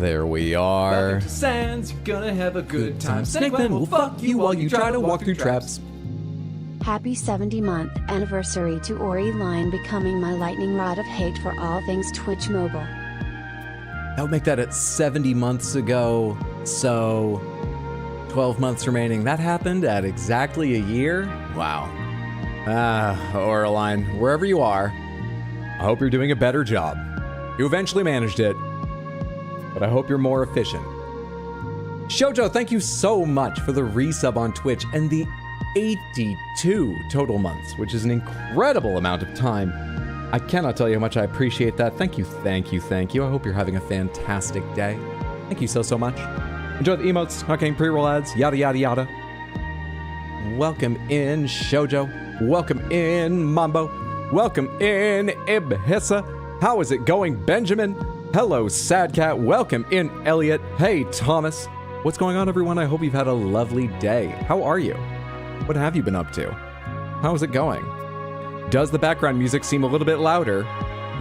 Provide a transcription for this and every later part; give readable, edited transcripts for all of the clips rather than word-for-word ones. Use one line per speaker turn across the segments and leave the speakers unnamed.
There we are.
Welcome to Sands, you're gonna have a good time.
Snakeman will fuck you while you try to walk through traps.
Happy 70-month anniversary to Ori Line becoming my lightning rod of hate for all things Twitch mobile.
That would make that at 70 months ago, so 12 months remaining. That happened at exactly a year? Wow. Oraline, wherever you are, I hope you're doing a better job. You eventually managed it, but I hope you're more efficient. Shoujo, thank you so much for the resub on Twitch and the 82 total months, which is an incredible amount of time. I cannot tell you how much I appreciate that. Thank you, thank you, thank you. I hope you're having a fantastic day. Thank you so, so much. Enjoy the emotes, hucking pre-roll ads, yada, yada, yada. Welcome in, Shoujo. Welcome in, Mambo. Welcome in, Ibhissa. How is it going, Benjamin? Hello, Sad Cat. Welcome in, Elliot. Hey, Thomas. What's going on, everyone? I hope you've had a lovely day. How are you? What have you been up to? How's it going? Does the background music seem a little bit louder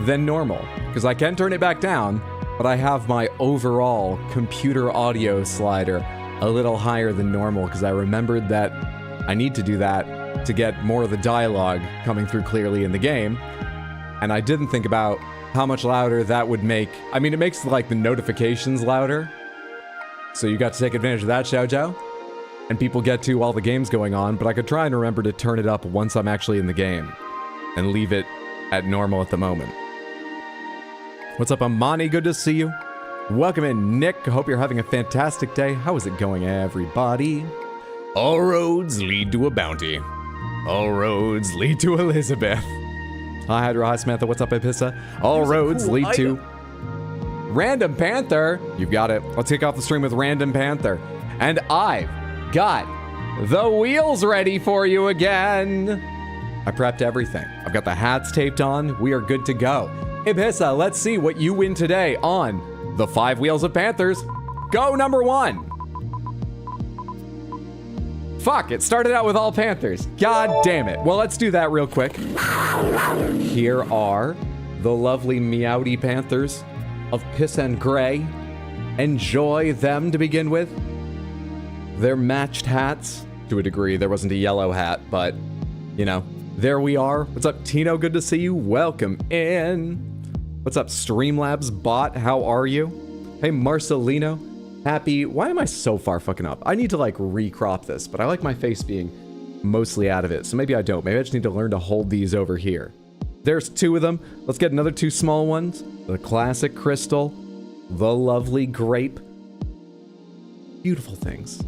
than normal? Because I can turn it back down, but I have my overall computer audio slider a little higher than normal because I remembered that I need to do that to get more of the dialogue coming through clearly in the game. And I didn't think about how much louder that would make. I mean, it makes like the notifications louder. So you got to take advantage of that, Shoujo. And people get to while the game's going on, but I could try and remember to turn it up once I'm actually in the game and leave it at normal at the moment. What's up, Amani? Good to see you. Welcome in, Nick. I hope you're having a fantastic day. How is it going, everybody? All roads lead to a bounty. All roads lead to Elizabeth. Hi, Hydra. Hi, Samantha. What's up, Ipissa? All roads lead to Random Panther. You've got it. Let's kick off the stream with Random Panther. And I've got the wheels ready for you again. I prepped everything. I've got the hats taped on. We are good to go. Ibhissa, let's see what you win today on the 5 Wheels of Panthers. Go number 1. Fuck, it started out with all Panthers. God damn it. Well, let's do that real quick. Here are the lovely Meowdy Panthers of Piss and Gray. Enjoy them to begin with. They're matched hats to a degree. There wasn't a yellow hat, but, you know, there we are. What's up, Tino? Good to see you. Welcome in. What's up, Streamlabs bot? How are you? Hey, Marcelino. Happy. Why am I so far fucking up? I need to, like, recrop this, but I like my face being mostly out of it, so maybe I don't. Maybe I just need to learn to hold these over here. There's 2 of them. Let's get another 2 small ones. The classic crystal. The lovely grape. Beautiful things.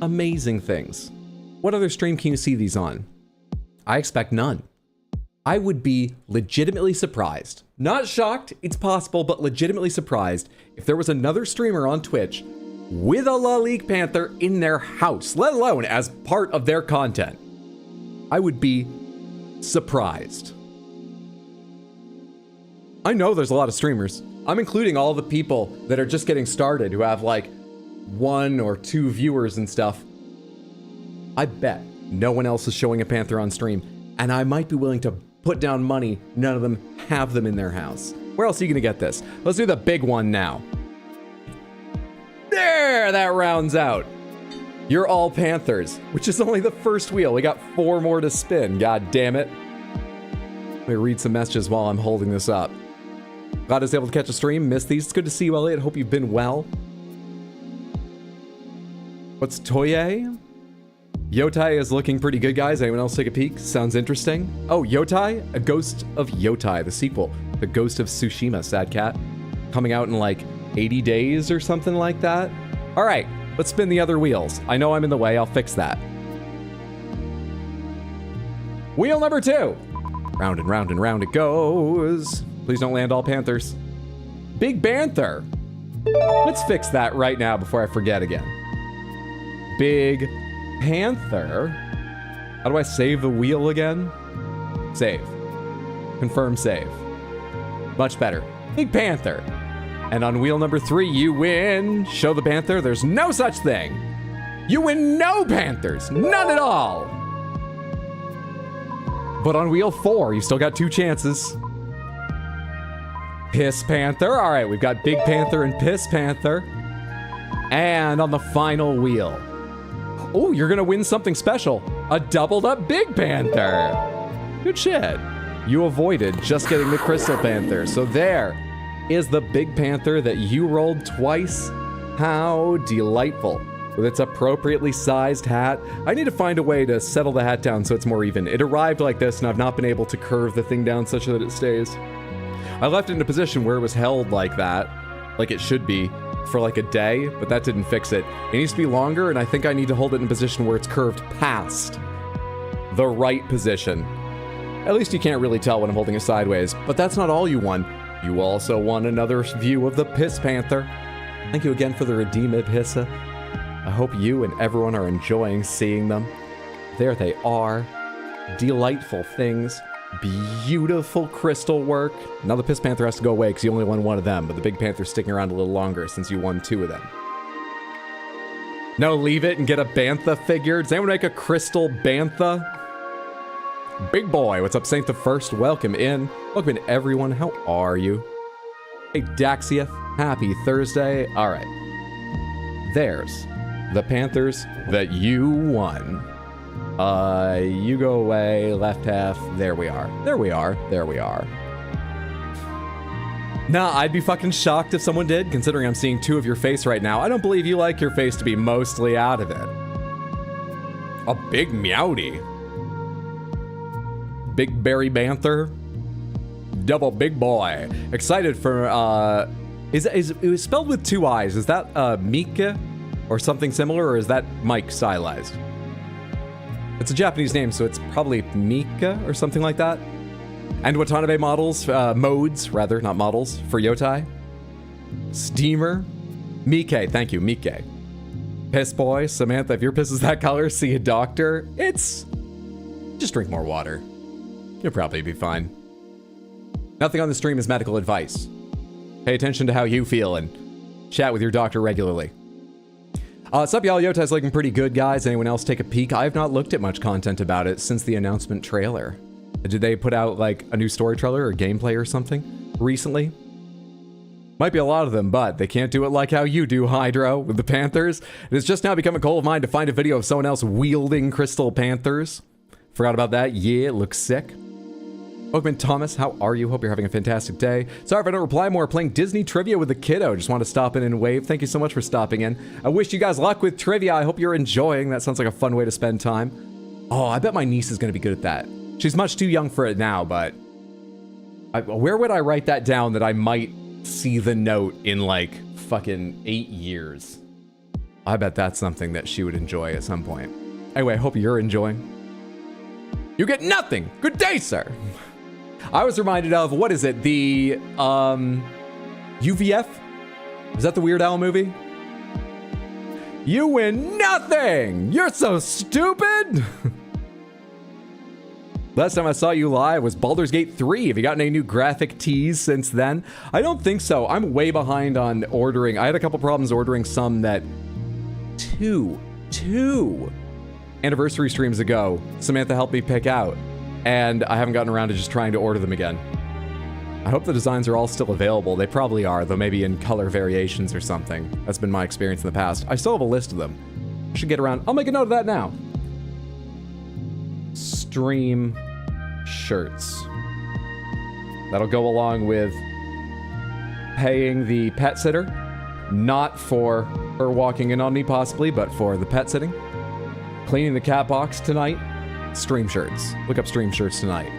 Amazing things. What other stream can you see these on? I expect none. I would be legitimately surprised. Not shocked, it's possible, but legitimately surprised if there was another streamer on Twitch with a La Ligue Panther in their house, let alone as part of their content. I would be surprised. I know there's a lot of streamers. I'm including all the people that are just getting started who have like 1 or 2 viewers and stuff. I bet no one else is showing a Panther on stream, and I might be willing to put down money none of them have them in their house. Where else are you gonna get this? Let's do the big one now. There, that rounds out. You're all Panthers, which is only the first wheel. We got 4 more to spin, god damn it. Let me read some messages while I'm holding this up. Glad I was able to catch a stream, missed these. It's good to see you, Elliot. Hope you've been well. What's Toye? Yotai is looking pretty good, guys. Anyone else take a peek? Sounds interesting. Oh, Yotai? A Ghost of Yotai, the sequel. The Ghost of Tsushima, Sad Cat. Coming out in like 80 days or something like that. All right, let's spin the other wheels. I know I'm in the way. I'll fix that. Wheel number 2. Round and round and round it goes. Please don't land all Panthers. Big Panther. Let's fix that right now before I forget again. Big Panther. How do I save the wheel again? Save. Confirm save. Much better. Big Panther. And on wheel number 3, you win. Show the Panther. There's no such thing. You win no Panthers. None at all. But on wheel 4, you still got 2 chances. Piss Panther. All right, we've got Big Panther and Piss Panther. And on the final wheel. Oh, you're going to win something special. A doubled up Big Panther. Good shit. You avoided just getting the Crystal Panther. So there is the Big Panther that you rolled twice. How delightful. With its appropriately sized hat. I need to find a way to settle the hat down so it's more even. It arrived like this and I've not been able to curve the thing down such that it stays. I left it in a position where it was held like that, like it should be, for like a day, but that didn't fix it. It needs to be longer, and I think I need to hold it in a position where it's curved past the right position. At least you can't really tell when I'm holding it sideways, but that's not all you won. You also won another view of the Piss Panther. Thank you again for the Redeem It, Hissa. I hope you and everyone are enjoying seeing them. There they are. Delightful things. Beautiful crystal work. Now the Piss Panther has to go away because you only won one of them, but the Big Panther's sticking around a little longer since you won two of them. No, leave it and get a Bantha figure. Does anyone make a crystal Bantha? Big boy, what's up, Saint the First? Welcome in. Welcome in, everyone. How are you? Hey, Daxieth. Happy Thursday. All right. There's the Panthers that you won. You go away, left half, there we are. There we are, there we are. Nah, I'd be fucking shocked if someone did, considering I'm seeing two of your face right now. I don't believe you like your face to be mostly out of it. A big meowdy. Big Berry Banther. Double big boy. Excited for, it was spelled with two I's. Is that, Mika? Or something similar, or is that Mike stylized? It's a Japanese name, so it's probably Mika or something like that. And Watanabe models, modes, rather, not models, for Yotai. Steamer. Mike, thank you, Mike. Piss boy, Samantha, if your piss is that color, see a doctor. It's... just drink more water. You'll probably be fine. Nothing on the stream is medical advice. Pay attention to how you feel and chat with your doctor regularly. What's up, y'all? Yotai's looking pretty good, guys. Anyone else take a peek? I have not looked at much content about it since the announcement trailer. Did they put out, like, a new story trailer or gameplay or something recently? Might be a lot of them, but they can't do it like how you do, Hydro, with the Panthers. It has just now become a goal of mine to find a video of someone else wielding Crystal Panthers. Forgot about that. Yeah, it looks sick. Welcome in, Thomas. How are you? Hope you're having a fantastic day. Sorry if I don't reply more. Playing Disney trivia with the kiddo. Just want to stop in and wave. Thank you so much for stopping in. I wish you guys luck with trivia. I hope you're enjoying. That sounds like a fun way to spend time. Oh, I bet my niece is going to be good at that. She's much too young for it now, but... where would I write that down that I might see the note in, like, fucking 8 years? I bet that's something that she would enjoy at some point. Anyway, I hope you're enjoying. You get nothing! Good day, sir! I was reminded of, what is it, the, UVF? Is that the Weird Al movie? You win nothing! You're so stupid! Last time I saw you live was Baldur's Gate 3. Have you gotten any new graphic tees since then? I don't think so. I'm way behind on ordering. I had a couple problems ordering some that two anniversary streams ago, Samantha helped me pick out. And I haven't gotten around to just trying to order them again. I hope the designs are all still available. They probably are, though maybe in color variations or something. That's been my experience in the past. I still have a list of them. I should get around. I'll make a note of that now. Stream shirts. That'll go along with paying the pet sitter. Not for her walking in on me, possibly, but for the pet sitting. Cleaning the cat box tonight. Stream shirts. Look up stream shirts tonight.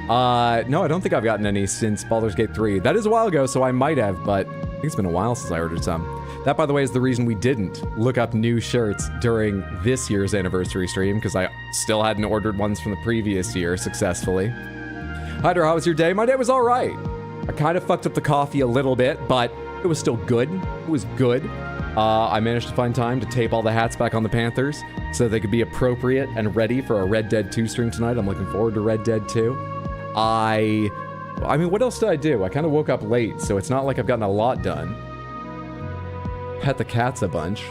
No, I don't think I've gotten any since Baldur's Gate 3. That is a while ago, so I might have, but I think it's been a while since I ordered some. That, by the way, is the reason we didn't look up new shirts during this year's anniversary stream, because I still hadn't ordered ones from the previous year successfully. Hydra, how was your day? My day was all right. I kind of fucked up the coffee a little bit, but it was still good. It was good. I managed to find time to tape all the hats back on the Panthers so they could be appropriate and ready for a Red Dead 2 stream tonight. I'm looking forward to Red Dead 2. I mean, what else did I do? I kind of woke up late, so it's not like I've gotten a lot done. Pet the cats a bunch.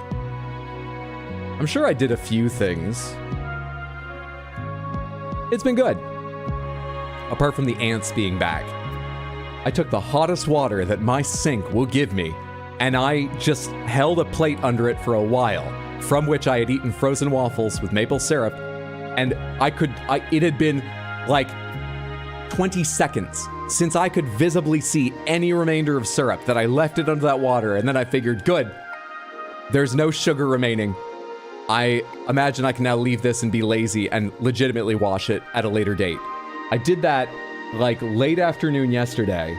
I'm sure I did a few things. It's been good. Apart from the ants being back. I took the hottest water that my sink will give me, and I just held a plate under it for a while, from which I had eaten frozen waffles with maple syrup, and it had been like 20 seconds since I could visibly see any remainder of syrup that I left it under that water, and then I figured, good, there's no sugar remaining. I imagine I can now leave this and be lazy and legitimately wash it at a later date. I did that like late afternoon yesterday,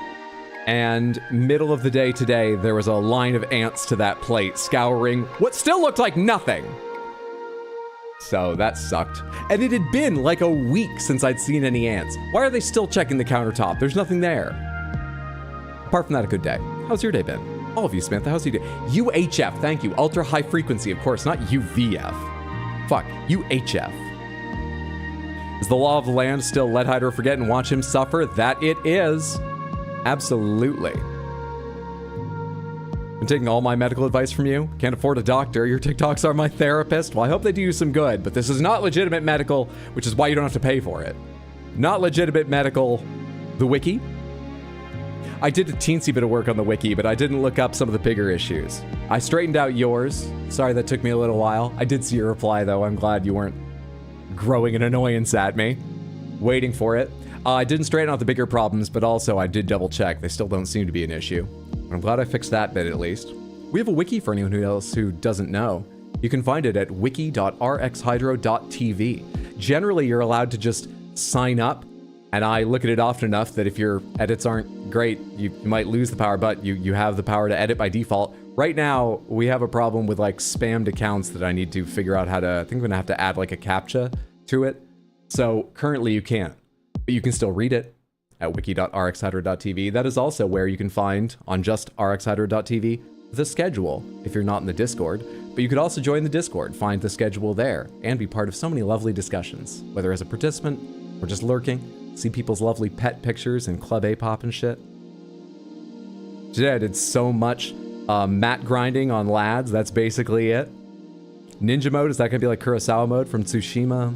and middle of the day today, there was a line of ants to that plate scouring what still looked like nothing. So that sucked. And it had been like a week since I'd seen any ants. Why are they still checking the countertop? There's nothing there. Apart from that, a good day. How's your day been? All of you, Samantha, how's your day? UHF, thank you. Ultra high frequency, of course, not UVF. Fuck, UHF. Is the law of the land still let Hydro forget and watch him suffer? That it is. Absolutely. I'm taking all my medical advice from you. Can't afford a doctor. Your TikToks are my therapist. Well, I hope they do you some good, but this is not legitimate medical, which is why you don't have to pay for it. Not legitimate medical, the wiki. I did a teensy bit of work on the wiki, but I didn't look up some of the bigger issues. I straightened out yours. Sorry that took me a little while. I did see your reply, though. I'm glad you weren't growing an annoyance at me, waiting for it. I didn't straighten out the bigger problems, but also I did double check. They still don't seem to be an issue. I'm glad I fixed that bit at least. We have a wiki for anyone else who doesn't know. You can find it at wiki.rxhydro.tv. Generally, you're allowed to just sign up, and I look at it often enough that if your edits aren't great, you might lose the power, but you have the power to edit by default. Right now, we have a problem with like spammed accounts that I need to figure out how to, I think I'm gonna have to add like a CAPTCHA to it. So currently you can't, but you can still read it at wiki.rxhydro.tv. That is also where you can find, on just rxhydro.tv, the schedule if you're not in the Discord. But you could also join the Discord, find the schedule there, and be part of so many lovely discussions, whether as a participant or just lurking, see people's lovely pet pictures and Club A-pop and shit. Today I did so much mat grinding on lads, that's basically it. Ninja mode, is that gonna be like Kurosawa mode from Tsushima?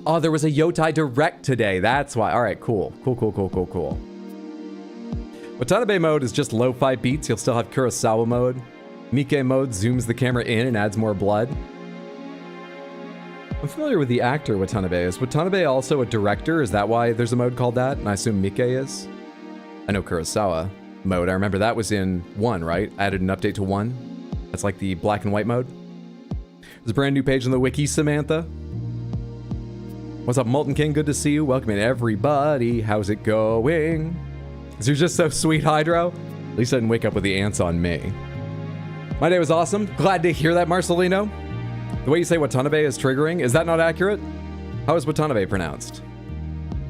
Oh, there was a Yotai Direct today. That's why. All right, cool. Cool. Watanabe mode is just lo-fi beats. You'll still have Kurosawa mode. Mike mode zooms the camera in and adds more blood. I'm familiar with the actor Watanabe. Is Watanabe also a director? Is that why there's a mode called that? And I assume Mike is? I know Kurosawa mode. I remember that was in 1, right? I added an update to 1. That's like the black and white mode. There's a brand new page on the wiki, Samantha. What's up, Molten King? Good to see you. Welcome in, everybody. How's it going? You're just so sweet, Hydro. At least I didn't wake up with the ants on me. My day was awesome. Glad to hear that, Marcelino. The way you say Watanabe is triggering. Is that not accurate? How is Watanabe pronounced?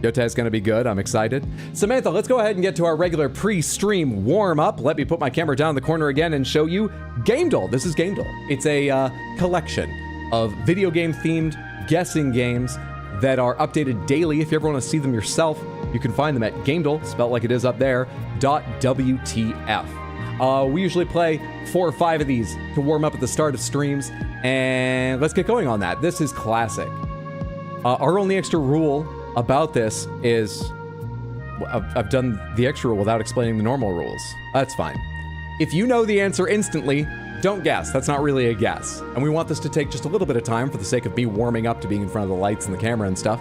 Yotai is going to be good. I'm excited. Samantha, let's go ahead and get to our regular pre-stream warm-up. Let me put my camera down in the corner again and show you gamedle. This is gamedle. It's a collection of video game-themed guessing games that are updated daily. If you ever want to see them yourself, you can find them at gamedle, spelled like it is up there, .wtf. We usually play 4 or 5 of these to warm up at the start of streams, and let's get going on that. This is classic. Our only extra rule about this is, I've done the extra rule without explaining the normal rules. That's fine. If you know the answer instantly, don't guess. That's not really a guess. And we want this to take just a little bit of time for the sake of me warming up to being in front of the lights and the camera and stuff,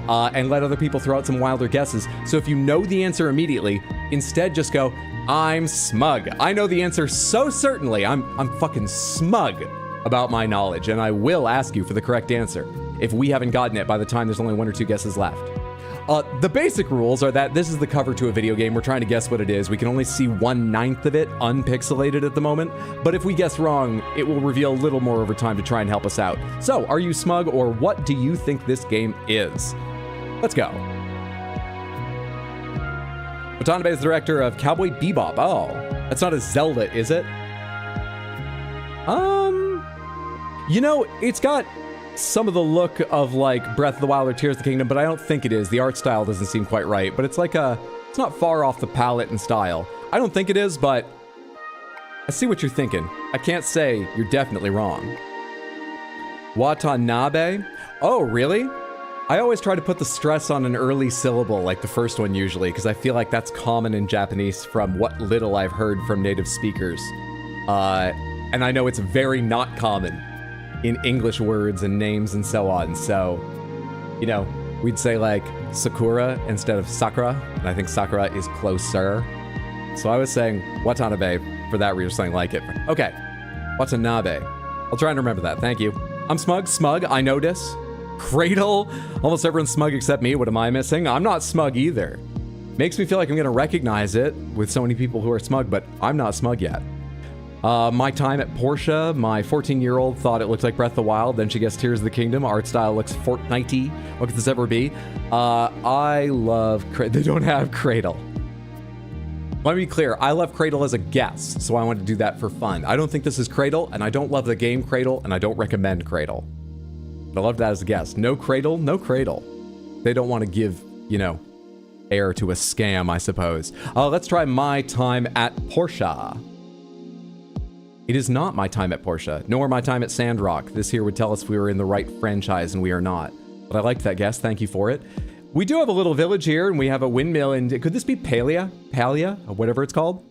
and let other people throw out some wilder guesses. So if you know the answer immediately, instead just go, I'm smug. I know the answer so certainly. I'm fucking smug about my knowledge, and I will ask you for the correct answer if we haven't gotten it by the time there's only 1 or 2 guesses left. The basic rules are that this is the cover to a video game. We're trying to guess what it is. We can only see 1/9 of it unpixelated at the moment, but if we guess wrong, it will reveal a little more over time to try and help us out. So, are you smug, or what do you think this game is? Let's go. Watanabe is the director of Cowboy Bebop. Oh, that's not a Zelda, is it? You know, it's got some of the look of like Breath of the Wild or Tears of the Kingdom, but I don't think it is. The art style doesn't seem quite right, but it's like it's not far off the palette and style. I don't think it is, but I see what you're thinking. I can't say you're definitely wrong. Watanabe? Oh, really? I always try to put the stress on an early syllable, like the first one usually, because I feel like that's common in Japanese from what little I've heard from native speakers. And I know it's very not common in English words and names and so on. So, you know, we'd say like Sakura instead of Sakura, and I think Sakura is closer. So I was saying Watanabe for that reason, something like it. Okay, Watanabe. I'll try and remember that. Thank you. I'm smug. Smug, I notice. Cradle. Almost everyone's smug except me. What am I missing? I'm not smug either. Makes me feel like I'm going to recognize it with so many people who are smug, but I'm not smug yet. My time at Porsche, my 14-year-old thought it looked like Breath of the Wild. Then she guessed Tears of the Kingdom. Art style looks Fortnite-y. What could this ever be? I love Cradle. They don't have Cradle. Let me be clear. I love Cradle as a guess, so I want to do that for fun. I don't think this is Cradle, and I don't love the game Cradle, and I don't recommend Cradle. But I love that as a guess. No Cradle, no Cradle. They don't want to give, you know, air to a scam, I suppose. Let's try my time at Porsche. It is not my time at Porsche, nor my time at Sandrock. This here would tell us if we were in the right franchise, and we are not. But I liked that guess. Thank you for it. We do have a little village here, and we have a windmill, and could this be Palia? Palia? Or whatever it's called?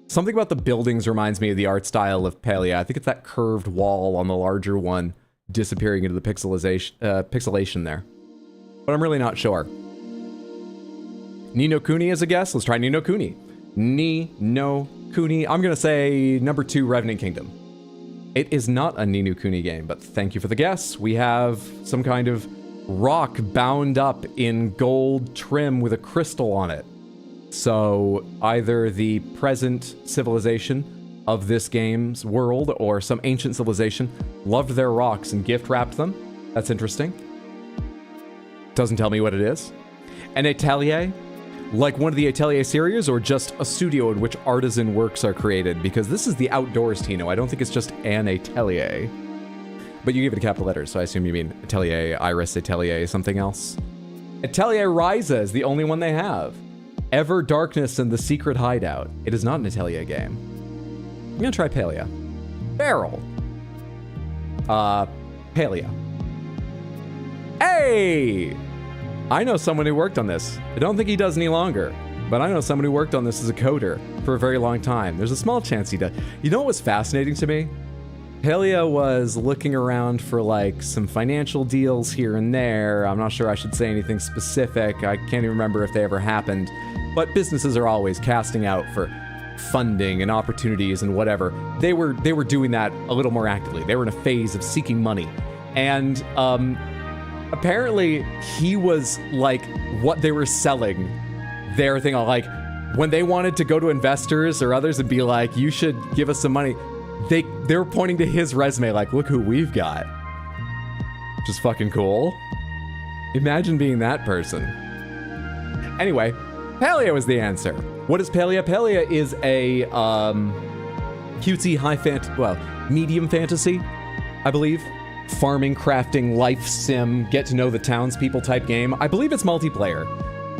Something about the buildings reminds me of the art style of Palia. I think it's that curved wall on the larger one disappearing into the pixelation there. But I'm really not sure. Ni no Kuni is a guess. Let's try Ni no Kuni. Ni no Kuni. I'm going to say number 2, Revenant Kingdom. It is not a Ni no Kuni game, but thank you for the guess. We have some kind of rock bound up in gold trim with a crystal on it. So either the present civilization of this game's world or some ancient civilization loved their rocks and gift wrapped them. That's interesting. Doesn't tell me what it is. An atelier, like one of the atelier series, or just a studio in which artisan works are created, because this is the outdoors, Tino. I don't think it's just an atelier. But you gave it a capital letter, so I assume you mean Atelier, Iris, Atelier, something else. Atelier Ryza is the only one they have. Ever Darkness and the Secret Hideout. It is not an Atelier game. I'm gonna try Palia. Barrel. Palia. Hey! I know someone who worked on this. I don't think he does any longer, but I know someone who worked on this as a coder for a very long time. There's a small chance he does. You know what was fascinating to me? Palia was looking around for like some financial deals here and there. I'm not sure I should say anything specific. I can't even remember if they ever happened. But businesses are always casting out for funding and opportunities and whatever. They were doing that a little more actively. They were in a phase of seeking money. And apparently he was like what they were selling, their thing, like when they wanted to go to investors or others and be like, you should give us some money, they were pointing to his resume like, look who we've got. Which is fucking cool. Imagine being that person. Anyway, Palia was the answer. What is Palia? Palia is a cutesy medium fantasy, I believe. Farming, crafting, life sim, get to know the townspeople type game. I believe it's multiplayer.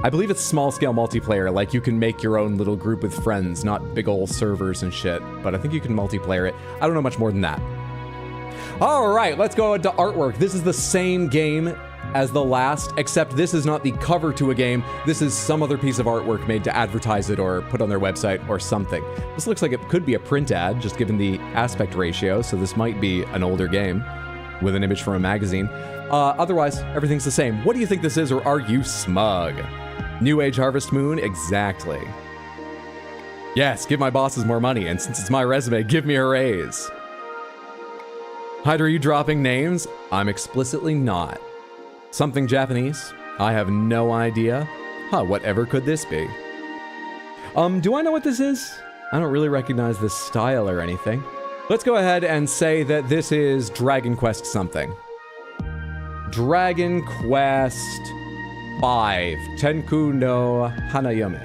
I believe it's small-scale multiplayer, like you can make your own little group with friends, not big ol' servers and shit, but I think you can multiplayer it. I don't know much more than that. All right, let's go into artwork. This is the same game as the last, except this is not the cover to a game. This is some other piece of artwork made to advertise it or put on their website or something. This looks like it could be a print ad, just given the aspect ratio, so this might be an older game with an image from a magazine. Otherwise, everything's the same. What do you think this is, or are you smug? New Age Harvest Moon? Exactly. Yes, give my bosses more money, and since it's my resume, give me a raise. Hydra, are you dropping names? I'm explicitly not. Something Japanese? I have no idea. Whatever could this be? Do I know what this is? I don't really recognize this style or anything. Let's go ahead and say that this is Dragon Quest something. Dragon Quest 5, Tenku no Hanayome.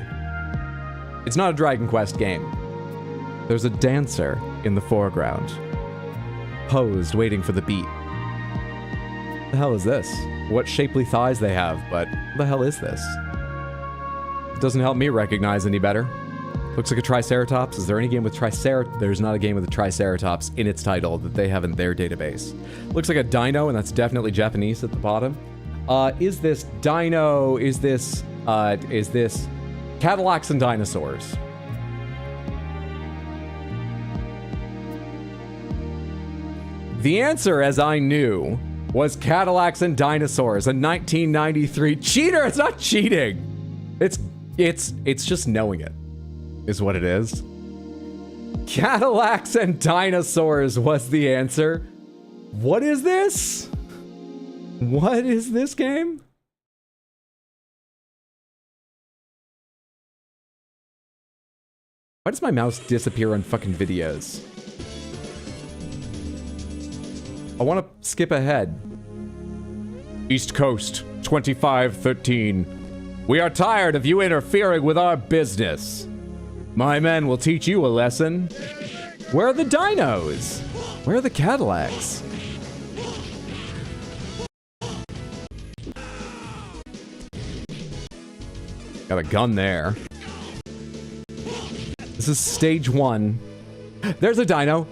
It's not a Dragon Quest game. There's a dancer in the foreground, posed, waiting for the beat. What the hell is this? What shapely thighs they have, but what the hell is this? It doesn't help me recognize any better. Looks like a Triceratops. Is there any game with Triceratops? There's not a game with a Triceratops in its title that they have in their database. Looks like a dino, and that's definitely Japanese at the bottom. Is this dino? Is this Cadillacs and dinosaurs? The answer, as I knew, was Cadillacs and dinosaurs, a 1993 cheater. It's not cheating. It's just knowing it, is what it is. Cadillacs and dinosaurs was the answer. What is this? What is this game? Why does my mouse disappear on fucking videos? I want to skip ahead. East Coast, 2513. We are tired of you interfering with our business. My men will teach you a lesson. Where are the dinos? Where are the Cadillacs? Got a gun there. This is stage 1. There's a dino.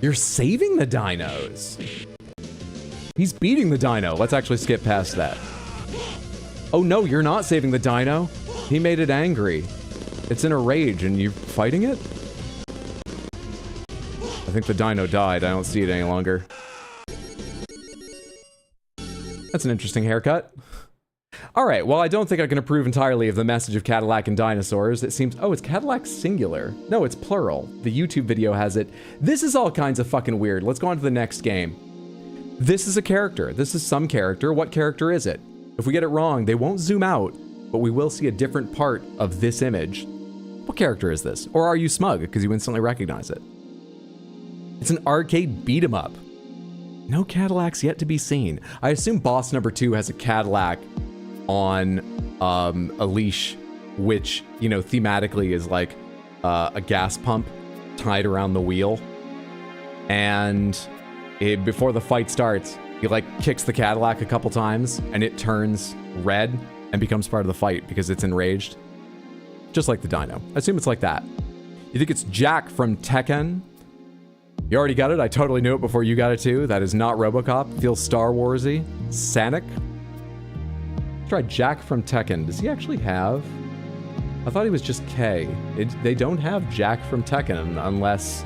You're saving the dinos. He's beating the dino. Let's actually skip past that. Oh no, you're not saving the dino. He made it angry. It's in a rage and you're fighting it? I think the dino died. I don't see it any longer. That's an interesting haircut. Alright, well I don't think I can approve entirely of the message of Cadillac and dinosaurs. It seems... Oh, it's Cadillac singular. No, it's plural. The YouTube video has it. This is all kinds of fucking weird. Let's go on to the next game. This is a character. This is some character. What character is it? If we get it wrong, they won't zoom out, but we will see a different part of this image. What character is this? Or are you smug because you instantly recognize it? It's an arcade beat 'em up. No Cadillacs yet to be seen. I assume boss number 2 has a Cadillac on a leash, which, you know, thematically is like a gas pump tied around the wheel. And before the fight starts, he like kicks the Cadillac a couple times and it turns red and becomes part of the fight because it's enraged. Just like the dino. I assume it's like that. You think it's Jack from Tekken? You already got it? I totally knew it before you got it too. That is not RoboCop. Feels Star Wars-y. Sonic? Try Jack from Tekken. Does he actually have... I thought he was just K. They don't have Jack from Tekken unless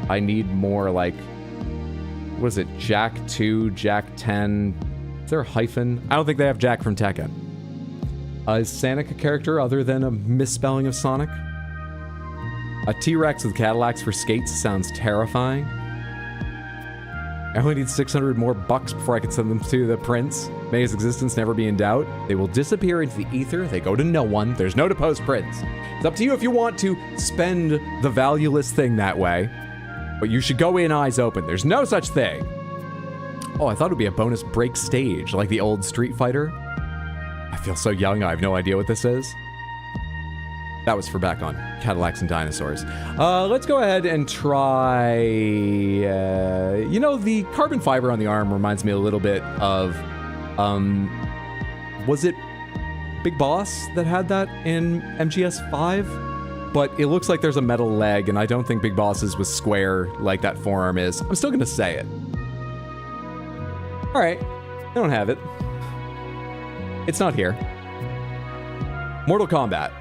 I need more like... What is it? Jack 2, Jack 10... Is there a hyphen? I don't think they have Jack from Tekken. Is Sonic a character other than a misspelling of Sonic? A T-Rex with Cadillacs for skates sounds terrifying. I only need 600 more bucks before I can send them to the prince. May his existence never be in doubt. They will disappear into the ether. They go to no one. There's no deposed prince. It's up to you if you want to spend the valueless thing that way. But you should go in eyes open. There's no such thing. Oh, I thought it would be a bonus break stage, like the old Street Fighter. I feel so young, I have no idea what this is. That was for back on Cadillacs and dinosaurs. Let's go ahead and try... you know, the carbon fiber on the arm reminds me a little bit of... was it Big Boss that had that in MGS 5? But it looks like there's a metal leg, and I don't think Big Boss's was square like that forearm is. I'm still gonna say it. Alright, I don't have it. It's not here. Mortal Kombat.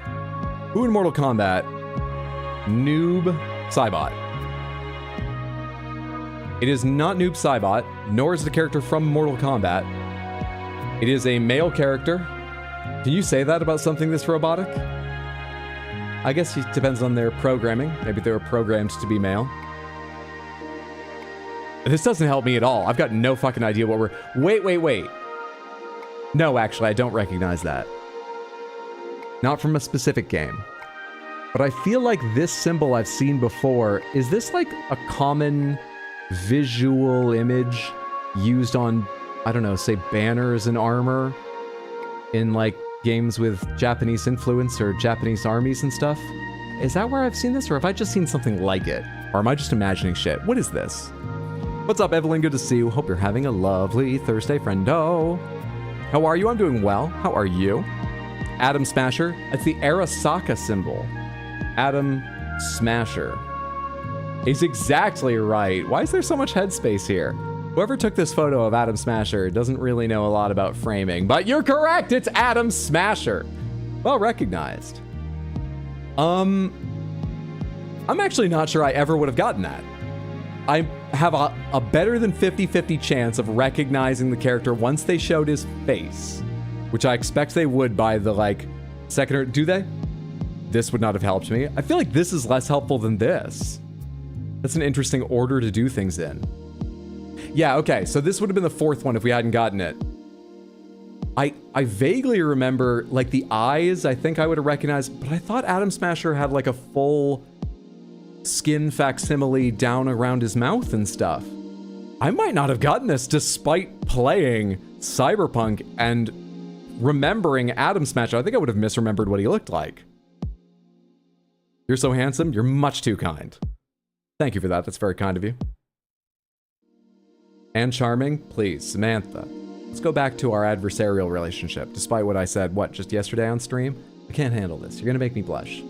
Who in Mortal Kombat? Noob Saibot. It is not Noob Saibot, nor is the character from Mortal Kombat. It is a male character. Can you say that about something this robotic? I guess it depends on their programming. Maybe they were programmed to be male. This doesn't help me at all. I've got no fucking idea what we're... Wait. No, actually, I don't recognize that. Not from a specific game. But I feel like this symbol I've seen before. Is this like a common visual image used on, I don't know, say banners and armor in like games with Japanese influence or Japanese armies and stuff? Is that where I've seen this, or have I just seen something like it? Or am I just imagining shit? What is this? What's up, Evelyn? Good to see you. Hope you're having a lovely Thursday, friendo. How are you? I'm doing well. How are you? Adam Smasher. It's the Arasaka symbol. Adam Smasher. He's exactly right. Why is there so much headspace here? Whoever took this photo of Adam Smasher doesn't really know a lot about framing, but you're correct, it's Adam Smasher. Well recognized. I'm actually not sure I ever would have gotten that. I have a better than 50-50 chance of recognizing the character once they showed his face, which I expect they would by the, like, second or... Do they? This would not have helped me. I feel like this is less helpful than this. That's an interesting order to do things in. Yeah, okay, so this would have been the fourth one if we hadn't gotten it. I vaguely remember, like, the eyes, I think I would have recognized, but I thought Adam Smasher had, like, a full skin facsimile down around his mouth and stuff. I might not have gotten this despite playing Cyberpunk and remembering Adam Smasher. I think I would have misremembered what he looked like. You're so handsome. You're much too kind. Thank you for that. That's very kind of you. And charming? Please, Samantha. Let's go back to our adversarial relationship, despite what I said, what, just yesterday on stream? I can't handle this. You're gonna make me blush.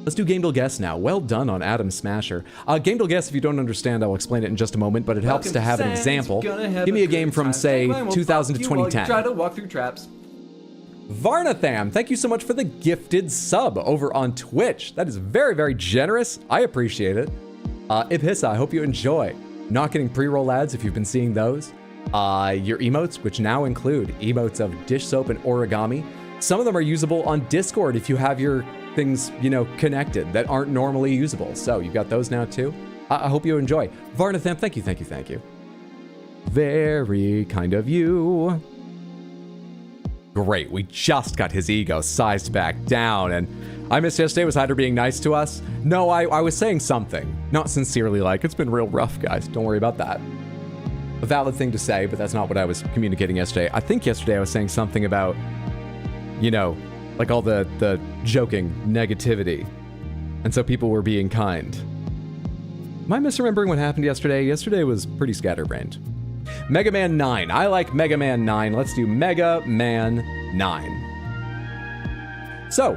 Let's do gamedle guess now. Well done on Adam Smasher. Gamedle guess, if you don't understand, I'll explain it in just a moment, but it helps to have an example. Give me a game from, say, 2000 to 2010.
Try to walk through traps.
Varnatham, thank you so much for the gifted sub over on Twitch. That is very, very generous. I appreciate it. Ibhissa, I hope you enjoy. Not getting pre-roll ads if you've been seeing those. Your emotes, which now include emotes of dish soap and origami. Some of them are usable on Discord if you have your things, you know, connected that aren't normally usable. So you've got those now too. I hope you enjoy. Varnatham, thank you, thank you, thank you. Very kind of you. Great, we just got his ego sized back down, and I missed yesterday was Hyder being nice to us. No, I was saying something. Not sincerely like, it's been real rough, guys. Don't worry about that. A valid thing to say, but that's not what I was communicating yesterday. I think yesterday I was saying something about, you know, like all the joking negativity. And so people were being kind. Am I misremembering what happened yesterday? Yesterday was pretty scatterbrained. Mega Man 9. I like Mega Man 9. Let's do Mega Man 9. So,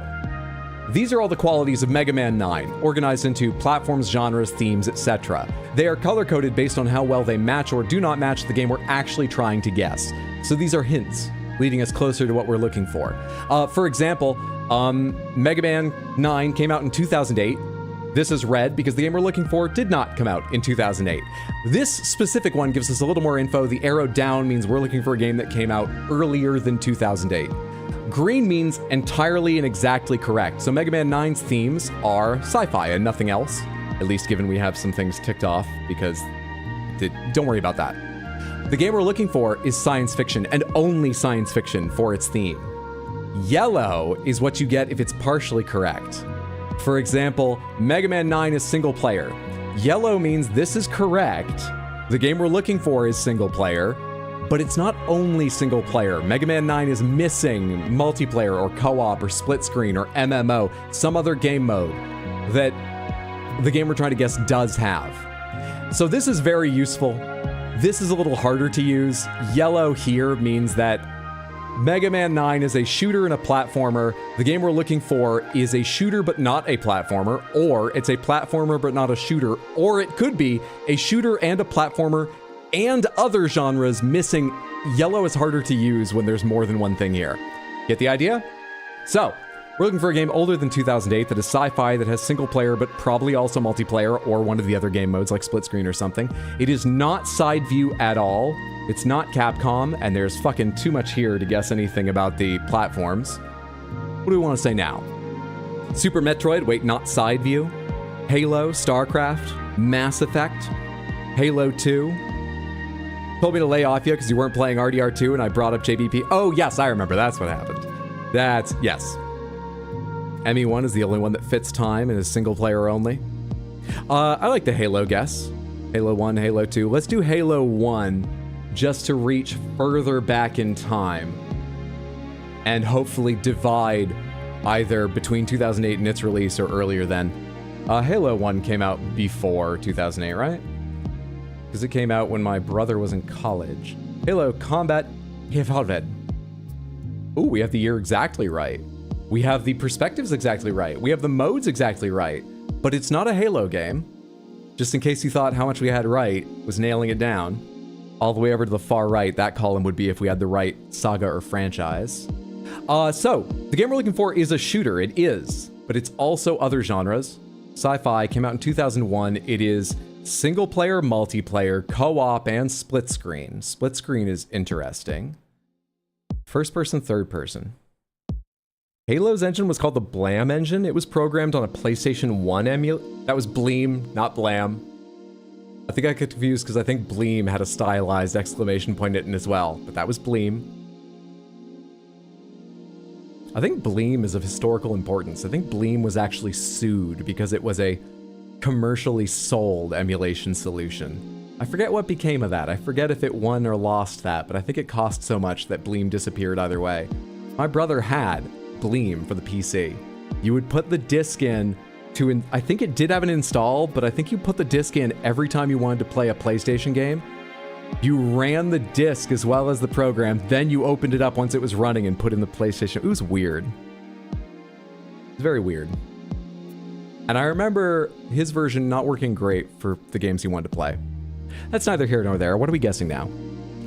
these are all the qualities of Mega Man 9, organized into platforms, genres, themes, etc. They are color-coded based on how well they match or do not match the game we're actually trying to guess. So these are hints, leading us closer to what we're looking for. For example, Mega Man 9 came out in 2008. This is red because the game we're looking for did not come out in 2008. This specific one gives us a little more info. The arrow down means we're looking for a game that came out earlier than 2008. Green means entirely and exactly correct. So Mega Man 9's themes are sci-fi and nothing else. At least given we have some things ticked off because don't worry about that. The game we're looking for is science fiction and only science fiction for its theme. Yellow is what you get if it's partially correct. For example, Mega Man 9 is single player. Yellow means this is correct. The game we're looking for is single player, but it's not only single player. Mega Man 9 is missing multiplayer or co-op or split screen or MMO, some other game mode that the game we're trying to guess does have. So this is very useful. This is a little harder to use. Yellow here means that Mega Man 9 is a shooter and a platformer. The game we're looking for is a shooter but not a platformer, or it's a platformer but not a shooter, or it could be a shooter and a platformer and other genres missing. Yellow is harder to use when there's more than one thing here. Get the idea? So, we're looking for a game older than 2008 that is sci-fi, that has single player but probably also multiplayer or one of the other game modes like split screen or something. It is not side view at all. It's not Capcom, and there's fucking too much here to guess anything about the platforms. What do we want to say now? Super Metroid, wait, not side view. Halo, StarCraft, Mass Effect, Halo 2. Told me to lay off you because you weren't playing RDR2 and I brought up JBP. Oh, yes, I remember. That's what happened. Yes. ME1 is the only one that fits time and is single player only. I like the Halo guess. Halo 1, Halo 2. Let's do Halo 1 just to reach further back in time and hopefully divide either between 2008 and its release or earlier then. Halo 1 came out before 2008, right? Because it came out when my brother was in college. Halo Combat Evolved. Ooh, we have the year exactly right. We have the perspectives exactly right. We have the modes exactly right. But it's not a Halo game. Just in case you thought how much we had right was nailing it down. all the way over to the far right, that column would be if we had the right saga or franchise. So, the game we're looking for is a shooter. It is, but it's also other genres. Sci-fi, came out in 2001. It is single player, multiplayer, co-op, and split screen. Split screen is interesting. First person, third person. Halo's engine was called the Blam engine. It was programmed on a PlayStation 1 That was Bleem, not Blam. I think I got confused because I think Bleem had a stylized exclamation point in it as well, but that was Bleem. I think Bleem is of historical importance. I think Bleem was actually sued because it was a commercially sold emulation solution. I forget what became of that. I forget if it won or lost that, but I think it cost so much that Bleem disappeared either way. My brother had Bleem for the PC. You would put the disc in to, I think it did have an install, but I think you put the disc in every time you wanted to play a PlayStation game. You ran the disc as well as the program, then you opened it up once it was running and put in the PlayStation. It was weird. It was very weird. And I remember his version not working great for the games he wanted to play. That's neither here nor there. What are we guessing now?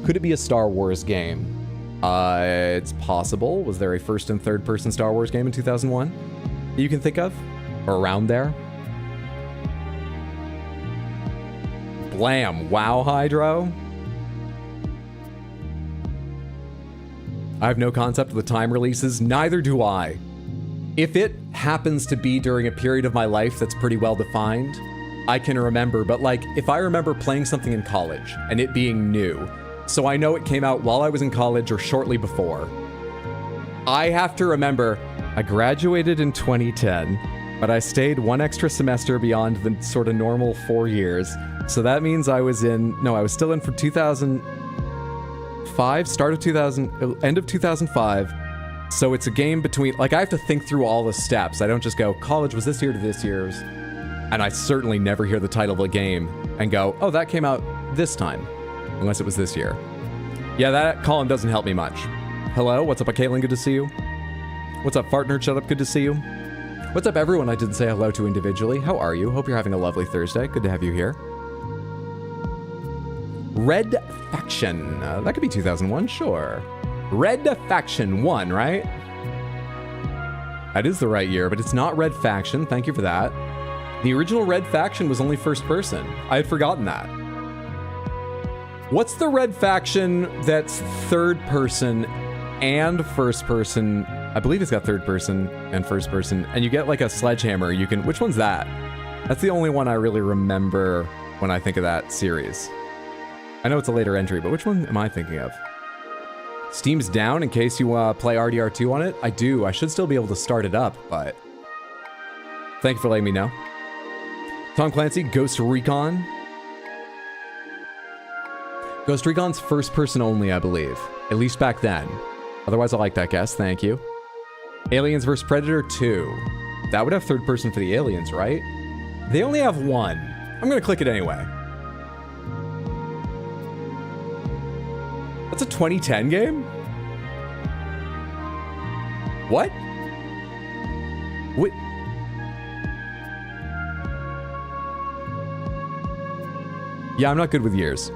Could it be a Star Wars game? It's possible. Was there a first and third person Star Wars game in 2001 that you can think of? Or around there? Blam. Wow, Hydro. I have no concept of the time releases. Neither do I. If it happens to be during a period of my life that's pretty well defined, I can remember. But like, if I remember playing something in college and it being new, so I know it came out while I was in college or shortly before, I have to remember I graduated in 2010, but I stayed one extra semester beyond the sort of normal 4 years. So that means I was still in for 2005, end of 2005. So it's a game between, like, I have to think through all the steps. I don't just go, college was this year to this year's. And I certainly never hear the title of the game and go, oh, that came out this time. Unless it was this year. Yeah, that column doesn't help me much. Hello, what's up, Caitlin? Good to see you. What's up, Fartnerd? Shut up, good to see you. What's up, everyone I didn't say hello to individually? How are you? Hope you're having a lovely Thursday. Good to have you here. Red Faction. That could be 2001, sure. Red Faction 1, right? That is the right year, but it's not Red Faction. Thank you for that. The original Red Faction was only first person. I had forgotten that. What's the Red Faction that's third person and first person? I believe it's got third person and first person, and you get like a sledgehammer. You can, which one's that? That's the only one I really remember when I think of that series. I know it's a later entry, but which one am I thinking of? Steam's down in case you play RDR2 on it. I do. I should still be able to start it up, but thank you for letting me know. Tom Clancy, Ghost Recon. Ghost Recon's first person only, I believe. At least back then. Otherwise, I like that guess. Thank you. Aliens vs. Predator 2. That would have third person for the aliens, right? They only have one. I'm gonna click it anyway. That's a 2010 game? What? What? Yeah, I'm not good with years.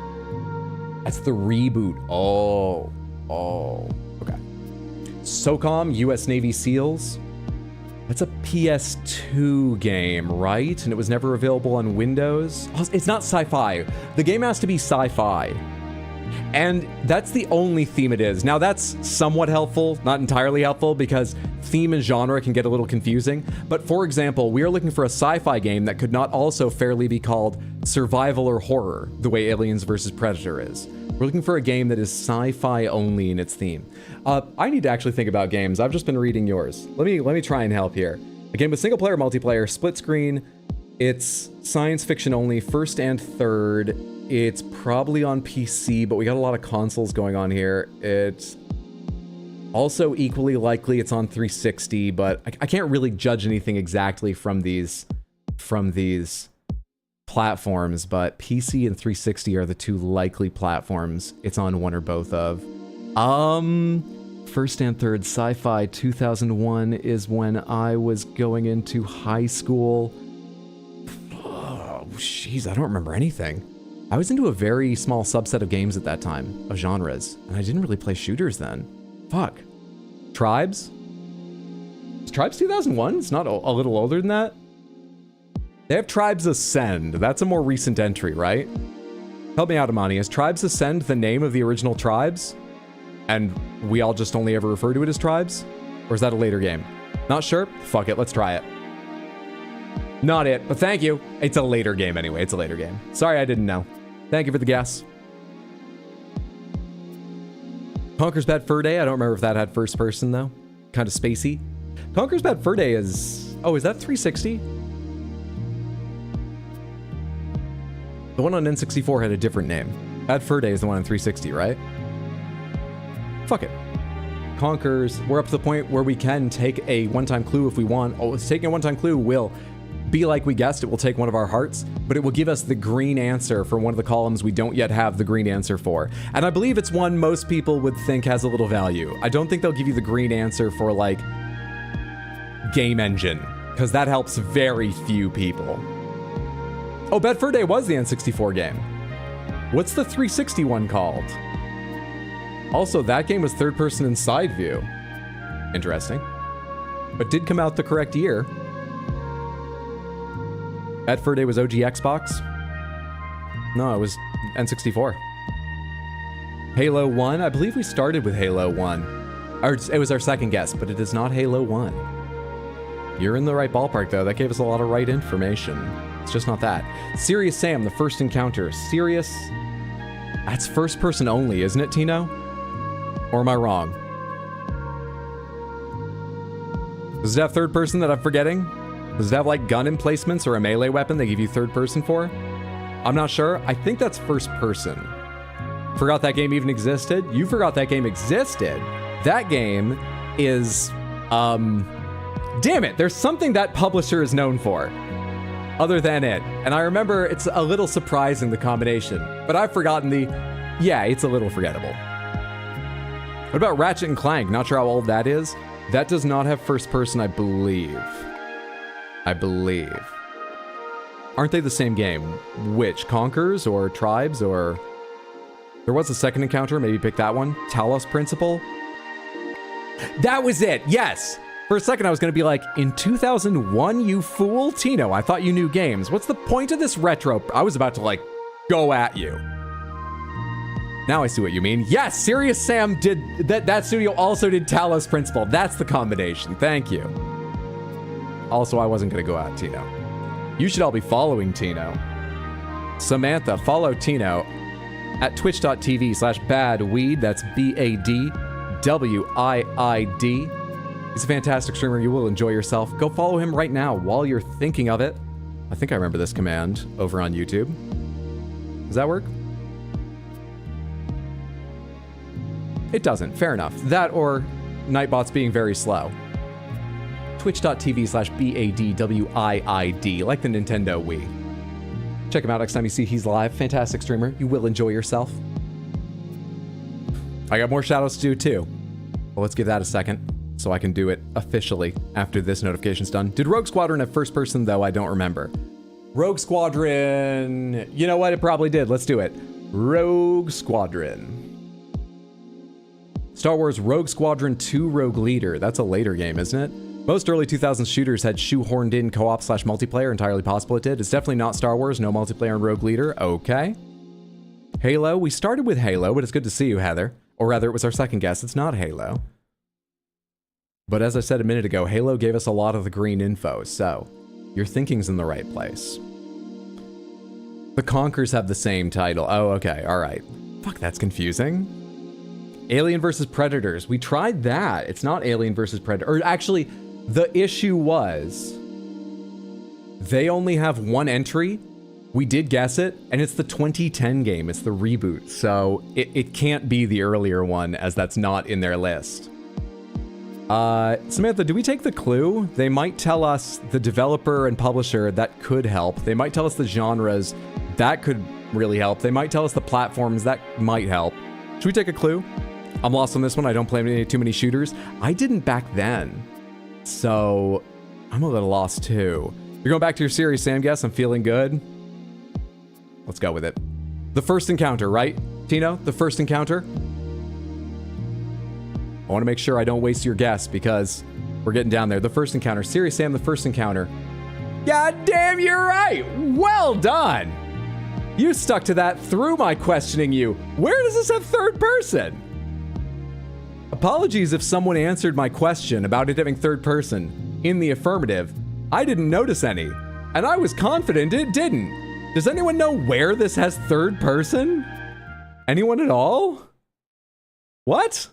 That's the reboot. Oh, okay. SOCOM, US Navy SEALs. That's a PS2 game, right? And it was never available on Windows. Oh, it's not sci-fi. The game has to be sci-fi. And that's the only theme it is. Now that's somewhat helpful, not entirely helpful, because theme and genre can get a little confusing. But for example, we are looking for a sci-fi game that could not also fairly be called survival or horror, the way Aliens vs. Predator is. We're looking for a game that is sci-fi only in its theme. I need to actually think about games. I've just been reading yours. Let me try and help here. A game with single player, multiplayer, split screen. It's science fiction only, first and third. It's probably on PC, but we got a lot of consoles going on here. It's also equally likely it's on 360, but I can't really judge anything exactly from these platforms, but PC and 360 are the two likely platforms it's on one or both of. First and third, sci-fi 2001 is when I was going into high school. Oh, jeez, I don't remember anything. I was into a very small subset of games at that time, of genres, and I didn't really play shooters then. Fuck. Tribes? Is Tribes 2001? It's not a little older than that? They have Tribes Ascend. That's a more recent entry, right? Help me out, Amani. Is Tribes Ascend the name of the original Tribes? And we all just only ever refer to it as Tribes? Or is that a later game? Not sure? Fuck it, let's try it. Not it, but thank you. It's a later game anyway, it's a later game. Sorry, I didn't know. Thank you for the guess. Conker's Bad Fur Day, I don't remember if that had first person though. Kind of spacey. Conker's Bad Fur Day is... Oh, is that 360? The one on N64 had a different name. Bad Fur Day is the one on 360, right? Fuck it. Conkers, we're up to the point where we can take a one-time clue if we want. Oh, taking a one-time clue will be like we guessed. It will take one of our hearts, but it will give us the green answer for one of the columns we don't yet have the green answer for. And I believe it's one most people would think has a little value. I don't think they'll give you the green answer for, like, game engine, because that helps very few people. Oh, Bad Fur Day was the N64 game. What's the 360 one called? Also, that game was third person in side view. Interesting. But did come out the correct year. Bad Fur Day was OG Xbox? No, it was N64. Halo 1? I believe we started with Halo 1. It was our second guess, but it is not Halo 1. You're in the right ballpark, though. That gave us a lot of right information. It's just not that. Serious Sam, the first encounter. Serious... That's first person only, isn't it, Tino? Or am I wrong? Does it have third person that I'm forgetting? Does it have like gun emplacements or a melee weapon they give you third person for? I'm not sure. I think that's first person. Forgot that game even existed? You forgot that game existed. That game is, damn it, there's something that publisher is known for other than it. And I remember it's a little surprising, the combination, but I've forgotten yeah, it's a little forgettable. What about Ratchet and Clank? Not sure how old that is. That does not have first person, I believe. Aren't they the same game? Which? Conkers or Tribes or... There was a second encounter, maybe pick that one. Talos Principle? That was it, yes! For a second I was gonna be like, in 2001, you fool? Tino, I thought you knew games. What's the point of this retro? I was about to like, go at you. Now I see what you mean. Yes, Serious Sam did, that studio also did Talos Principle. That's the combination, thank you. Also, I wasn't gonna go at Tino. You should all be following Tino. Samantha, follow Tino at twitch.tv/badweed. That's BADWIID. He's a fantastic streamer. You will enjoy yourself. Go follow him right now while you're thinking of it. I think I remember this command over on YouTube. Does that work? It doesn't. Fair enough. That or Nightbot's being very slow. Twitch.tv/BADWIID, like the Nintendo Wii. Check him out next time you see he's live. Fantastic streamer. You will enjoy yourself. I got more shoutouts to do too. Well, let's give that a second so I can do it officially after this notification's done. Did Rogue Squadron have first person though? I don't remember. Rogue Squadron... You know what? It probably did. Let's do it. Rogue Squadron. Star Wars Rogue Squadron 2 Rogue Leader. That's a later game, isn't it? Most early 2000s shooters had shoehorned in co-op/multiplayer. Entirely possible it did. It's definitely not Star Wars. No multiplayer in Rogue Leader. Okay. Halo. We started with Halo, but it's good to see you, Heather. Or rather, it was our second guess. It's not Halo. But as I said a minute ago, Halo gave us a lot of the green info, so your thinking's in the right place. The Conkers have the same title. Oh, okay. All right. Fuck, that's confusing. Alien vs. Predators. We tried that. It's not Alien vs. Predator. Or actually, the issue was they only have one entry. We did guess it, and it's the 2010 game. It's the reboot. So it can't be the earlier one, as that's not in their list. Samantha, do we take the clue? They might tell us the developer and publisher. That could help. They might tell us the genres. That could really help. They might tell us the platforms. That might help. Should we take a clue? I'm lost on this one. I don't play too many shooters. I didn't back then. So I'm a little lost too. You're going back to your Serious Sam guess. I'm feeling good. Let's go with it. The first encounter, right, Tino? The first encounter? I want to make sure I don't waste your guess because we're getting down there. The first encounter. Serious Sam, the first encounter. God damn, you're right. Well done. You stuck to that through my questioning you. Where does this have third person? Apologies if someone answered my question about it having third person in the affirmative. I didn't notice any, and I was confident it didn't. Does anyone know where this has third person? Anyone at all? What?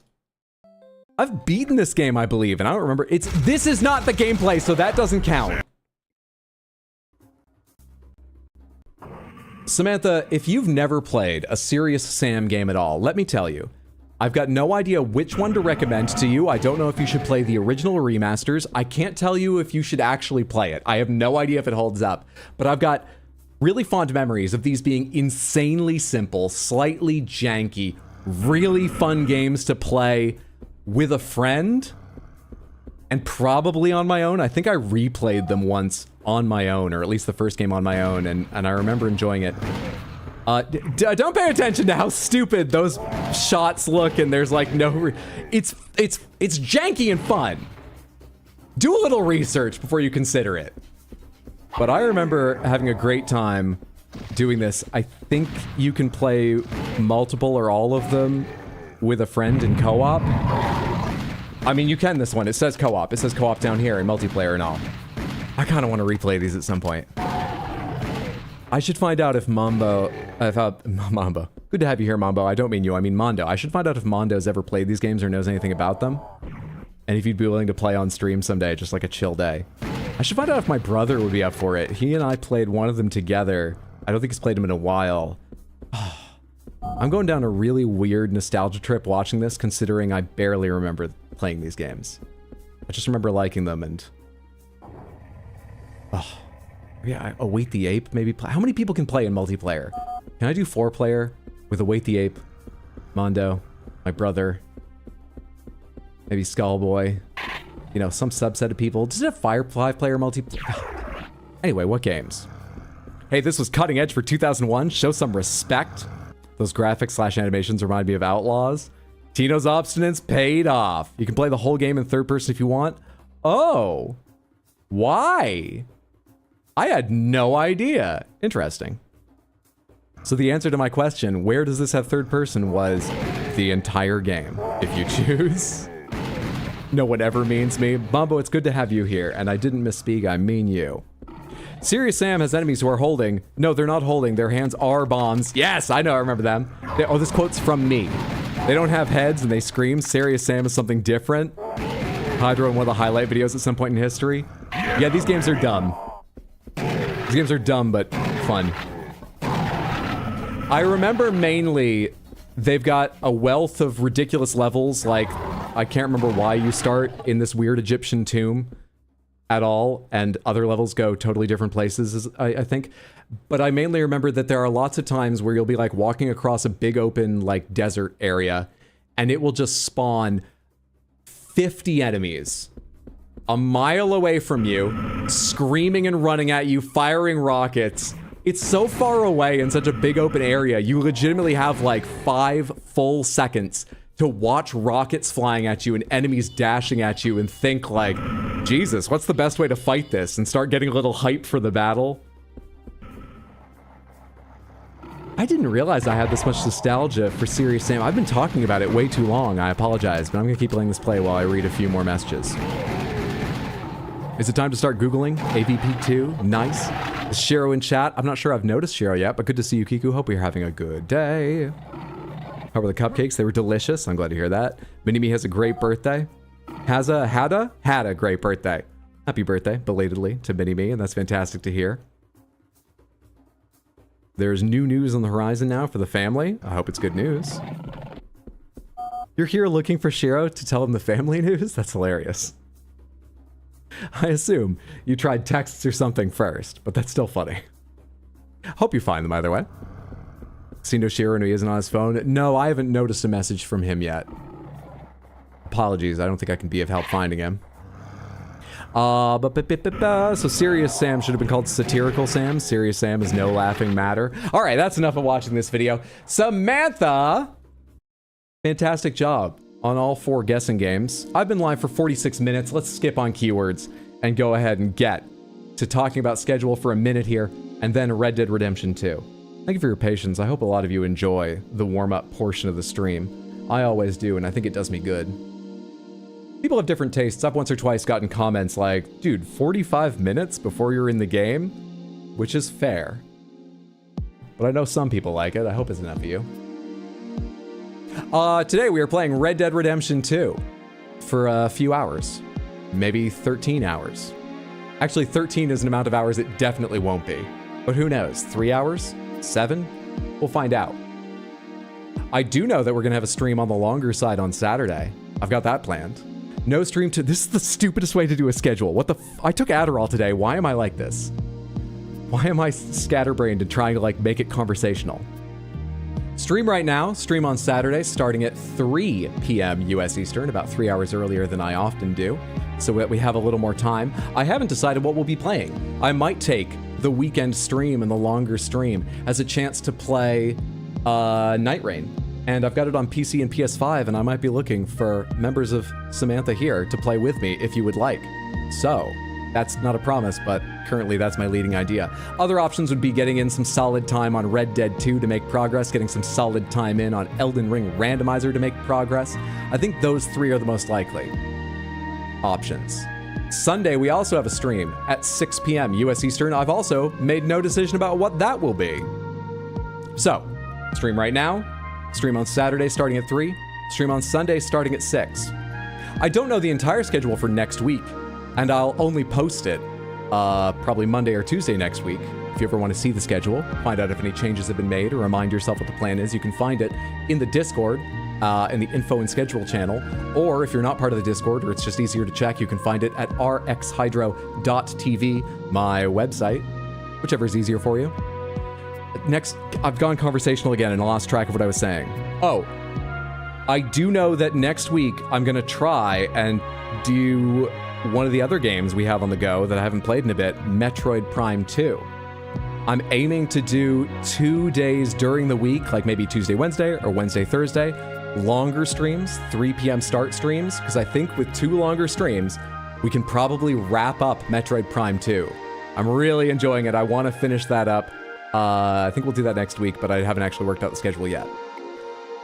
I've beaten this game, I believe, and I don't remember. This is not the gameplay, so that doesn't count. Samantha, if you've never played a Serious Sam game at all, let me tell you, I've got no idea which one to recommend to you. I don't know if you should play the original remasters. I can't tell you if you should actually play it. I have no idea if it holds up, but I've got really fond memories of these being insanely simple, slightly janky, really fun games to play with a friend, and probably on my own. I think I replayed them once on my own, or at least the first game on my own, and I remember enjoying it. Don't pay attention to how stupid those shots look, and there's like no... It's janky and fun. Do a little research before you consider it. But I remember having a great time doing this. I think you can play multiple or all of them with a friend in co-op. I mean, you can this one. It says co-op. It says co-op down here in multiplayer and all. I kind of want to replay these at some point. I should find out if Mambo... Mambo. Good to have you here, Mambo. I don't mean you, I mean Mondo. I should find out if Mondo's ever played these games or knows anything about them. And if you'd be willing to play on stream someday, just like a chill day. I should find out if my brother would be up for it. He and I played one of them together. I don't think he's played them in a while. I'm going down a really weird nostalgia trip watching this, considering I barely remember playing these games. I just remember liking them and... Oh, yeah, Await the Ape, maybe play. How many people can play in multiplayer? Can I do 4-player with Await the Ape, Mondo, my brother, maybe Skullboy, you know, some subset of people? Does it have 5-player multiplayer? Anyway, what games? Hey, this was cutting edge for 2001. Show some respect. Those graphics / animations remind me of Outlaws. Tino's obstinance paid off. You can play the whole game in third person if you want. Oh, why? I had no idea. Interesting. So the answer to my question, where does this have third person, was the entire game, if you choose. No one ever means me. Bumbo, it's good to have you here, and I didn't misspeak, I mean you. Serious Sam has enemies who are holding. No, they're not holding. Their hands are bombs. Yes, I know, I remember them. Oh, this quote's from me. They don't have heads and they scream. Serious Sam is something different. Hydro in one of the highlight videos at some point in history. Yeah, these games are dumb. These games are dumb, but fun. I remember mainly they've got a wealth of ridiculous levels, like I can't remember why you start in this weird Egyptian tomb at all, and other levels go totally different places, I think. But I mainly remember that there are lots of times where you'll be like walking across a big open like desert area, and it will just spawn 50 enemies a mile away from you, screaming and running at you, firing rockets. It's so far away in such a big open area, you legitimately have like 5 full seconds to watch rockets flying at you and enemies dashing at you and think like, Jesus, what's the best way to fight this? And start getting a little hype for the battle. I didn't realize I had this much nostalgia for Serious Sam. I've been talking about it way too long, I apologize, but I'm gonna keep letting this play while I read a few more messages. Is it time to start Googling AVP2? Nice. Is Shiro in chat? I'm not sure I've noticed Shiro yet, but good to see you, Kiku. Hope you're having a good day. How were the cupcakes? They were delicious. I'm glad to hear that. Minimi has a great birthday. Had a great birthday. Happy birthday, belatedly, to Minimi, and that's fantastic to hear. There's new news on the horizon now for the family. I hope it's good news. You're here looking for Shiro to tell him the family news? That's hilarious. I assume you tried texts or something first, but that's still funny. Hope you find them either way. See no Shiro and he isn't on his phone? No, I haven't noticed a message from him yet. Apologies, I don't think I can be of help finding him. So Serious Sam should have been called Satirical Sam. Serious Sam is no laughing matter. All right, that's enough of watching this video. Samantha, fantastic job on all 4 guessing games. I've been live for 46 minutes. Let's skip on keywords and go ahead and get to talking about schedule for a minute here, and then Red Dead Redemption 2. Thank you for your patience. I hope a lot of you enjoy the warm-up portion of the stream. I always do, and I think it does me good. People have different tastes. I've once or twice gotten comments like, dude, 45 minutes before you're in the game? Which is fair. But I know some people like it. I hope it's enough of you. Today we are playing Red Dead Redemption 2 for a few hours. Maybe 13 hours. Actually, 13 is an amount of hours it definitely won't be. But who knows? 3 hours? 7? We'll find out. I do know that we're going to have a stream on the longer side on Saturday. I've got that planned. No stream to... This is the stupidest way to do a schedule. What the I took Adderall today. Why am I like this? Why am I scatterbrained and trying to, like, make it conversational? Stream right now. Stream on Saturday starting at 3 p.m. U.S. Eastern, about 3 hours earlier than I often do, so that we have a little more time. I haven't decided what we'll be playing. I might take the weekend stream and the longer stream as a chance to play Night Rain. And I've got it on PC and PS5, and I might be looking for members of Samantha here to play with me if you would like. So, that's not a promise, but currently that's my leading idea. Other options would be getting in some solid time on Red Dead 2 to make progress, getting some solid time in on Elden Ring Randomizer to make progress. I think those 3 are the most likely options. Sunday, we also have a stream at 6 p.m. U.S. Eastern. I've also made no decision about what that will be. So, stream right now, stream on Saturday starting at 3, stream on Sunday starting at 6. I don't know the entire schedule for next week, and I'll only post it probably Monday or Tuesday next week. If you ever want to see the schedule, find out if any changes have been made, or remind yourself what the plan is, you can find it in the Discord, in the info and schedule channel, or if you're not part of the Discord, or it's just easier to check, you can find it at rxhydro.tv, my website, whichever is easier for you. Next, I've gone conversational again and I lost track of what I was saying. Oh, I do know that next week I'm going to try and do one of the other games we have on the go that I haven't played in a bit, Metroid Prime 2. I'm aiming to do 2 days during the week, like maybe Tuesday, Wednesday, or Wednesday, Thursday, longer streams, 3 p.m. start streams, because I think with 2 longer streams, we can probably wrap up Metroid Prime 2. I'm really enjoying it. I want to finish that up. I think we'll do that next week, but I haven't actually worked out the schedule yet.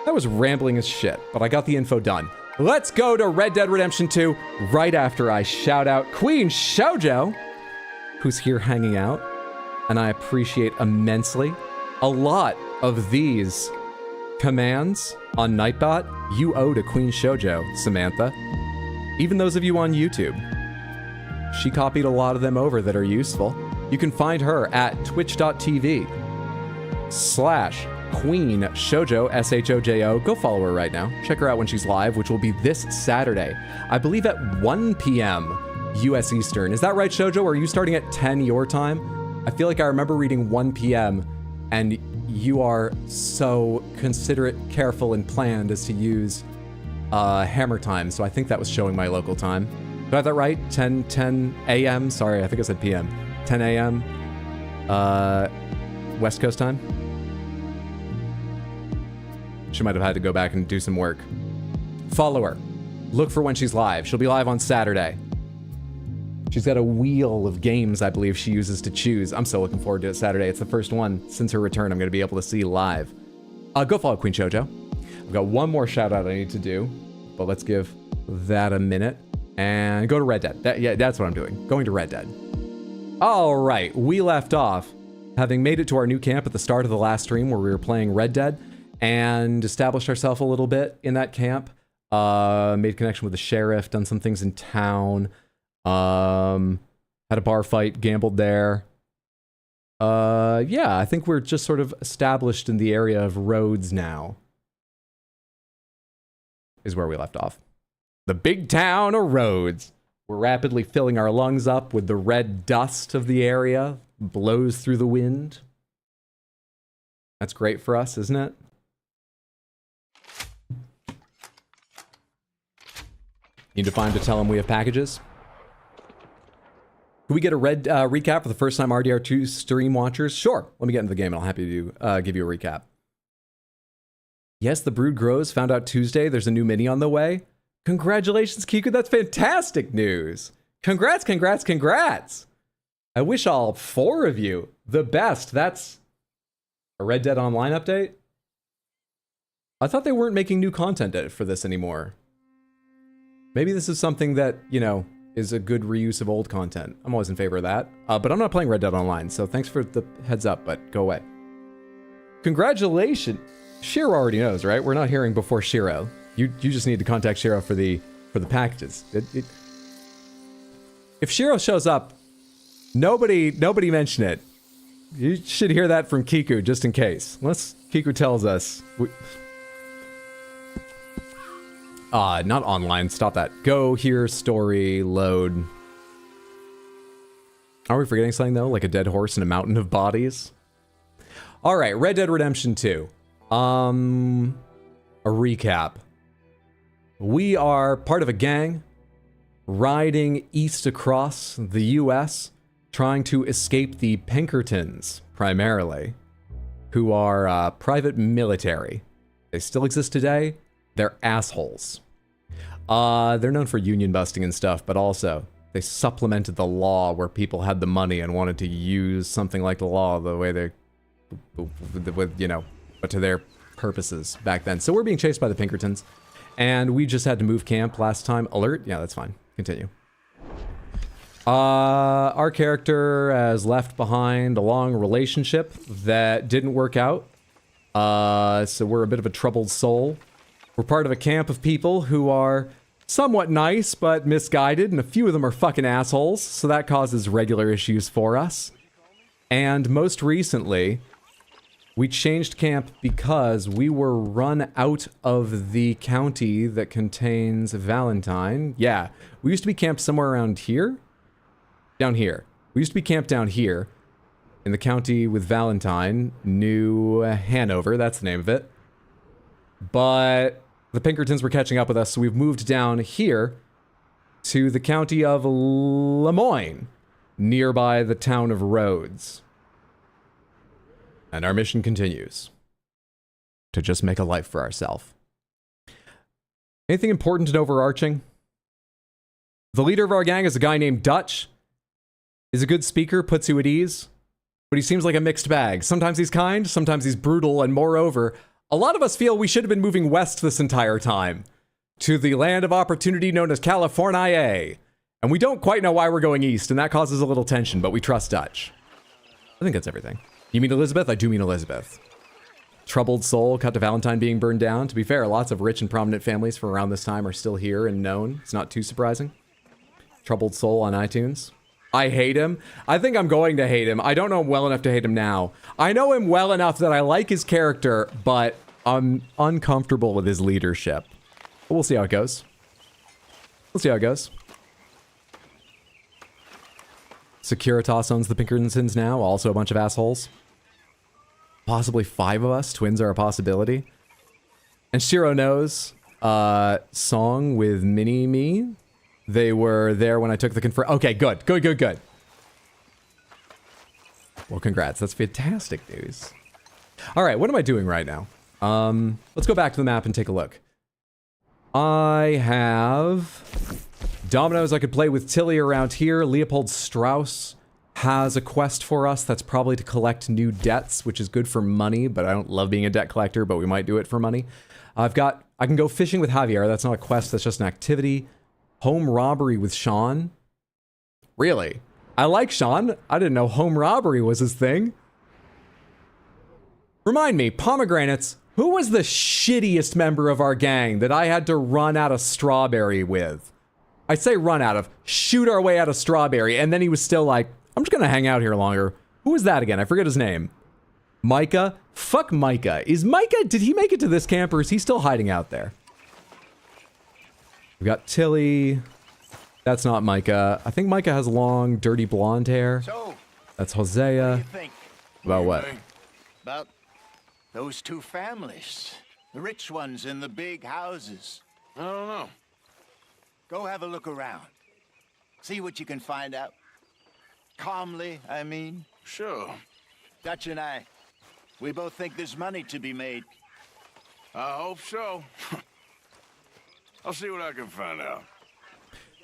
That was rambling as shit, but I got the info done. Let's go to Red Dead Redemption 2 right after I shout out Queen Shoujo, who's here hanging out, and I appreciate immensely. A lot of these commands on Nightbot you owe to Queen Shoujo, Samantha. Even those of you on YouTube. She copied a lot of them over that are useful. You can find her at twitch.tv/Queen Shoujo, S-H-O-J-O. Go follow her right now. Check her out when she's live, which will be this Saturday. I believe at 1 p.m. U.S. Eastern. Is that right, Shoujo? Or are you starting at 10 your time? I feel like I remember reading 1 p.m. and you are so considerate, careful, and planned as to use hammer time, so I think that was showing my local time. Do I have that right? 10 a.m.? Sorry, I think I said p.m. 10 a.m. West Coast time? She might have had to go back and do some work. Follow her. Look for when she's live. She'll be live on Saturday. She's got a wheel of games I believe she uses to choose. I'm so looking forward to it Saturday. It's the first one since her return I'm going to be able to see live. Go follow Queen Shoujo. I've got one more shout out I need to do, but let's give that a minute. And go to Red Dead. Yeah, that's what I'm doing. Going to Red Dead. All right, we left off having made it to our new camp at the start of the last stream where we were playing Red Dead and established ourselves a little bit in that camp. Made connection with the sheriff, done some things in town. Had a bar fight, gambled there. Yeah, I think we're just sort of established in the area of Rhodes now. Is where we left off. The big town of Rhodes. We're rapidly filling our lungs up with the red dust of the area. Blows through the wind. That's great for us, isn't it? Need to find to tell them we have packages. Could we get a red recap for the first time RDR2 stream watchers? Sure. Let me get into the game and I'll happy to give you a recap. Yes, the brood grows. Found out Tuesday. There's a new mini on the way. Congratulations, Kiku. That's fantastic news. Congrats, congrats, congrats. I wish all 4 of you the best. That's a Red Dead Online update? I thought they weren't making new content for this anymore. Maybe this is something that, you know, is a good reuse of old content. I'm always in favor of that. But I'm not playing Red Dead Online, so thanks for the heads up, but go away. Congratulations. Shiro already knows, right? We're not hearing before Shiro. You just need to contact Shiro for the packages. If Shiro shows up, nobody mention it. You should hear that from Kiku just in case. Unless Kiku tells us. Not online. Stop that. Go here, story, load. Are we forgetting something though? Like a dead horse in a mountain of bodies? All right, Red Dead Redemption 2. A recap. We are part of a gang riding east across the US, trying to escape the Pinkertons, primarily, who are private military. They still exist today. They're assholes. They're known for union busting and stuff, but also they supplemented the law where people had the money and wanted to use something like the law the way they, you know, but to their purposes back then. So we're being chased by the Pinkertons, and we just had to move camp last time. Alert? Yeah, that's fine. Continue. Our character has left behind a long relationship that didn't work out. So we're a bit of a troubled soul. We're part of a camp of people who are somewhat nice, but misguided, and a few of them are fucking assholes, so that causes regular issues for us. And most recently, we changed camp because we were run out of the county that contains Valentine. Yeah, we used to be camped somewhere around here. Down here. We used to be camped down here in the county with Valentine, New Hanover, that's the name of it. But the Pinkertons were catching up with us, so we've moved down here to the county of Lemoyne, nearby the town of Rhodes. And our mission continues to just make a life for ourselves. Anything important and overarching? The leader of our gang is a guy named Dutch. He's a good speaker, puts you at ease, but he seems like a mixed bag. Sometimes he's kind, sometimes he's brutal, and moreover, a lot of us feel we should have been moving west this entire time, to the land of opportunity known as California. And we don't quite know why we're going east, and that causes a little tension, but we trust Dutch. I think that's everything. You mean Elizabeth? I do mean Elizabeth. Troubled soul, cut to Valentine being burned down. To be fair, lots of rich and prominent families from around this time are still here and known. It's not too surprising. Troubled soul on iTunes. I hate him. I think I'm going to hate him. I don't know him well enough to hate him now. I know him well enough that I like his character, but I'm uncomfortable with his leadership. But we'll see how it goes. We'll see how it goes. Securitas owns the Pinkertons now, also a bunch of assholes. Possibly 5 of us. Twins are a possibility. And Shiro knows song with Mini-Me. They were there when I took the confirm. Okay, good. Good. Well, congrats. That's fantastic news. All right, what am I doing right now? Let's go back to the map and take a look. I have dominoes I could play with Tilly around here. Leopold Strauss has a quest for us that's probably to collect new debts, which is good for money, but I don't love being a debt collector, but we might do it for money. I can go fishing with Javier. That's not a quest, that's just an activity. Home robbery with Sean. Really? I like Sean. I didn't know home robbery was his thing. Remind me, pomegranates, who was the shittiest member of our gang that I had to run out of Strawberry with? I say run out of, shoot our way out of Strawberry, and then he was still like, I'm just gonna hang out here longer. Who was that again? I forget his name. Micah? Fuck Micah. Is Micah, did he make it to this camp, or is he still hiding out there? We got Tilly. That's not Micah. I think Micah has long, dirty blonde hair.
So,
that's Hosea.
what do you think?
About what?
About those 2 families. The rich ones in the big houses.
I don't know.
Go have a look around. See what you can find out. calmly, I mean.
Sure.
Dutch and I, we both think there's money to be made.
I hope so. I'll see what I can find out.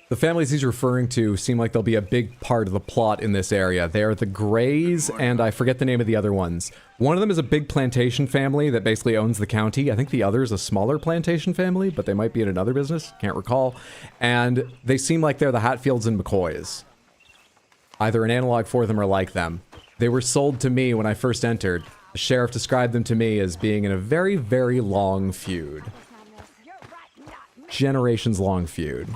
The families he's referring to seem like they'll be a big part of the plot in this area. They're the Grays, and I forget the name of the other ones. One of them is a big plantation family that basically owns the county. I think the other is a smaller plantation family, but they might be in another business. Can't recall. And they seem like they're the Hatfields and McCoys. Either an analog for them or like them. They were sold to me when I first entered. The sheriff described them to me as being in a very, very long feud. Generations long feud.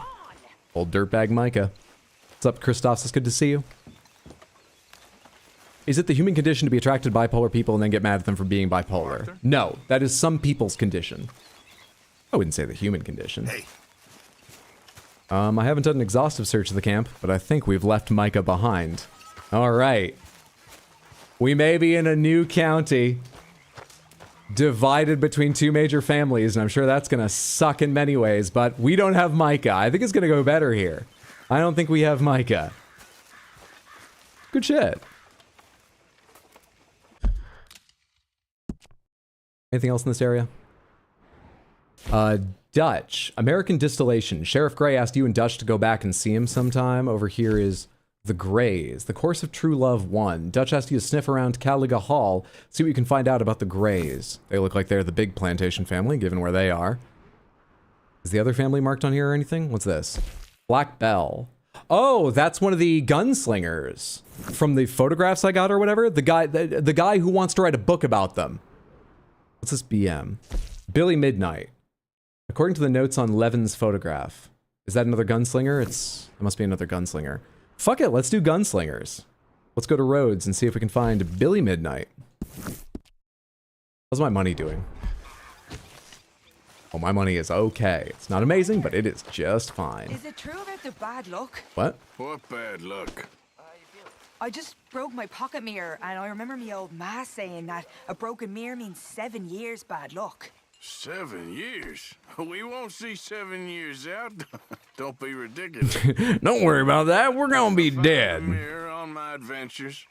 Old dirtbag Micah. What's up, Christophs? It's good to see you. Is it the human condition to be attracted to bipolar people and then get mad at them for being bipolar?
Arthur?
No, that is some people's condition. I wouldn't say the human condition.
Hey.
I haven't done an exhaustive search of the camp, but I think we've left Micah behind. All right. We may be in a new county, divided between two major families, and I'm sure that's gonna suck in many ways, but we don't have Micah. I think it's gonna go better here. I don't think we have Micah. Good shit. Anything else in this area? Dutch. American Distillation. Sheriff Gray asked you and Dutch to go back and see him sometime. Over here is The Grays. The Course of True Love 1. Dutch asked you to sniff around Caliga Hall, see what you can find out about the Grays. They look like they're the big plantation family, given where they are. Is the other family marked on here or anything? What's this? Black Bell. Oh, that's one of the gunslingers from the photographs I got or whatever. The guy who wants to write a book about them. What's this BM? Billy Midnight. According to the notes on Levin's photograph. Is that another gunslinger? It must be another gunslinger. Fuck it, let's do gunslingers. Let's go to Rhodes and see if we can find Billy Midnight. How's my money doing? Oh, my money is okay. It's not amazing, but it is just fine.
Is it true about the bad luck?
What?
What bad luck?
I just broke my pocket mirror, and I remember me old ma saying that a broken mirror means 7 years bad luck.
7 years? We won't see 7 years out. Don't be ridiculous.
Don't worry about that. We're gonna be
If I have a
dead.
mirror on my adventures,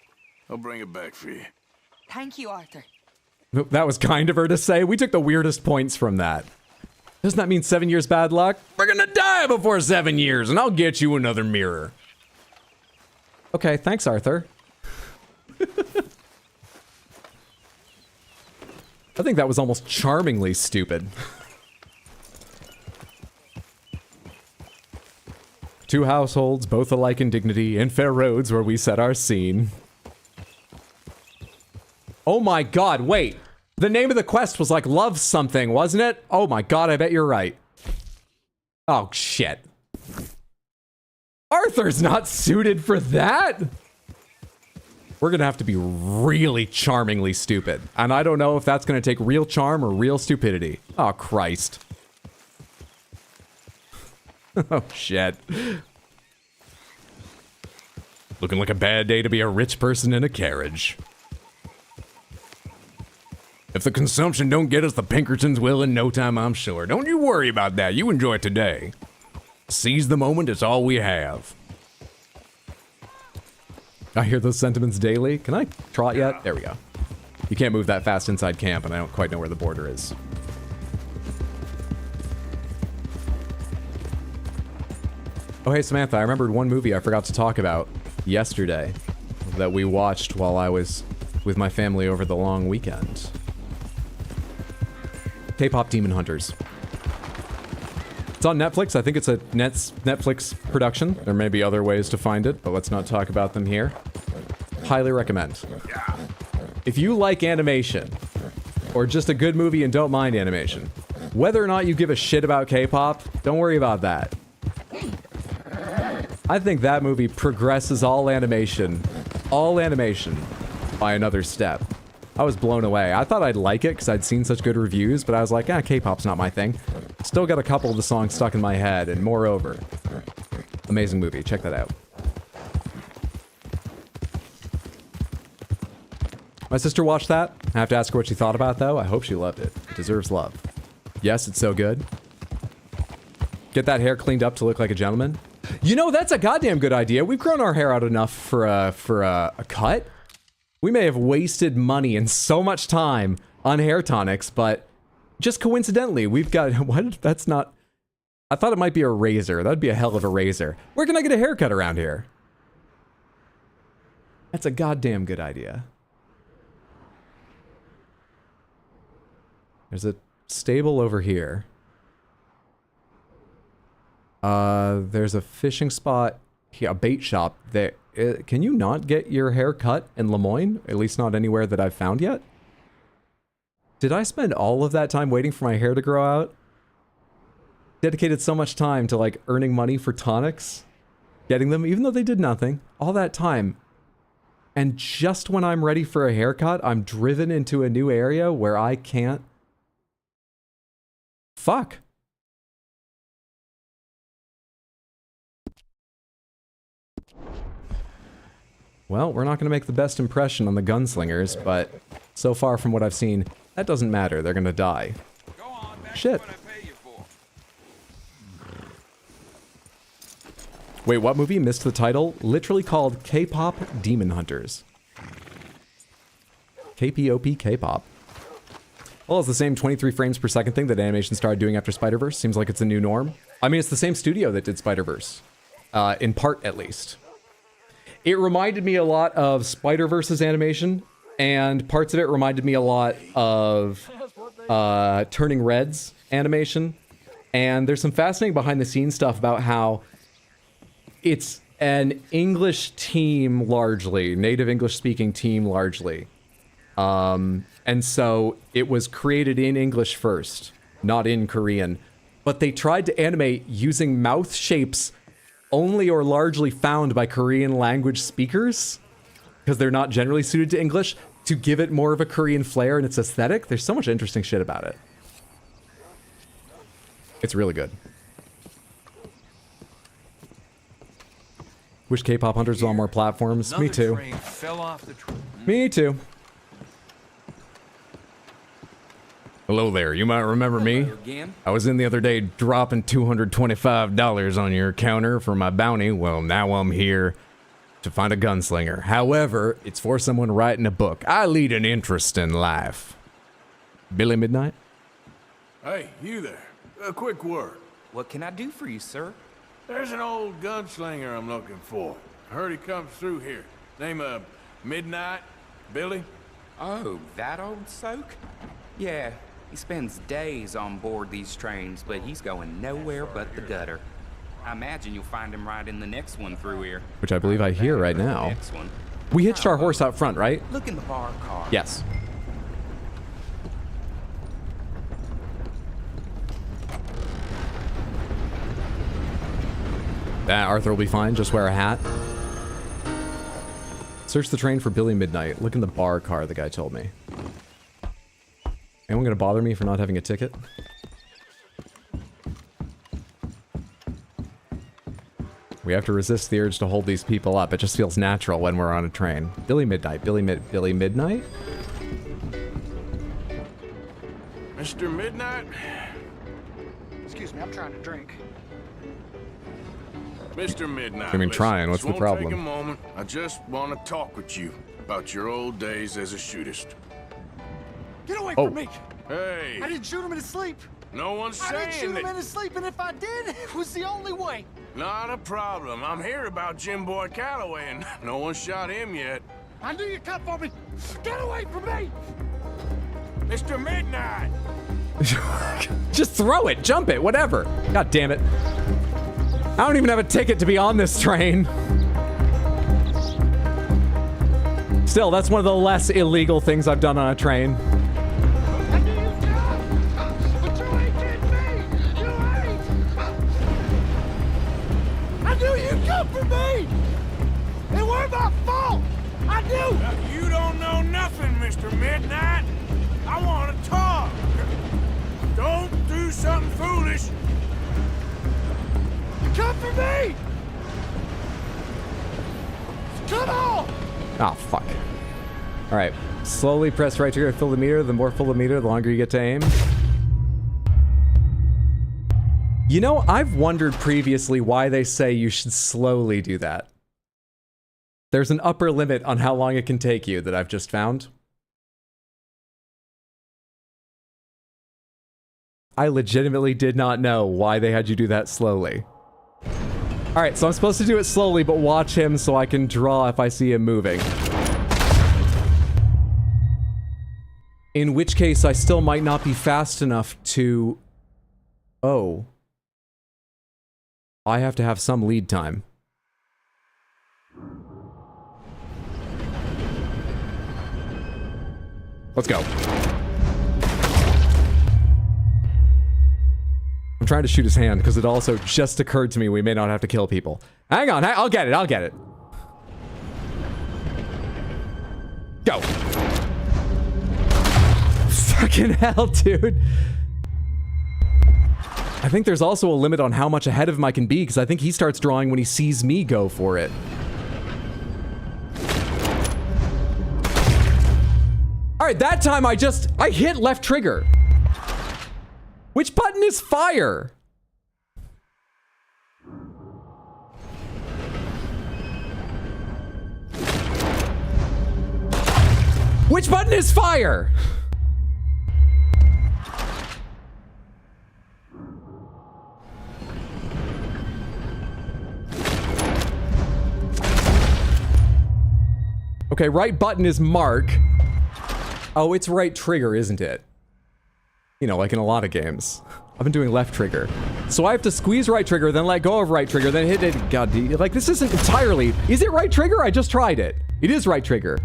I'll bring it back for you.
Thank you, Arthur.
That was kind of her to say. We took the weirdest points from that. Doesn't that mean 7 years bad luck? We're gonna die before 7 years, and I'll get you another mirror. Okay, thanks, Arthur. I think that was almost charmingly stupid. Two households, both alike in dignity, in fair roads where we set our scene. Oh my god, wait. The name of the quest was like love something, wasn't it? Oh my god, I bet you're right. Oh shit. Arthur's not suited for that. We're gonna have to be really charmingly stupid. And I don't know if that's gonna take real charm or real stupidity. Oh, Christ. Oh, shit. Looking like a bad day to be a rich person in a carriage. If the consumption don't get us, the Pinkertons will in no time, I'm sure. Don't you worry about that. You enjoy it today. Seize the moment, it's all we have. I hear those sentiments daily. Can I trot yet? There we go. You can't move that fast inside camp, and I don't quite know where the border is. Oh, hey, Samantha, I remembered one movie I forgot to talk about yesterday that we watched while I was with my family over the long weekend. K-pop Demon Hunters. It's on Netflix. I think it's a Netflix production. There may be other ways to find it, but let's not talk about them here. Highly recommend. If you like animation, or just a good movie and don't mind animation, whether or not you give a shit about K-pop, don't worry about that. I think that movie progresses all animation by another step. I was blown away. I thought I'd like it because I'd seen such good reviews, but I was like, K-pop's not my thing. Still got a couple of the songs stuck in my head, and moreover, amazing movie. Check that out. My sister watched that. I have to ask her what she thought about it, though. I hope she loved it. It deserves love. Yes, it's so good. Get that hair cleaned up to look like a gentleman. You know, that's a goddamn good idea. We've grown our hair out enough for a cut. We may have wasted money and so much time on hair tonics, but just coincidentally, we've got... What? That's not... I thought it might be a razor. That'd be a hell of a razor. Where can I get a haircut around here? That's a goddamn good idea. There's a stable over here. There's a fishing spot, a bait shop. There, can you not get your hair cut in Lemoyne? At least not anywhere that I've found yet. Did I spend all of that time waiting for my hair to grow out? Dedicated so much time to like earning money for tonics, getting them, even though they did nothing. All that time. And just when I'm ready for a haircut, I'm driven into a new area where I can't. Fuck. Well, we're not going to make the best impression on the gunslingers, but so far from what I've seen, that doesn't matter. They're going to die.
Go on, that's
Shit.
what I pay you for.
Wait, what movie? Missed the title? Literally called K-Pop Demon Hunters. K-P-O-P, K-Pop. Well, it's the same 23 frames per second thing that animation started doing after Spider-Verse. Seems like it's a new norm. I mean, it's the same studio that did Spider-Verse. In part, at least. It reminded me a lot of Spider-Verse's animation, and parts of it reminded me a lot of Turning Red's animation. And there's some fascinating behind-the-scenes stuff about how it's an English team largely, native English-speaking team largely. And so it was created in English first, not in Korean. But they tried to animate using mouth shapes only or largely found by Korean language speakers, because they're not generally suited to English, to give it more of a Korean flair and its aesthetic. There's so much interesting shit about it. It's really good. Wish K-pop hunters were on more platforms. Me too.
Train fell off the
Me too. Hello there, you might remember me.
again.
I was in the other day dropping $225 on your counter for my bounty. Well, now I'm here to find a gunslinger. However, it's for someone writing a book. I lead an interesting life. Billy Midnight?
Hey, you there. A quick word.
What can I do for you, sir?
There's an old gunslinger I'm looking for. I heard he comes through here. Name of Midnight? Billy?
Oh, that old soak? Yeah, he spends days on board these trains, but he's going nowhere but the gutter. I imagine you'll find him right in the next one through here.
Which I believe I hear right now.
Next one.
We hitched our horse out front, right?
Look in the bar car.
Yes. Arthur will be fine. Just wear a hat. Search the train for Billy Midnight. Look in the bar car, the guy told me. Anyone gonna bother me for not having a ticket? We have to resist the urge to hold these people up. It just feels natural when we're on a train. Billy Midnight. Billy Midnight?
Mr. Midnight?
Excuse me, I'm trying to drink.
Mr. Midnight.
I mean, trying. What's
this
the
won't take
problem?
a moment. I just want to talk with you about your old days as a shootist.
Get away
Oh.
from me!
Hey,
I didn't shoot him in his sleep.
no one's
I didn't shoot
saying
him
that.
in his sleep, and if I did, it was the only way.
Not a problem. I'm here about Jim Boy Calloway, and no one shot him yet.
I knew you'd come for me. Get away from me!
Mr. Midnight!
Just throw it, jump it, whatever. God damn it. I don't even have a ticket to be on this train. Still, that's one of the less illegal things I've done on a train.
I knew you'd come, but you ain't getting me. You ain't. I knew you'd come for me. It weren't my fault. I knew.
You don't know nothing, Mr. Midnight. I want to talk. Don't do something foolish.
Come for me. Come on.
Oh, fuck. Alright. Slowly press right trigger to fill the meter. The more full the meter, the longer you get to aim. You know, I've wondered previously why they say you should slowly do that. There's an upper limit on how long it can take you that I've just found. I legitimately did not know why they had you do that slowly. Alright, so I'm supposed to do it slowly, but watch him so I can draw if I see him moving. In which case, I still might not be fast enough to... Oh. I have to have some lead time. Let's go. I'm trying to shoot his hand because it also just occurred to me we may not have to kill people. Hang on, I'll get it, I'll get it. Go. Fucking hell, dude. I think there's also a limit on how much ahead of him I can be because I think he starts drawing when he sees me go for it. Alright, that time I hit left trigger. Which button is fire? Which button is fire? Okay, right button is mark. Oh, it's right trigger, isn't it? You know, like in a lot of games. I've been doing left trigger. So I have to squeeze right trigger, then let go of right trigger, then hit it. God, like this isn't entirely... Is it right trigger? I just tried it. It is right trigger.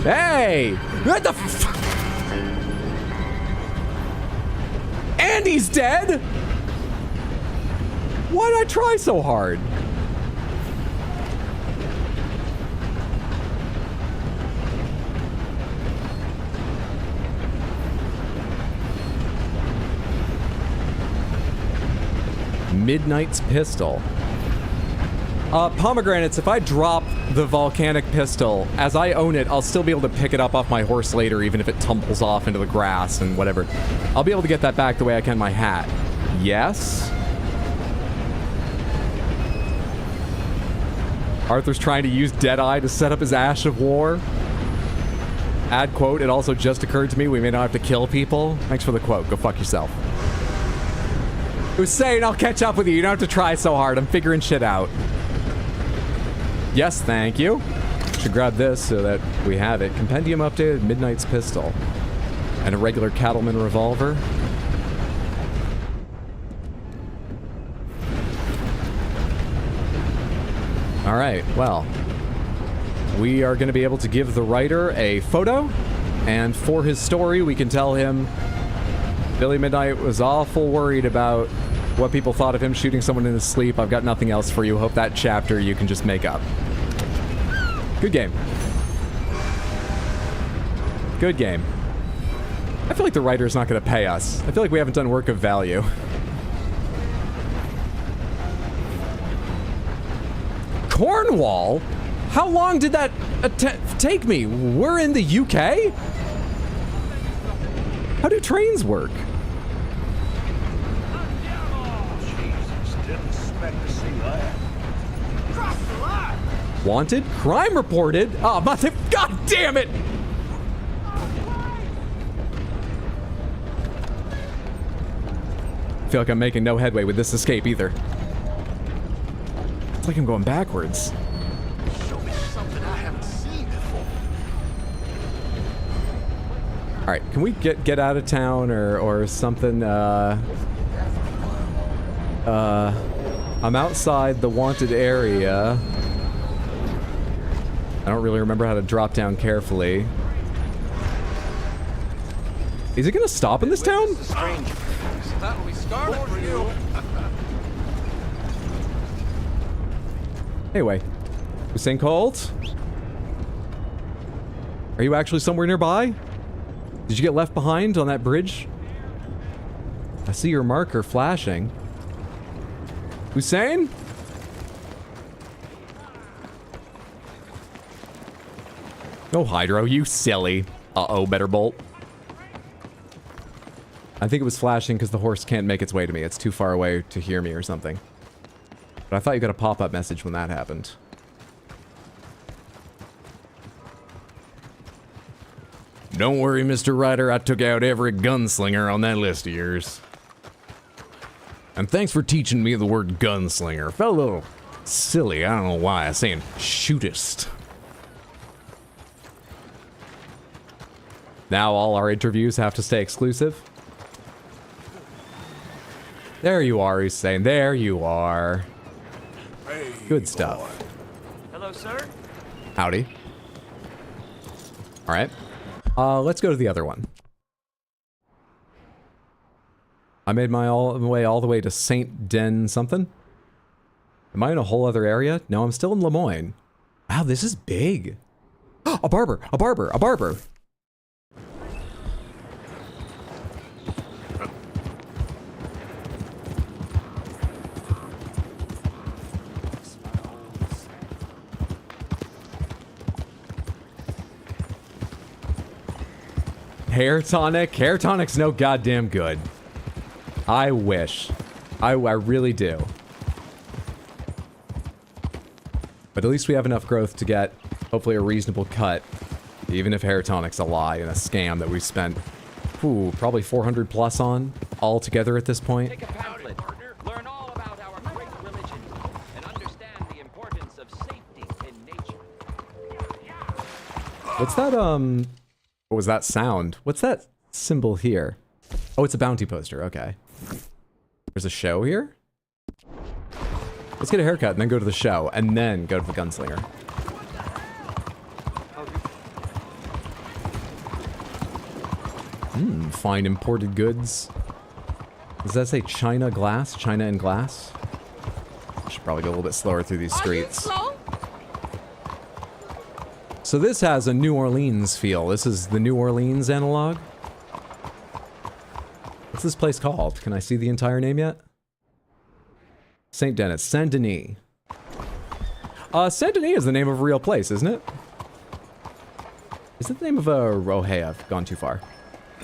Hey! What the f... And he's dead? Why'd I try so hard? Midnight's pistol. Pomegranates, if I drop the volcanic pistol, as I own it, I'll still be able to pick it up off my horse later, even if it tumbles off into the grass and whatever. I'll be able to get that back the way I can my hat. Yes? Arthur's trying to use Deadeye to set up his Ash of War. Add quote, it also just occurred to me we may not have to kill people. Thanks for the quote. Go fuck yourself. Hussein, I'll catch up with you. You don't have to try so hard. I'm figuring shit out. Yes, thank you. Should grab this so that we have it. Compendium updated, Midnight's pistol. And a regular cattleman revolver. Alright, well. We are going to be able to give the writer a photo. And for his story, we can tell him Billy Midnight was awful worried about what people thought of him shooting someone in his sleep. I've got nothing else for you. Hope that chapter you can just make up. Good game. Good game. I feel like the writer's not going to pay us. I feel like we haven't done work of value. Cornwall? How long did that take me? We're in the UK? How do trains work? Wanted? Crime reported? Oh, mother... God damn it! I feel like I'm making no headway with this escape either. It's like I'm going backwards.
Show me something I haven't seen before.
Alright, can we get out of town or something? I'm outside the wanted area. I don't really remember how to drop down carefully. Is it gonna stop in this town?
That'll be started for you.
Anyway, Hussein Colt? Are you actually somewhere nearby? Did you get left behind on that bridge? I see your marker flashing. Hussein? Oh, Hydro, you silly. Uh-oh, better bolt. I think it was flashing because the horse can't make its way to me. It's too far away to hear me or something. But I thought you got a pop-up message when that happened. Don't worry, Mr. Ryder. I took out every gunslinger on that list of yours. And thanks for teaching me the word gunslinger. Felt a little silly. I don't know why. I'm saying shootist. Now all our interviews have to stay exclusive. There you are, he's saying. There you are.
Hey,
Good stuff.
Hello, sir.
Howdy. All right. Let's go to the other one. I made my way all the way to Saint Den something. Am I in a whole other area? No, I'm still in Lemoyne. Wow, this is big. A barber, a barber, a barber. Hair tonic? Hair tonic's no goddamn good. I wish. I really do. But at least we have enough growth to get, hopefully, a reasonable cut. Even if hair tonic's a lie and a scam that we spent, probably 400 plus on altogether at this point.
Take a pamphlet. Learn all about our great religion and understand the importance of safety in nature.
What's that, what was that sound? What's that symbol here? Oh, it's a bounty poster. Okay. There's a show here? Let's get a haircut and then go to the show, and then go to the gunslinger. Fine imported goods. Does that say China glass? China and glass? I should probably go a little bit slower through these streets. So this has a New Orleans feel. This is the New Orleans analog. What's this place called? Can I see the entire name yet? Saint Denis. Saint Denis. Saint Denis is the name of a real place, isn't it? Is it the name of a... Oh, hey, I've gone too far.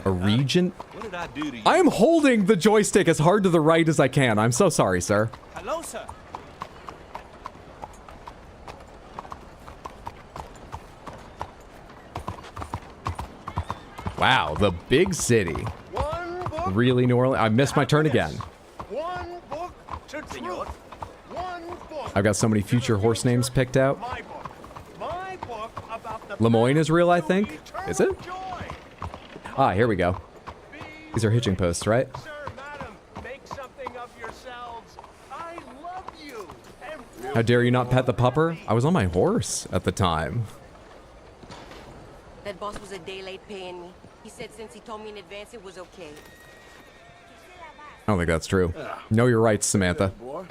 A region?
What did I do to you?
I am holding the joystick as hard to the right as I can. I'm so sorry, sir.
Hello, sir.
Wow, the big city.
One book.
Really, New Orleans? I missed my turn again.
One book to truth. One book.
I've got so many future horse names picked out.
My book. My book about the
Lemoyne is real, I think. Is it?
joy.
Ah, here we go. These are hitching posts, right?
Sir, madam, make something of yourselves. I love you. And
How dare you not pet the pupper? I was on my horse at the time.
That boss was a day late paying me. He said since he told me in advance it was okay.
I don't think that's true. Know your rights, Samantha.
boy.
What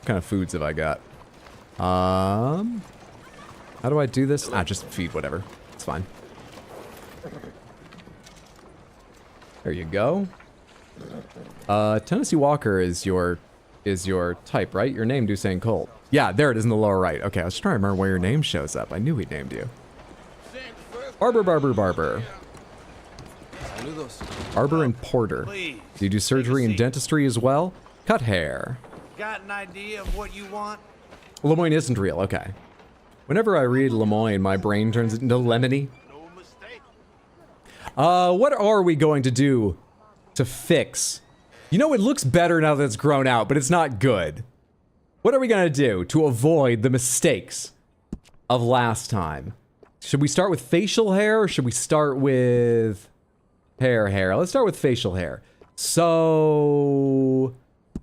kind of foods have I got? How do I do this? Ah, just feed whatever. It's fine. There you go. Tennessee Walker is your type, right? Your name, Dusain Colt. Yeah, there it is in the lower right. Okay, I was trying to remember where your name shows up. I knew he named you. Barber, barber, barber. Barber and porter.
Please.
Do you do surgery and dentistry as well? Cut hair.
Got an idea of what you want?
Lemoyne isn't real, okay. Whenever I read Lemoyne, my brain turns into lemony.
No mistake.
What are we going to do to fix? You know, it looks better now that it's grown out, but it's not good. What are we gonna do to avoid the mistakes of last time? Should we start with facial hair, or should we start with hair? Let's start with facial hair. So,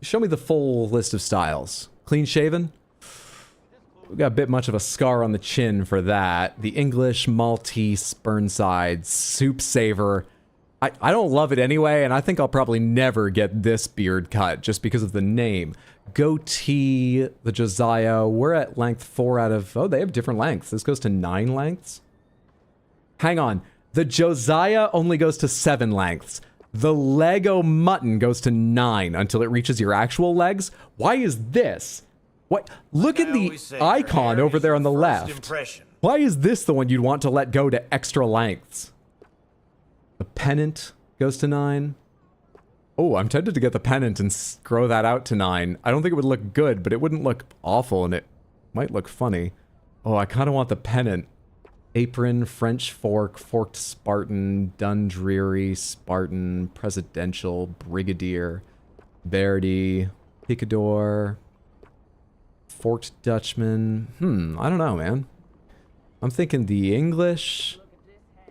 show me the full list of styles. Clean shaven? We got a bit much of a scar on the chin for that. The English, Maltese, Burnside, Soup Saver. I don't love it anyway, and I think I'll probably never get this beard cut just because of the name. Goatee, the Josiah, we're at length 4 out of... Oh, they have different lengths. This goes to 9 lengths? Hang on. The Josiah only goes to 7 lengths. The Lego mutton goes to 9 until it reaches your actual legs. Why is this? What? Look at the icon over there on the left. Why is this the one you'd want to let go to extra lengths? The pennant goes to 9. Oh, I'm tempted to get the pennant and grow that out to 9. I don't think it would look good, but it wouldn't look awful, and it might look funny. Oh, I kind of want the pennant. Apron, French fork, forked Spartan, Dundreary, Spartan, Presidential, Brigadier, Verdi, Picador, Forked Dutchman. I don't know, man. I'm thinking the English,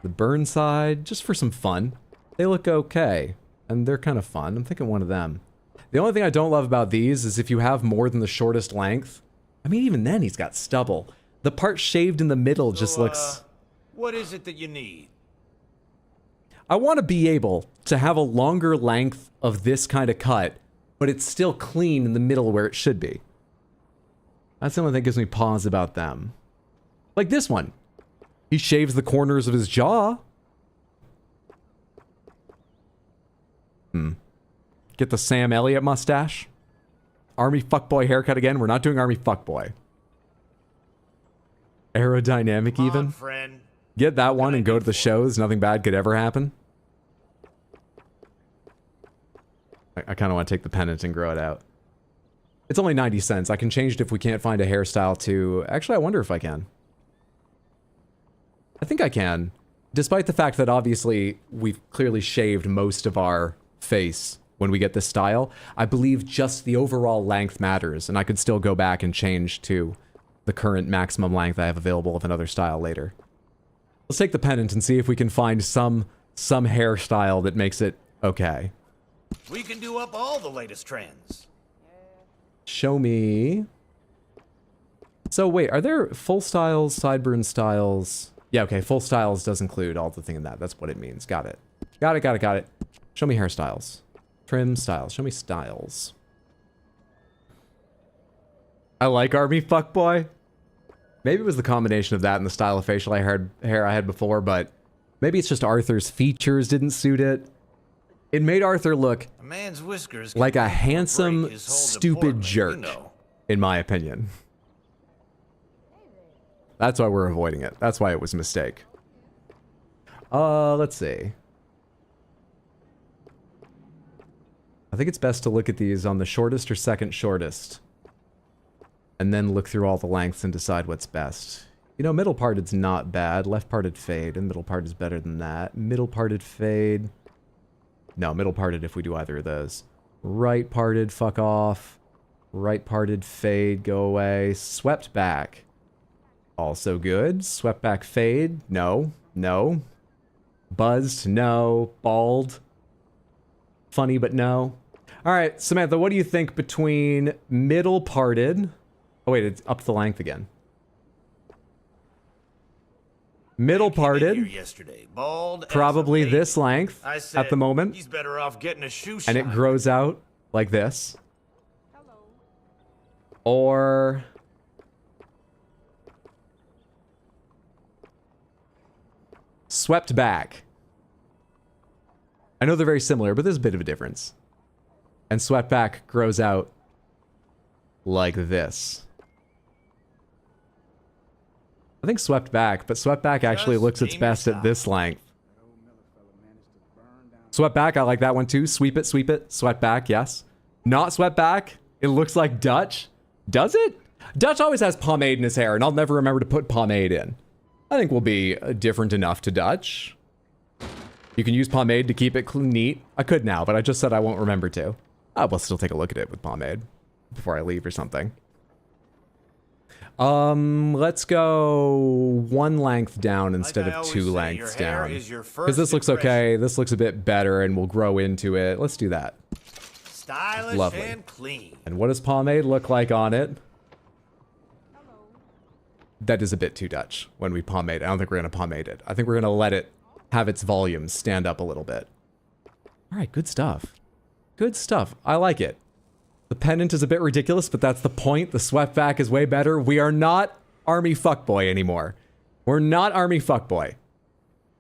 the Burnside, just for some fun. They look okay, and they're kind of fun. I'm thinking one of them. The only thing I don't love about these is if you have more than the shortest length. I mean, even then, he's got stubble. The part shaved in the middle just looks...
What is it that you need?
I want to be able to have a longer length of this kind of cut, but it's still clean in the middle where it should be. That's the only thing that gives me pause about them. Like this one. He shaves the corners of his jaw. Get the Sam Elliott mustache. Army fuckboy haircut again. We're not doing Army fuckboy. Aerodynamic even.
Friend.
Get that one and go to the shows. Nothing bad could ever happen. I kind of want to take the pennant and grow it out. It's only 90 cents. I can change it if we can't find a hairstyle to... Actually, I wonder if I can. I think I can. Despite the fact that obviously we've clearly shaved most of our face when we get this style, I believe just the overall length matters, and I could still go back and change to the current maximum length I have available of another style later. Let's take the pennant and see if we can find some hairstyle that makes it okay.
We can do up all the latest trends.
Show me. So wait, are there full styles, sideburn styles? Yeah, okay, full styles does include all the thing in that. That's what it means. Got it. Got it. Show me hairstyles. Trim styles. Show me styles. I like Army fuckboy. Maybe it was the combination of that and the style of facial hair I had before, but maybe it's just Arthur's features didn't suit it. It made Arthur look
A man's whiskers
like a handsome, stupid jerk, in my opinion. That's why we're avoiding it. That's why it was a mistake. Let's see. I think it's best to look at these on the shortest or second shortest. And then look through all the lengths and decide what's best. You know, middle parted's not bad. Left parted fade, and middle part is better than that. Middle parted fade. No, middle parted if we do either of those. Right parted, fuck off. Right parted fade, go away. Swept back. Also good. Swept back fade. No. No. Buzzed. No. Bald. Funny, but no. Alright, Samantha, what do you think between middle parted... Oh wait, it's up the length again. Middle parted.
Bald
probably this length at the moment.
He's better off getting a shoe
and it grows out like this. Hello. Or... swept back. I know they're very similar, but there's a bit of a difference. And swept back grows out like this. I think swept back, but swept back actually looks its best at this length. Swept back, I like that one too. Sweep it, swept back, yes. Not swept back, it looks like Dutch. Does it? Dutch always has pomade in his hair, and I'll never remember to put pomade in. I think we'll be different enough to Dutch. You can use pomade to keep it clean, neat. I could now, but I just said I won't remember to. I will still take a look at it with pomade before I leave or something. Let's go one length down instead of two lengths down. Because this looks okay, this looks a bit better, and we'll grow into it. Let's do that.
Stylish
lovely.
And clean.
And what does pomade look like on it? That is a bit too Dutch when we pomade. I don't think we're going to pomade it. I think we're going to let it have its volume stand up a little bit. All right, good stuff. Good stuff. I like it. The pennant is a bit ridiculous, but that's the point. The swept back is way better. We are not Army fuckboy anymore. We're not Army fuckboy.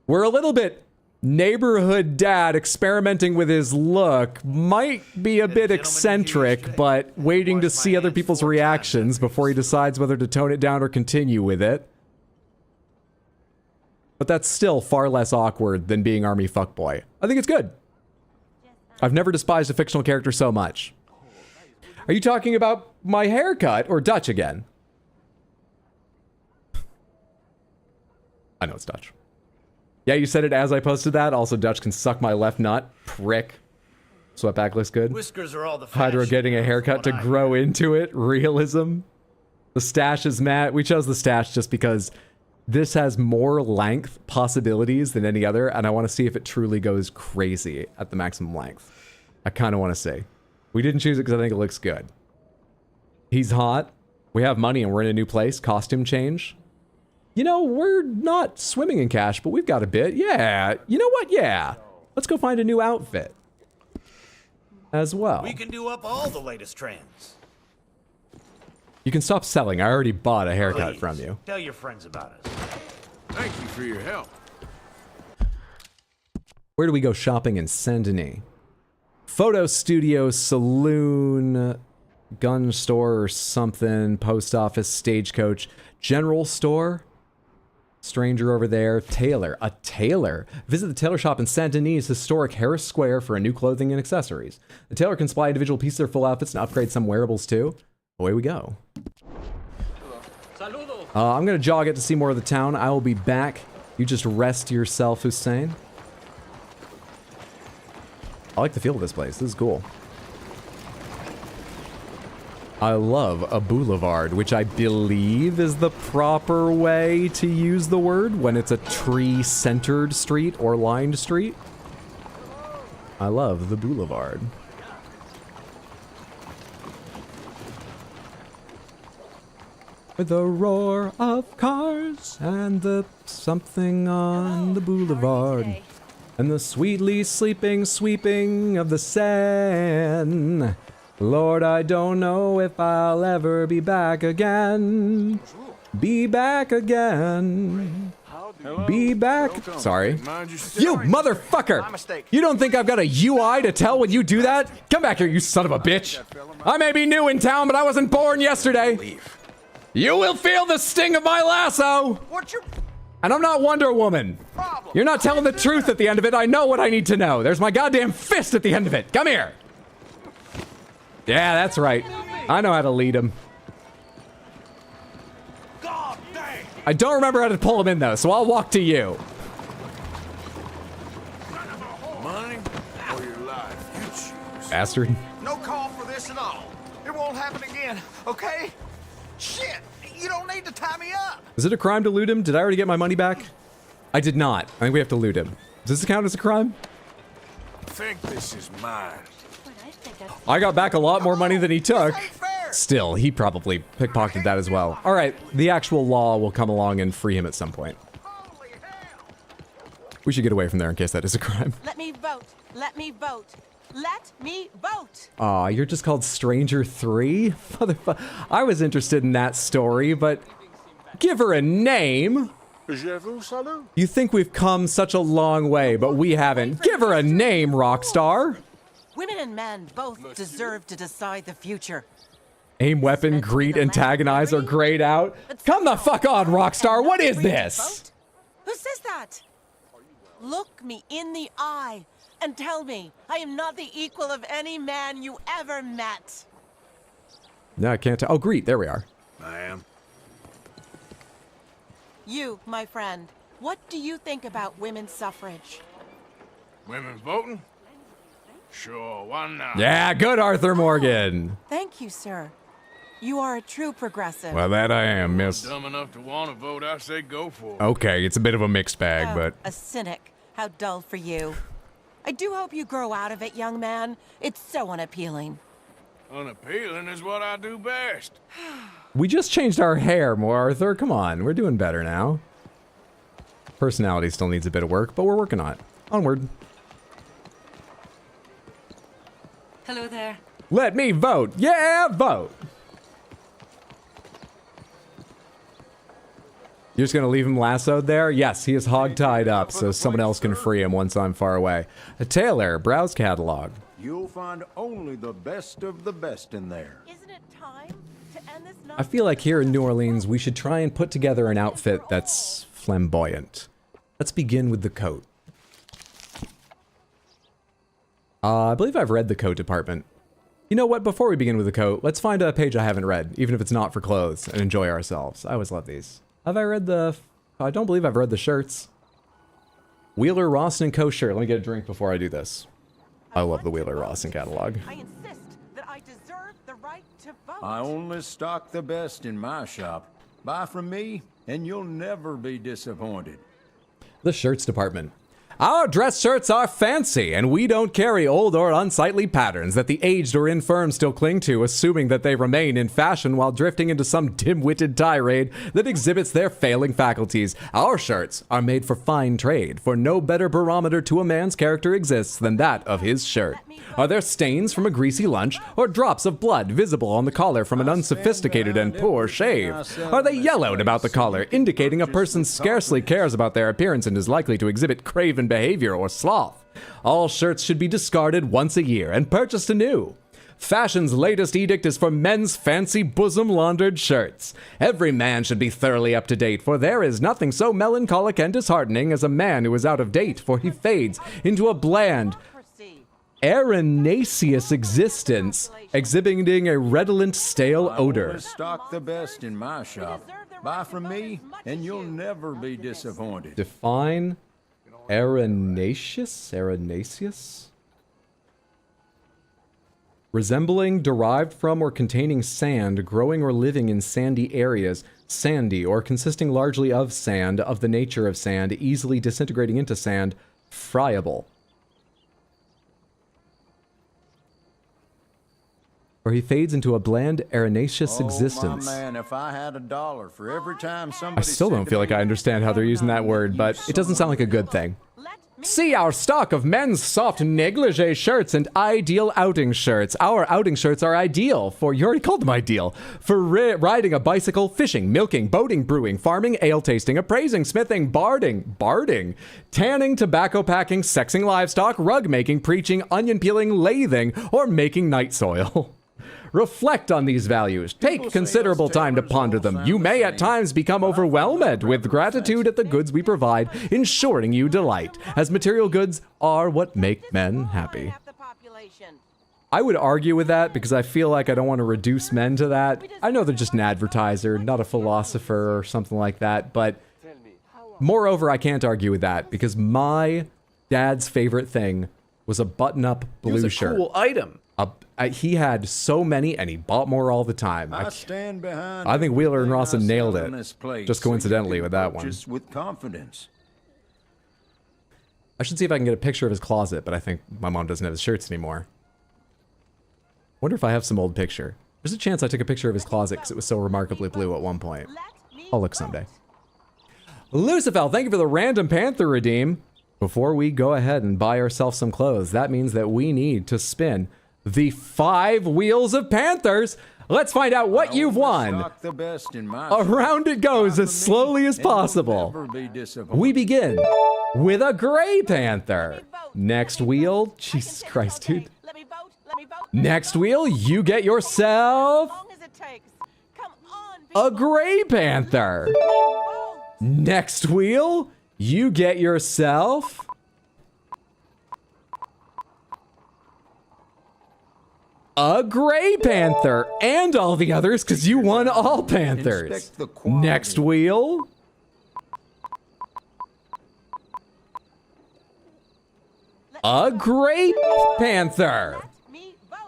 We're a little bit neighborhood dad experimenting with his look might be a bit eccentric, but waiting to see other people's reactions before he decides whether to tone it down or continue with it. But that's still far less awkward than being army fuckboy. I think it's good. I've never despised a fictional character so much. Are you talking about my haircut or Dutch again? I know it's Dutch. Yeah, you said it as I posted that. Also, Dutch can suck my left nut. Prick. Sweatback looks good.
Whiskers are all the
Hydra getting a haircut to grow into it. Realism. The stash is matte. We chose the stash just because this has more length possibilities than any other, and I want to see if it truly goes crazy at the maximum length. I kind of want to see. We didn't choose it because I think it looks good. He's hot. We have money and we're in a new place. Costume change. You know, we're not swimming in cash, but we've got a bit. Yeah. You know what? Yeah. Let's go find a new outfit. As well.
We can do up all the latest trends.
You can stop selling. I already bought a haircut from you.
Tell your friends about us.
Thank you for your help.
Where do we go shopping in Saint-Denis? Photo studio, saloon, gun store or something, post office, stagecoach, general store. Stranger over there. Tailor. A tailor. Visit the tailor shop in Saint-Denis' historic Harris Square for a new clothing and accessories. The tailor can supply individual pieces or full outfits and upgrade some wearables too. Away we go. I'm gonna jog it to see more of the town. I will be back. You just rest yourself, Hussein. I like the feel of this place. This is cool. I love a boulevard, which I believe is the proper way to use the word when it's a tree-centered street or lined street. I love the boulevard. With the roar of cars and the something on the boulevard. And the sweetly sleeping sweeping of the Seine. Lord, I don't know if I'll ever be back again. Be back again. Be back. Sorry. You motherfucker! You don't think I've got a UI to tell when you do that? Come back here, you son of a bitch. I may be new in town, but I wasn't born yesterday. You will feel the sting of my lasso! And I'm not Wonder Woman. You're not telling the truth at the end of it. I know what I need to know. There's my goddamn fist at the end of it. Come here. Yeah, that's right. I know how to lead him. I don't remember how to pull him in though, so I'll walk to you.
Money or your life, you choose.
Bastard.
No call for this at all. It won't happen again, okay? Shit! You don't need to tie me up!
Is it a crime to loot him? Did I already get my money back? I did not. I think we have to loot him. Does this count as a crime?
I think this is mine.
I got back a lot more money than he took. Still, he probably pickpocketed that as well. All right, the actual law will come along and free him at some point. We should get away from there in case that is a crime.
Let me vote. Let me vote. Let me vote.
Aw, you're just called Stranger 3? Motherfucker. I was interested in that story, but give her a name. You think we've come such a long way, but we haven't. Give her a name, Rockstar.
Women and men both deserve to decide the future.
Aim, weapon, greet, antagonize, or grayed out. Come the fuck on, Rockstar. What is this?
Who says that? Look me in the eye and tell me I am not the equal of any man you ever met.
No, I can't tell. Oh, greet. There we are.
I am.
You, my friend, what do you think about women's suffrage?
Women voting? Sure, why not?
Yeah, good, Arthur Morgan.
Thank you, sir. You are a true progressive.
Well, that I am, miss.
Dumb enough to want to vote, I say go for it.
Okay, it's a bit of a mixed bag,
Oh,
but...
a cynic. How dull for you. I do hope you grow out of it, young man. It's so unappealing.
Unappealing is what I do best.
We just changed our hair more, Arthur. Come on, we're doing better now. Personality still needs a bit of work, but we're working on it. Onward.
Hello there.
Let me vote. Yeah, vote. You're just going to leave him lassoed there? Yes, he is hog-tied up, so someone else can free him once I'm far away. Taylor, browse catalog.
You'll find only the best of the best in there.
Isn't it time to end this
I feel like here in New Orleans, we should try and put together an outfit that's flamboyant. Let's begin with the coat. I believe I've read the coat department. You know what? Before we begin with the coat, let's find a page I haven't read, even if it's not for clothes, and enjoy ourselves. I always love these. Have I read the... I don't believe I've read the shirts. Wheeler, Rawson & Co. shirt. Let me get a drink before I do this. I love the Wheeler Rawson catalog.
I insist that I deserve the right to vote.
I only stock the best in my shop. Buy from me, and you'll never be disappointed.
The shirts department. Our dress shirts are fancy, and we don't carry old or unsightly patterns that the aged or infirm still cling to, assuming that they remain in fashion while drifting into some dim-witted tirade that exhibits their failing faculties. Our shirts are made for fine trade, for no better barometer to a man's character exists than that of his shirt. Are there stains from a greasy lunch, or drops of blood visible on the collar from an unsophisticated and poor shave? Are they yellowed about the collar, indicating a person scarcely cares about their appearance and is likely to exhibit craven behavior or sloth? All shirts should be discarded once a year and purchased anew. Fashion's latest edict is for men's fancy bosom laundered shirts. Every man should be thoroughly up to date, for there is nothing so melancholic and disheartening as a man who is out of date, for he fades into a bland, arenaceous existence, exhibiting a redolent, stale odor.
I always stock the best in my shop. Buy from me, and you'll never be disappointed.
Define arenaceous? Arenaceous? Resembling, derived from, or containing sand, growing or living in sandy areas, sandy, or consisting largely of sand, of the nature of sand, easily disintegrating into sand, friable. Or he fades into a bland, arenaceous existence.
My man, if I had $1 for every time somebody
I still don't feel like I understand how they're using that word, but it doesn't sound like a good thing. See our stock of men's soft negligee shirts and ideal outing shirts. Our outing shirts are ideal for, you already called them ideal, for riding a bicycle, fishing, milking, boating, brewing, farming, ale tasting, appraising, smithing, barding, tanning, tobacco packing, sexing livestock, rug making, preaching, onion peeling, lathing, or making night soil. Reflect on these values. Take considerable time to ponder them. You may at times become overwhelmed with gratitude at the goods we provide, ensuring you delight, as material goods are what make men happy. I would argue with that because I feel like I don't want to reduce men to that. I know they're just an advertiser, not a philosopher or something like that, but moreover, I can't argue with that because my dad's favorite thing was a button-up blue shirt.
Cool item.
He had so many, and he bought more all the time.
I stand behind.
I think Wheeler and
everything
Rawson
I
nailed
sell in
it,
this place,
just
so you
coincidentally
can
with that one.
purchase with confidence.
I should see if I can get a picture of his closet, but I think my mom doesn't have his shirts anymore. Wonder if I have some old picture. There's a chance I took a picture of his closet because it was so remarkably blue at one point. I'll look someday. Lucifer, thank you for the random Panther redeem. Before we go ahead and buy ourselves some clothes, that means that we need to spin the 5 wheels of Panthers. Let's find out what you've won. Around it goes as slowly as possible. We begin with a gray panther. Next wheel, Jesus Christ, dude. Next wheel, you get yourself a gray panther. Next wheel, you get yourself a gray panther, and all the others because you won all panthers. Next wheel, a gray panther.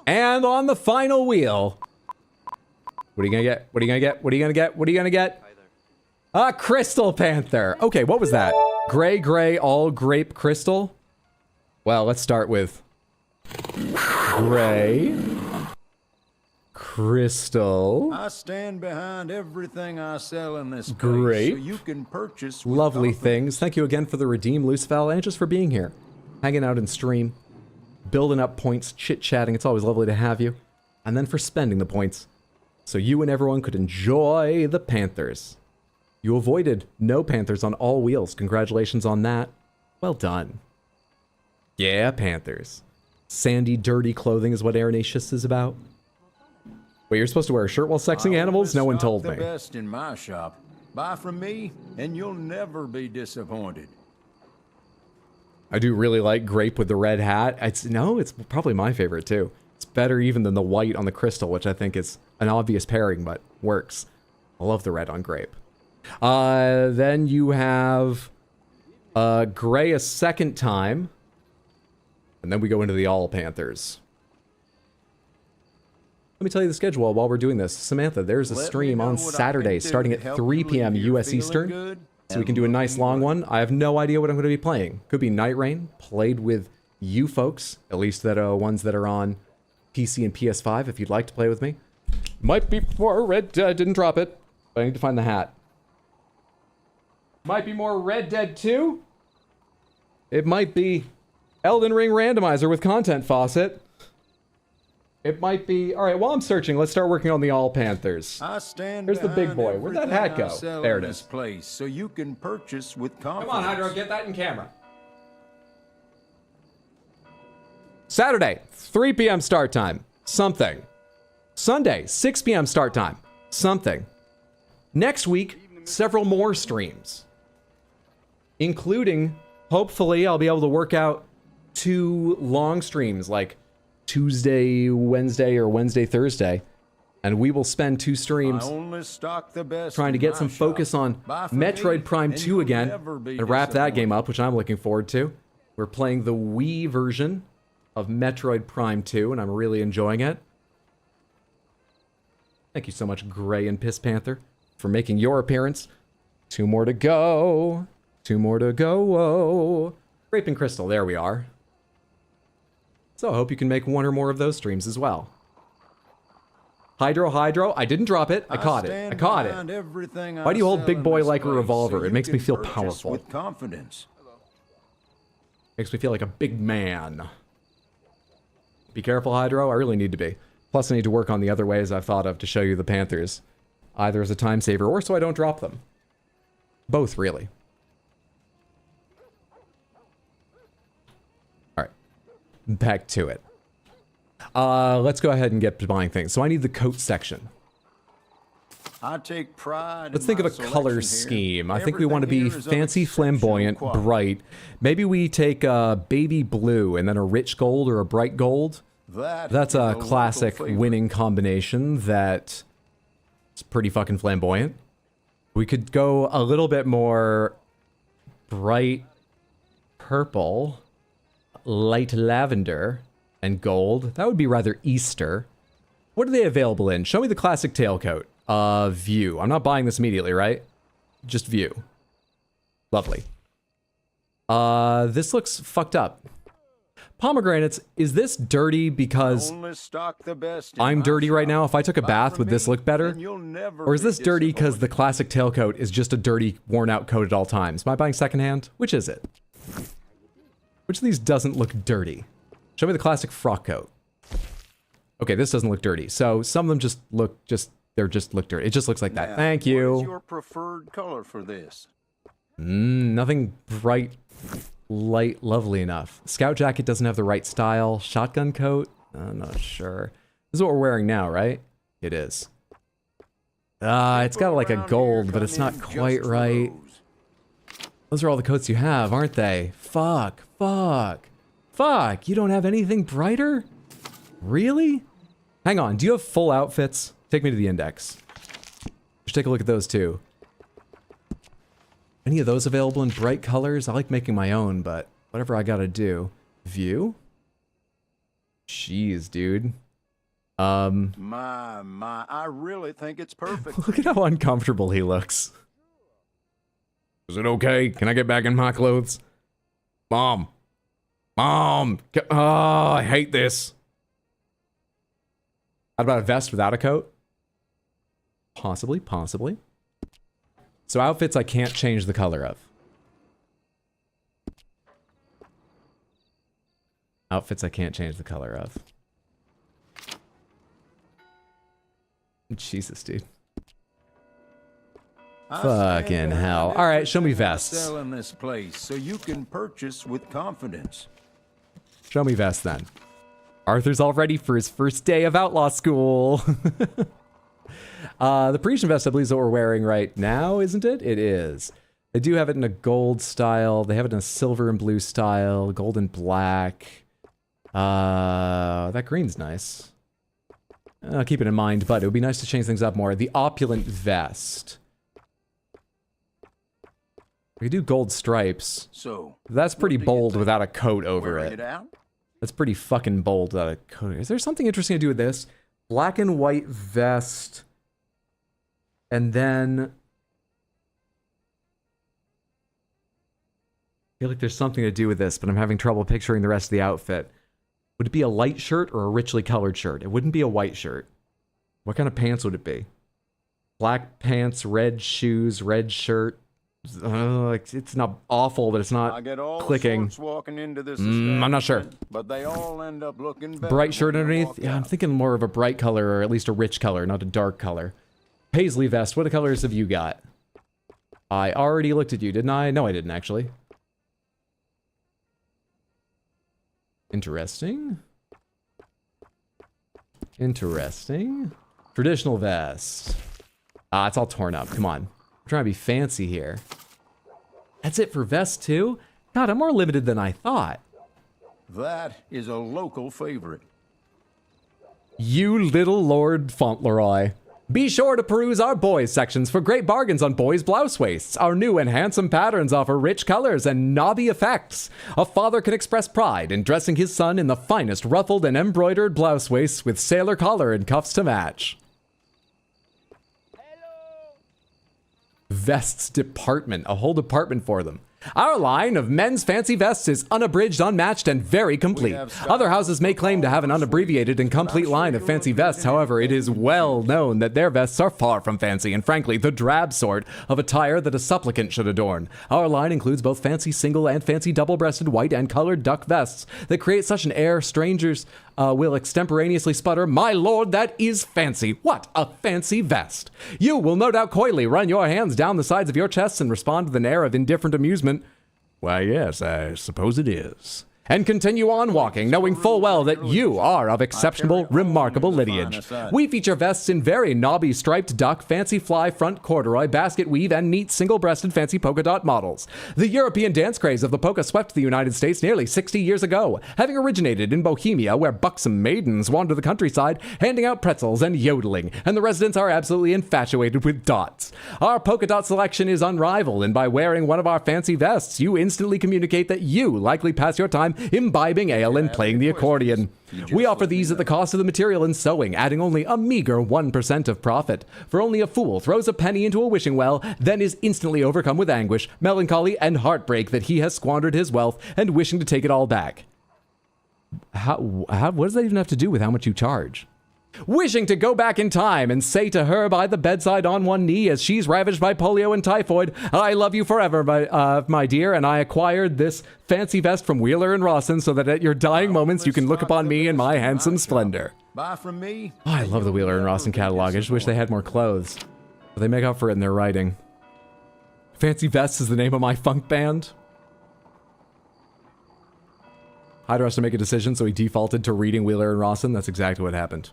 And on the final wheel, what are you gonna get? What are you gonna get? What are you gonna get? What are you gonna get? A crystal panther. Okay, what was that? Gray, all grape crystal? Well, let's start with gray, crystal.
I stand behind everything I sell in this place,
Grape.
so you can purchase with
Lovely
confidence.
things. Thank you again for the redeem, Lucifer, and just for being here. Hanging out in stream, building up points, chit-chatting. It's always lovely to have you. And then for spending the points, so you and everyone could enjoy the Panthers. You avoided no Panthers on all wheels. Congratulations on that. Well done. Yeah, Panthers. Sandy, dirty clothing is what Arenaceous is about. Wait, you're supposed to wear a shirt while sexing animals? No one told me.
The best in my shop. Buy from me, and you'll never be disappointed.
I do really like grape with the red hat. It's probably my favorite too. It's better even than the white on the crystal, which I think is an obvious pairing, but works. I love the red on grape. Then you have gray a second time. And then we go into the all Panthers. Let me tell you the schedule while we're doing this. Samantha, there's a stream on Saturday starting at 3 p.m. US Eastern. So we can do a nice long one. I have no idea what I'm going to be playing. Could be Night Rain, played with you folks, at least that ones that are on PC and PS5, if you'd like to play with me. Might be more Red Dead, didn't drop it, but I need to find the hat. Might be more Red Dead 2. It might be Elden Ring Randomizer with Content Faucet. It might be... Alright, while I'm searching, let's start working on the All Panthers. Here's the big boy. Where'd that hat go? There it is.
Place so you can purchase with confidence.
Come on, Hydro, get that in camera. Saturday, 3 p.m. start time. Something. Sunday, 6 p.m. start time. Something. Next week, several more streams. Including, hopefully, I'll be able to work out 2 long streams, like Tuesday, Wednesday, or Wednesday, Thursday. And we will spend 2 streams trying to get some focus on Metroid Prime 2 again and wrap that game up, which I'm looking forward to. We're playing the Wii version of Metroid Prime 2, and I'm really enjoying it. Thank you so much, Gray and Piss Panther, for making your appearance. 2 more to go. 2 more to go. Whoa. Grape and Crystal, there we are. So I hope you can make 1 or more of those streams as well. Hydro, I didn't drop it. I caught it. I caught it. Why do you hold Big Boy like a revolver? It makes me feel powerful.
With confidence.
Makes me feel like a big man. Be careful, Hydro. I really need to be. Plus, I need to work on the other ways I've thought of to show you the Panthers. Either as a time saver or so I don't drop them. Both, really. Alright. Back to it. Let's go ahead and get to buying things. So I need the coat section.
I take pride.
Let's think of a color scheme. I think we want to be fancy, flamboyant, bright. Maybe we take a baby blue and then a rich gold or a bright gold. That's a classic winning combination that's pretty fucking flamboyant. We could go a little bit more bright purple, light lavender, and gold. That would be rather Easter. What are they available in? Show me the classic tailcoat. View. I'm not buying this immediately, right? Just view. Lovely. This looks fucked up. Pomegranates, is this dirty because I'm dirty right now? If I took a bath, would this look better? Or is this dirty because the classic tailcoat is just a dirty, worn out coat at all times? Am I buying secondhand? Which is it? Which of these doesn't look dirty? Show me the classic frock coat. Okay, this doesn't look dirty. So some of them just look look dirty. It just looks like that.
Now,
Thank you.
What is your preferred color for this?
Nothing bright, light, lovely enough. Scout jacket doesn't have the right style. Shotgun coat? I'm not sure. This is what we're wearing now, right? It is. It's got like a gold, but it's not quite right. Those are all the coats you have, aren't they? Fuck. You don't have anything brighter? Really? Hang on, do you have full outfits? Take me to the index. Just take a look at those too. Any of those available in bright colors? I like making my own, but whatever I gotta do. View? Jeez, dude.
I really think it's perfect.
Look at how uncomfortable he looks. Is it okay? Can I get back in my clothes? Mom, I hate this. How about a vest without a coat? Possibly. So outfits I can't change the color of. Outfits I can't change the color of. Jesus, dude. Fucking hell. All right, show me vests.
Selling this place so you can purchase with confidence.
Show me vests then. Arthur's all ready for his first day of outlaw school. The Parisian vest, I believe, is what we're wearing right now, isn't it? It is. They do have it in a gold style. They have it in a silver and blue style, gold and black. That green's nice. I'll keep it in mind, but it would be nice to change things up more. The opulent vest. We could do gold stripes.
So
that's pretty bold without a coat over it.
Out?
That's pretty fucking bold without a coat. Is there something interesting to do with this? Black and white vest. And then I feel like there's something to do with this, but I'm having trouble picturing the rest of the outfit. Would it be a light shirt or a richly colored shirt? It wouldn't be a white shirt. What kind of pants would it be? Black pants, red shoes, red shirt. It's not awful, but it's not clicking.
Walking into this
I'm not sure.
But they all end up looking better.
Bright shirt underneath? Yeah, I'm thinking more of a bright color, or at least a rich color, not a dark color. Paisley vest, what colors have you got? I already looked at you, didn't I? No, I didn't, actually. Interesting. Interesting. Traditional vest. Ah, it's all torn up. Come on. I'm trying to be fancy here. That's it for vests, too? God, I'm more limited than I thought.
That is a local favorite.
You little Lord Fauntleroy. Be sure to peruse our boys sections for great bargains on boys' blouse waists. Our new and handsome patterns offer rich colors and knobby effects. A father can express pride in dressing his son in the finest ruffled and embroidered blouse waists with sailor collar and cuffs to match. Vests department, a whole department for them. Our line of men's fancy vests is unabridged, unmatched, and very complete. Other houses may claim to have an unabbreviated and complete line of fancy vests. However, it is well known that their vests are far from fancy and, frankly, the drab sort of attire that a supplicant should adorn. Our line includes both fancy single and fancy double-breasted white and colored duck vests that create such an air strangers will extemporaneously sputter, "My lord, that is fancy. What a fancy vest." You will no doubt coyly run your hands down the sides of your chests and respond with an air of indifferent amusement. "Why, yes, I suppose it is." And continue on walking, knowing full well that you are of exceptional, remarkable lineage. We feature vests in very knobby striped duck, fancy fly, front corduroy, basket weave, and neat single-breasted fancy polka dot models. The European dance craze of the polka swept the United States nearly 60 years ago, having originated in Bohemia, where buxom maidens wander the countryside, handing out pretzels and yodeling, and the residents are absolutely infatuated with dots. Our polka dot selection is unrivaled, and by wearing one of our fancy vests, you instantly communicate that you likely pass your time imbibing ale and playing the accordion. We offer these at the cost of the material and sewing, adding only a meager 1% of profit. For only a fool throws a penny into a wishing well, then is instantly overcome with anguish, melancholy, and heartbreak that he has squandered his wealth and wishing to take it all back. What does that even have to do with how much you charge? Wishing to go back in time and say to her by the bedside on one knee as she's ravaged by polio and typhoid, "I love you forever, my dear, and I acquired this fancy vest from Wheeler and Rawson so that at your dying moments you can look upon me in my handsome splendor."
Buy from me.
Oh, I love the Wheeler and Rawson catalog. I just wish they had more clothes. But they make up for it in their writing. Fancy Vests is the name of my funk band. Hydra has to make a decision, so he defaulted to reading Wheeler and Rawson. That's exactly what happened.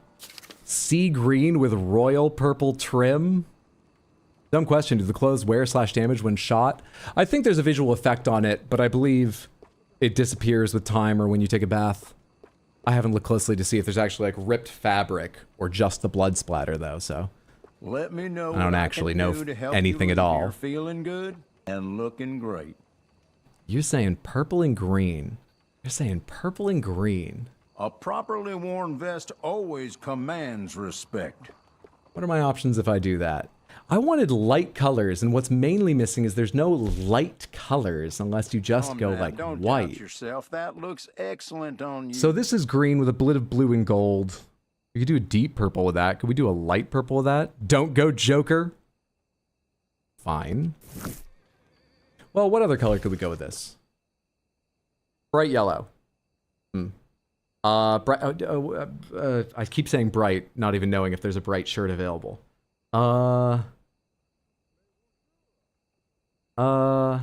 Sea green with royal purple trim. Dumb question. Do the clothes wear/damage when shot? I think there's a visual effect on it, but I believe it disappears with time or when you take a bath. I haven't looked closely to see if there's actually like ripped fabric or just the blood splatter though, so.
Let me know.
I don't actually know anything at all.
You're feeling good and looking great.
You're saying purple and green. You're saying purple and green.
A properly worn vest always commands respect.
What are my options if I do that? I wanted light colors, and what's mainly missing is there's no light colors unless you just go like
don't
white.
Doubt yourself. That looks excellent on you.
So this is green with a bit of blue and gold. We could do a deep purple with that. Could we do a light purple with that? Don't go Joker. Fine. Well, what other color could we go with this? Bright yellow. I keep saying bright, not even knowing if there's a bright shirt available.
Oh,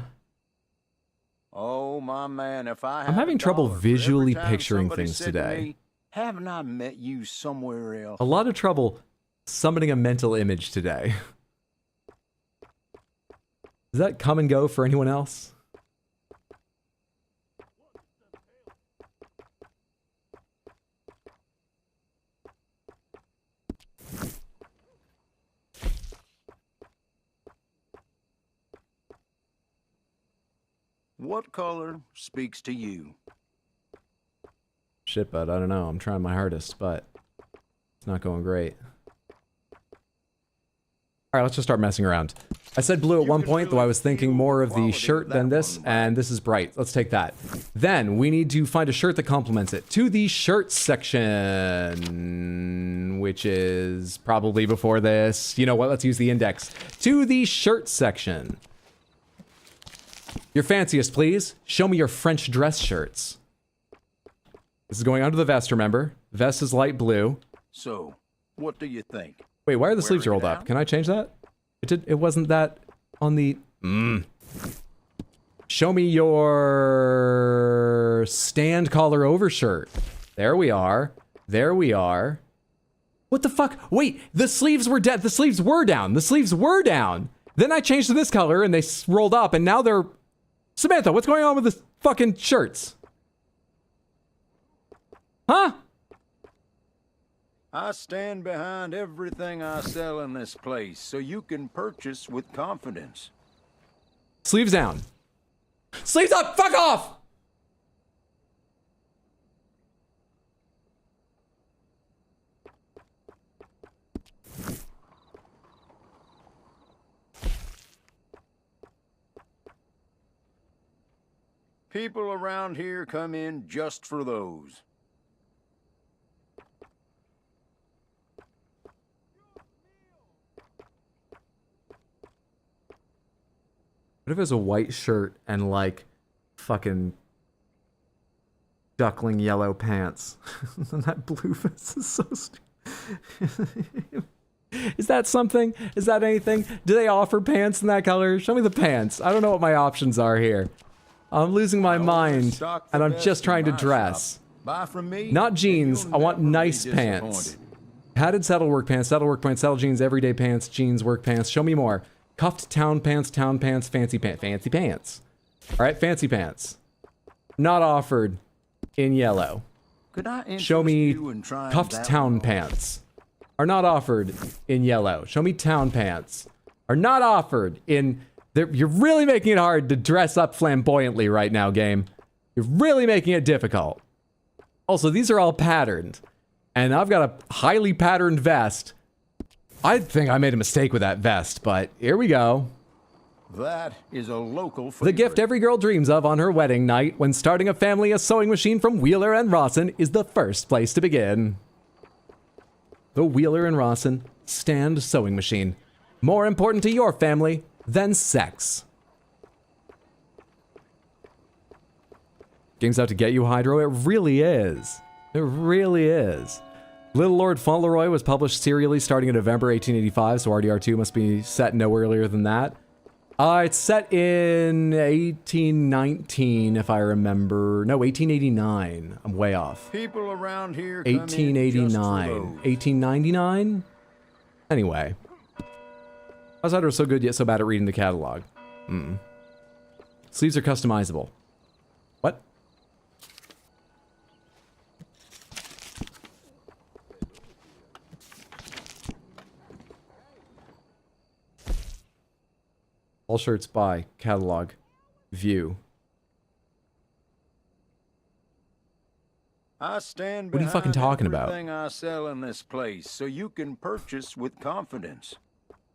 my man, if I
I'm having trouble visually picturing things today.
Haven't I met you somewhere else?
A lot of trouble summoning a mental image today. Does that come and go for anyone else?
What color speaks to you?
Shit, bud, I don't know. I'm trying my hardest, but it's not going great. Alright, let's just start messing around. I said blue at one point, though I was thinking more of the shirt than this, and this is bright. Let's take that. Then, we need to find a shirt that complements it. To the shirt section, which is probably before this. You know what, let's use the index. To the shirt section. Your fanciest, please. Show me your French dress shirts. This is going under the vest, remember? Vest is light blue.
So, what do you think?
Wait, why are the sleeves rolled up? Can I change that? It wasn't that on the... Show me your stand collar overshirt. There we are. There we are. What the fuck? Wait, the sleeves were dead. The sleeves were down. The sleeves were down. Then I changed to this color and they rolled up and now they're... Samantha, what's going on with the fucking shirts? Huh?
I stand behind everything I sell in this place, so you can purchase with confidence.
Sleeves down. Sleeves up! Fuck off!
People around here come in just for those.
What if it was a white shirt and like fucking duckling yellow pants? And that blue vest is so stupid. Is that something? Is that anything? Do they offer pants in that color? Show me the pants. I don't know what my options are here. I'm losing my mind and I'm just trying to dress.
Buy from me,
not jeans. I want nice pants. Padded saddle work pants, saddle jeans, everyday pants, jeans, work pants. Show me more. Cuffed town pants, fancy pants. All right, fancy pants. Not offered in yellow.
Could I
show me cuffed town pants. Are not offered in yellow. Show me town pants. Are not offered in... You're really making it hard to dress up flamboyantly right now, game. You're really making it difficult. Also, these are all patterned. And I've got a highly patterned vest. I think I made a mistake with that vest, but here we go.
That is a local favorite.
The gift every girl dreams of on her wedding night when starting a family, a sewing machine from Wheeler and Rawson is the first place to begin. The Wheeler and Rawson stand sewing machine. More important to your family than sex. Game's out to get you, Hydro. It really is. It really is. Little Lord Fauntleroy was published serially starting in November 1885, so RDR2 must be set no earlier than that. It's set in 1819, if I remember. No, 1889. I'm way off.
People around here
1889. 1899? Anyway. How's Hydro so good yet so bad at reading the catalog? Sleeves are customizable. What? All shirts by catalog view.
I stand
what are you fucking talking about?
Everything I sell in this place, so you can purchase with confidence.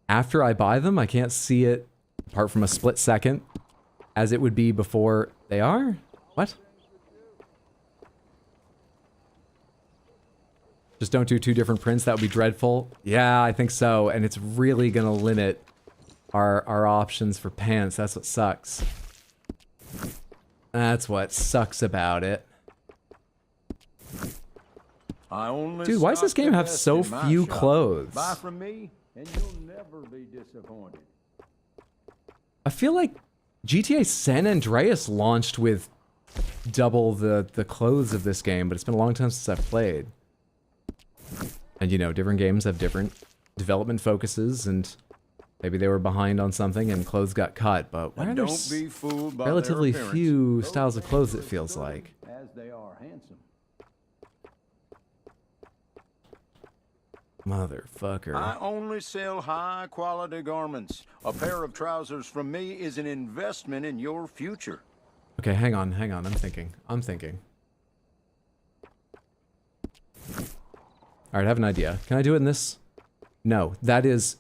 After I buy them, I can't see it apart from a split second as it would be before they are? What? Just don't do two different prints. That would be dreadful. Yeah, I think so. And it's really gonna limit our options for pants. That's what sucks. That's what sucks about it. Dude, why does this game have so few clothes?
Buy from me, and you'll never be disappointed.
I feel like GTA San Andreas launched with double the clothes of this game, but it's been a long time since I've played. And you know, different games have different development focuses, and maybe they were behind on something and clothes got cut, but why are there relatively few styles of clothes, it feels like?
As they are handsome.
Motherfucker.
I only sell high-quality garments. A pair of trousers from me is an investment in your future.
Okay, hang on. I'm thinking. All right, I have an idea. Can I do it in this? No, that's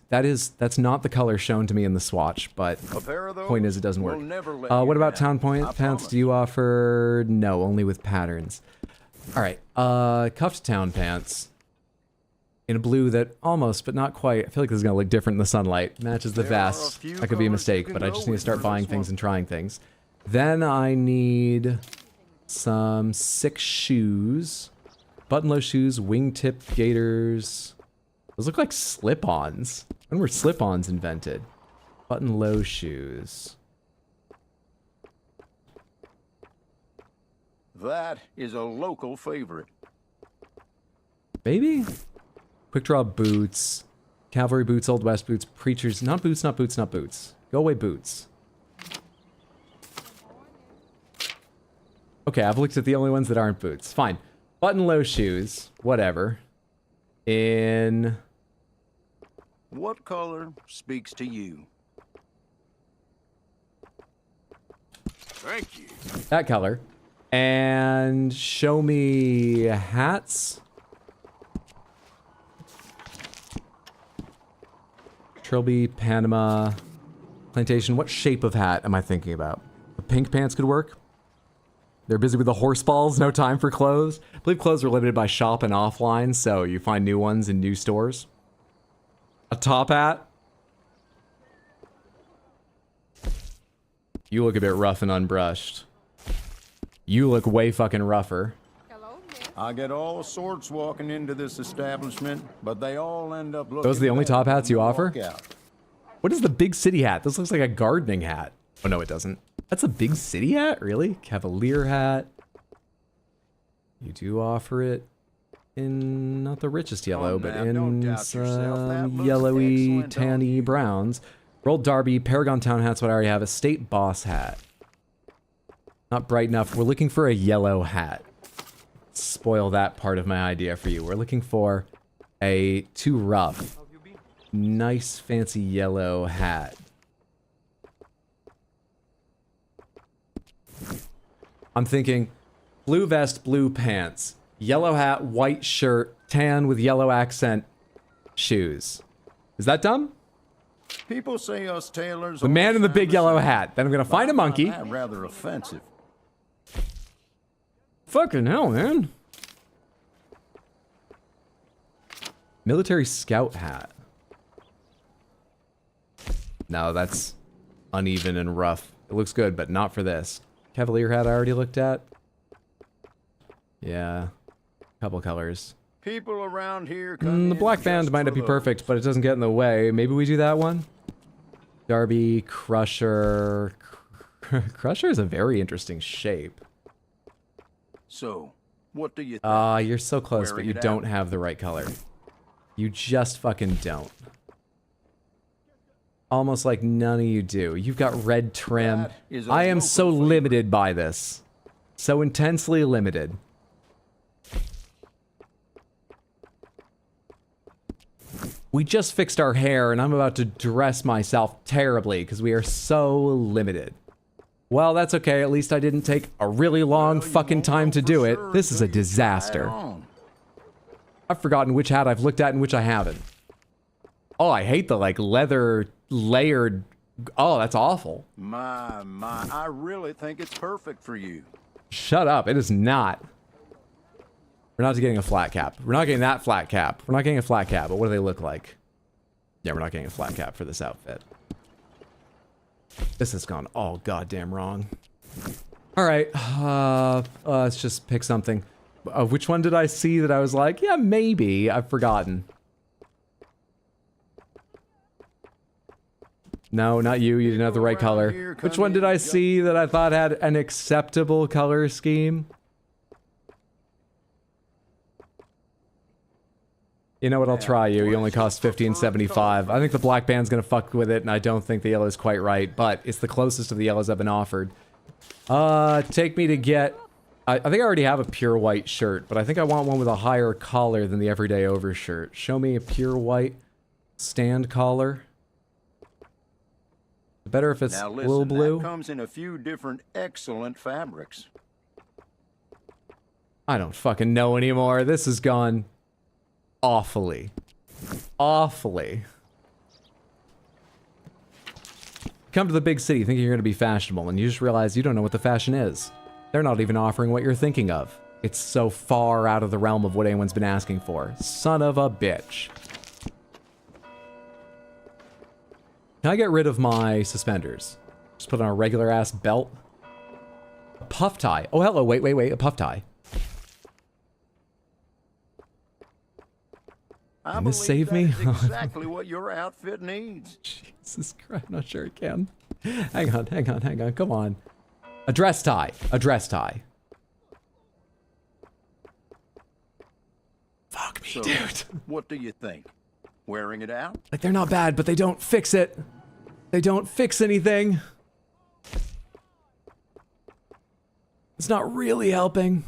not the color shown to me in the swatch, but point is it doesn't work. What about town pants? Do you offer? No, only with patterns. All right, cuffed town pants. In a blue that almost, but not quite. I feel like this is gonna look different in the sunlight. Matches the vest. That could be a mistake, but I just need to start buying things and trying things. Then I need some 6 shoes. Button-low shoes, wingtip gaiters. Those look like slip-ons. When were slip-ons invented? Button-low shoes.
That is a local favorite.
Maybe? Quick draw boots. Cavalry boots, Old West boots, preachers. Not boots, not boots, not boots. Go away, boots. Okay, I've looked at the only ones that aren't boots. Fine. Button-low shoes. Whatever. In...
What color speaks to you?
Thank you.
That color. And show me hats. Trilby, Panama, Plantation. What shape of hat am I thinking about? The pink pants could work. They're busy with the horse balls, no time for clothes. I believe clothes are limited by shop and offline, so you find new ones in new stores. A top hat. You look a bit rough and unbrushed. You look way fucking rougher.
I get all sorts walking into this establishment, but they all end up looking...
Those are the only top hats you offer? What is the big city hat? This looks like a gardening hat. Oh, no, it doesn't. That's a big city hat? Really? Cavalier hat. You do offer it in not the richest yellow, but in some yellowy, tanny browns. Rolled Derby, Paragon Town hat's what I already have. A State Boss hat. Not bright enough. We're looking for a yellow hat. Spoil that part of my idea for you. We're looking for a too rough, nice, fancy yellow hat. I'm thinking blue vest, blue pants, yellow hat, white shirt, tan with yellow accent shoes. Is that dumb?
People say us tailors...
The man in the big yellow hat. Then I'm gonna find a monkey.
Rather offensive.
Fucking hell, man. Military scout hat. No, that's uneven and rough. It looks good, but not for this. Cavalier hat I already looked at. Yeah. Couple colors.
People around here
the black band might not be perfect, but it doesn't get in the way. Maybe we do that one? Derby, Crusher. Crusher is a very interesting shape.
So, what do you think?
You're so close, but you don't have the right color. You just fucking don't. Almost like none of you do. You've got red trim. I am so limited by this. So intensely limited. We just fixed our hair, and I'm about to dress myself terribly because we are so limited. Well, that's okay. At least I didn't take a really long fucking time to do it. This is a disaster. I've forgotten which hat I've looked at and which I haven't. Oh, I hate the, like, leather layered... Oh, that's awful.
My, I really think it's perfect for you.
Shut up. It is not. We're not getting a flat cap. We're not getting that flat cap. We're not getting a flat cap, but what do they look like? Yeah, we're not getting a flat cap for this outfit. This has gone all goddamn wrong. Alright, let's just pick something. Which one did I see that I was like, yeah, maybe. I've forgotten. No, not you. You didn't have the right color. Which one did I see that I thought had an acceptable color scheme? You know what? I'll try you. You only cost $15.75. I think the black band's gonna fuck with it, and I don't think the yellow's quite right, but it's the closest of the yellows I've been offered. Take me to get... I think I already have a pure white shirt, but I think I want one with a higher collar than the everyday overshirt. Show me a pure white stand collar. Better if it's
now listen,
little blue.
That comes in a few different excellent fabrics.
I don't fucking know anymore. This has gone awfully. Awfully. Come to the big city thinking you're going to be fashionable, and you just realize you don't know what the fashion is. They're not even offering what you're thinking of. It's so far out of the realm of what anyone's been asking for. Son of a bitch. Can I get rid of my suspenders? Just put on a regular ass belt. A puff tie. Oh, hello. Wait. A puff tie. Can this save me?
Exactly what your outfit needs.
Jesus Christ. I'm not sure it can. Hang on. Come on. A dress tie. A dress tie. Fuck me, dude.
What do you think? Wearing it out?
Like, they're not bad, but they don't fix it. They don't fix anything. It's not really helping.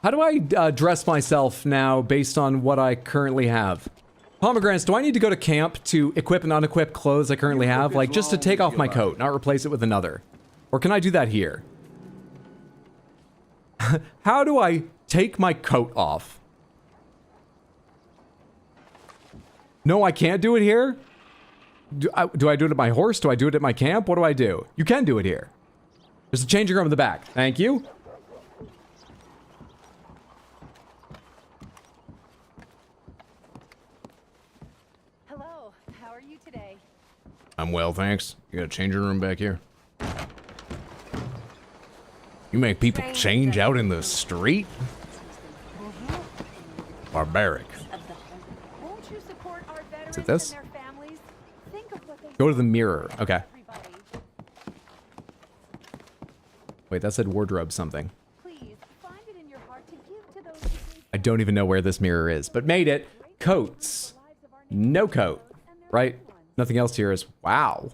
How do I dress myself now based on what I currently have? Pomegranates, do I need to go to camp to equip and unequip clothes I currently have? Like, just to take off my coat, not replace it with another? Or can I do that here? How do I take my coat off? No, I can't do it here? Do I do it at my horse? Do I do it at my camp? What do I do? You can do it here. There's a changing room in the back. Thank you.
Hello, how are you today?
I'm well, thanks. You got a changing room back here? You make people change out in the street? Barbaric. Is it this? Go to the mirror. Okay. Wait, that said wardrobe something. I don't even know where this mirror is, but made it. Coats. No coat. Right? Nothing else here is... Wow.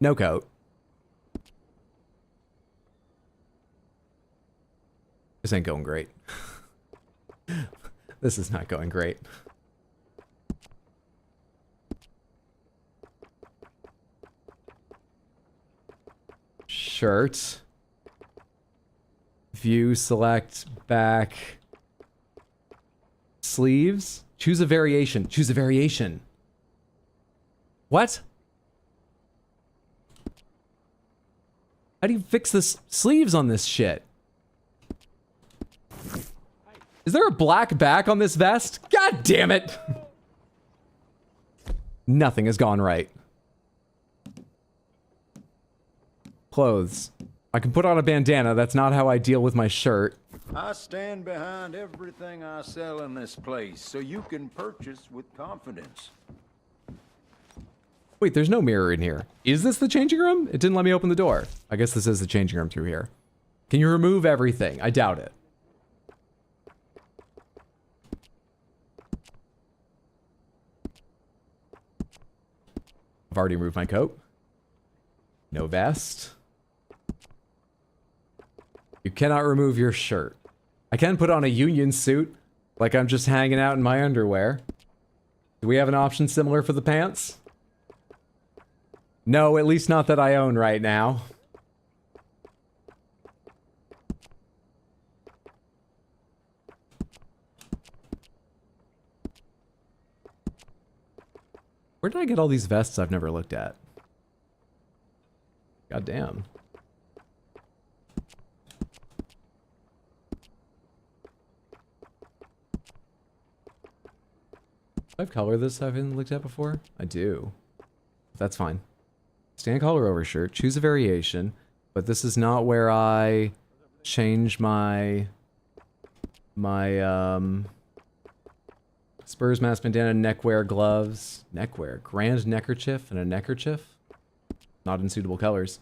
No coat. This ain't going great. This is not going great. Shirt. View, select, back. Sleeves. Choose a variation. Choose a variation. What? How do you fix the sleeves on this shit? Is there a black back on this vest? God damn it! Nothing has gone right. Clothes. I can put on a bandana. That's not how I deal with my shirt.
I stand behind everything I sell in this place, so you can purchase with confidence.
Wait, there's no mirror in here. Is this the changing room? It didn't let me open the door. I guess this is the changing room through here. Can you remove everything? I doubt it. I've already removed my coat. No vest. You cannot remove your shirt. I can put on a union suit, like I'm just hanging out in my underwear. Do we have an option similar for the pants? No, at least not that I own right now. Where did I get all these vests I've never looked at? God damn. Do I have color this I haven't looked at before? I do. That's fine. Stand collar overshirt. Choose a variation. But this is not where I change my spurs, mask, bandana, neckwear, gloves, neckwear, grand neckerchief, and a neckerchief. Not in suitable colors.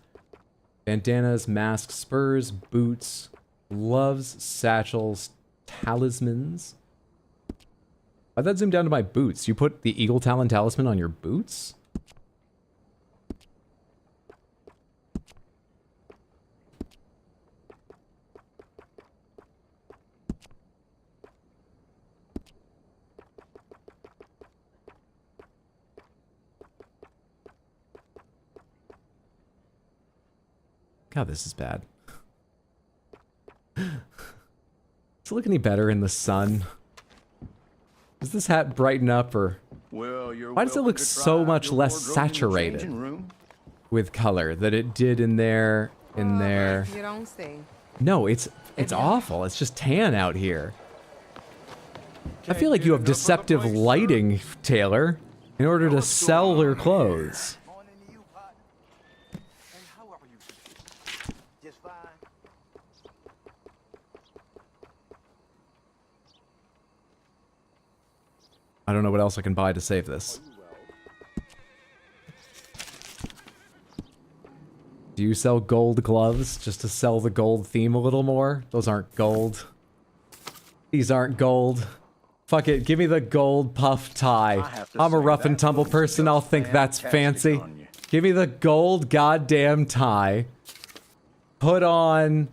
Bandanas, masks, spurs, boots, gloves, satchels, talismans. Why'd that zoom down to my boots? You put the Eagle Talon talisman on your boots? God, this is bad. Does it look any better in the sun? Does this hat brighten up, or
Well,
why does it look so much less saturated with color than it did in there?
You don't say.
No, it's awful. It's just tan out here. I feel like you have deceptive lighting, Taylor, in order to sell your clothes. I don't know what else I can buy to save this. Do you sell gold gloves just to sell the gold theme a little more? Those aren't gold. These aren't gold. Fuck it, give me the gold puff tie. I'm a rough and tumble person, I'll think that's fancy. Give me the gold goddamn tie. Put on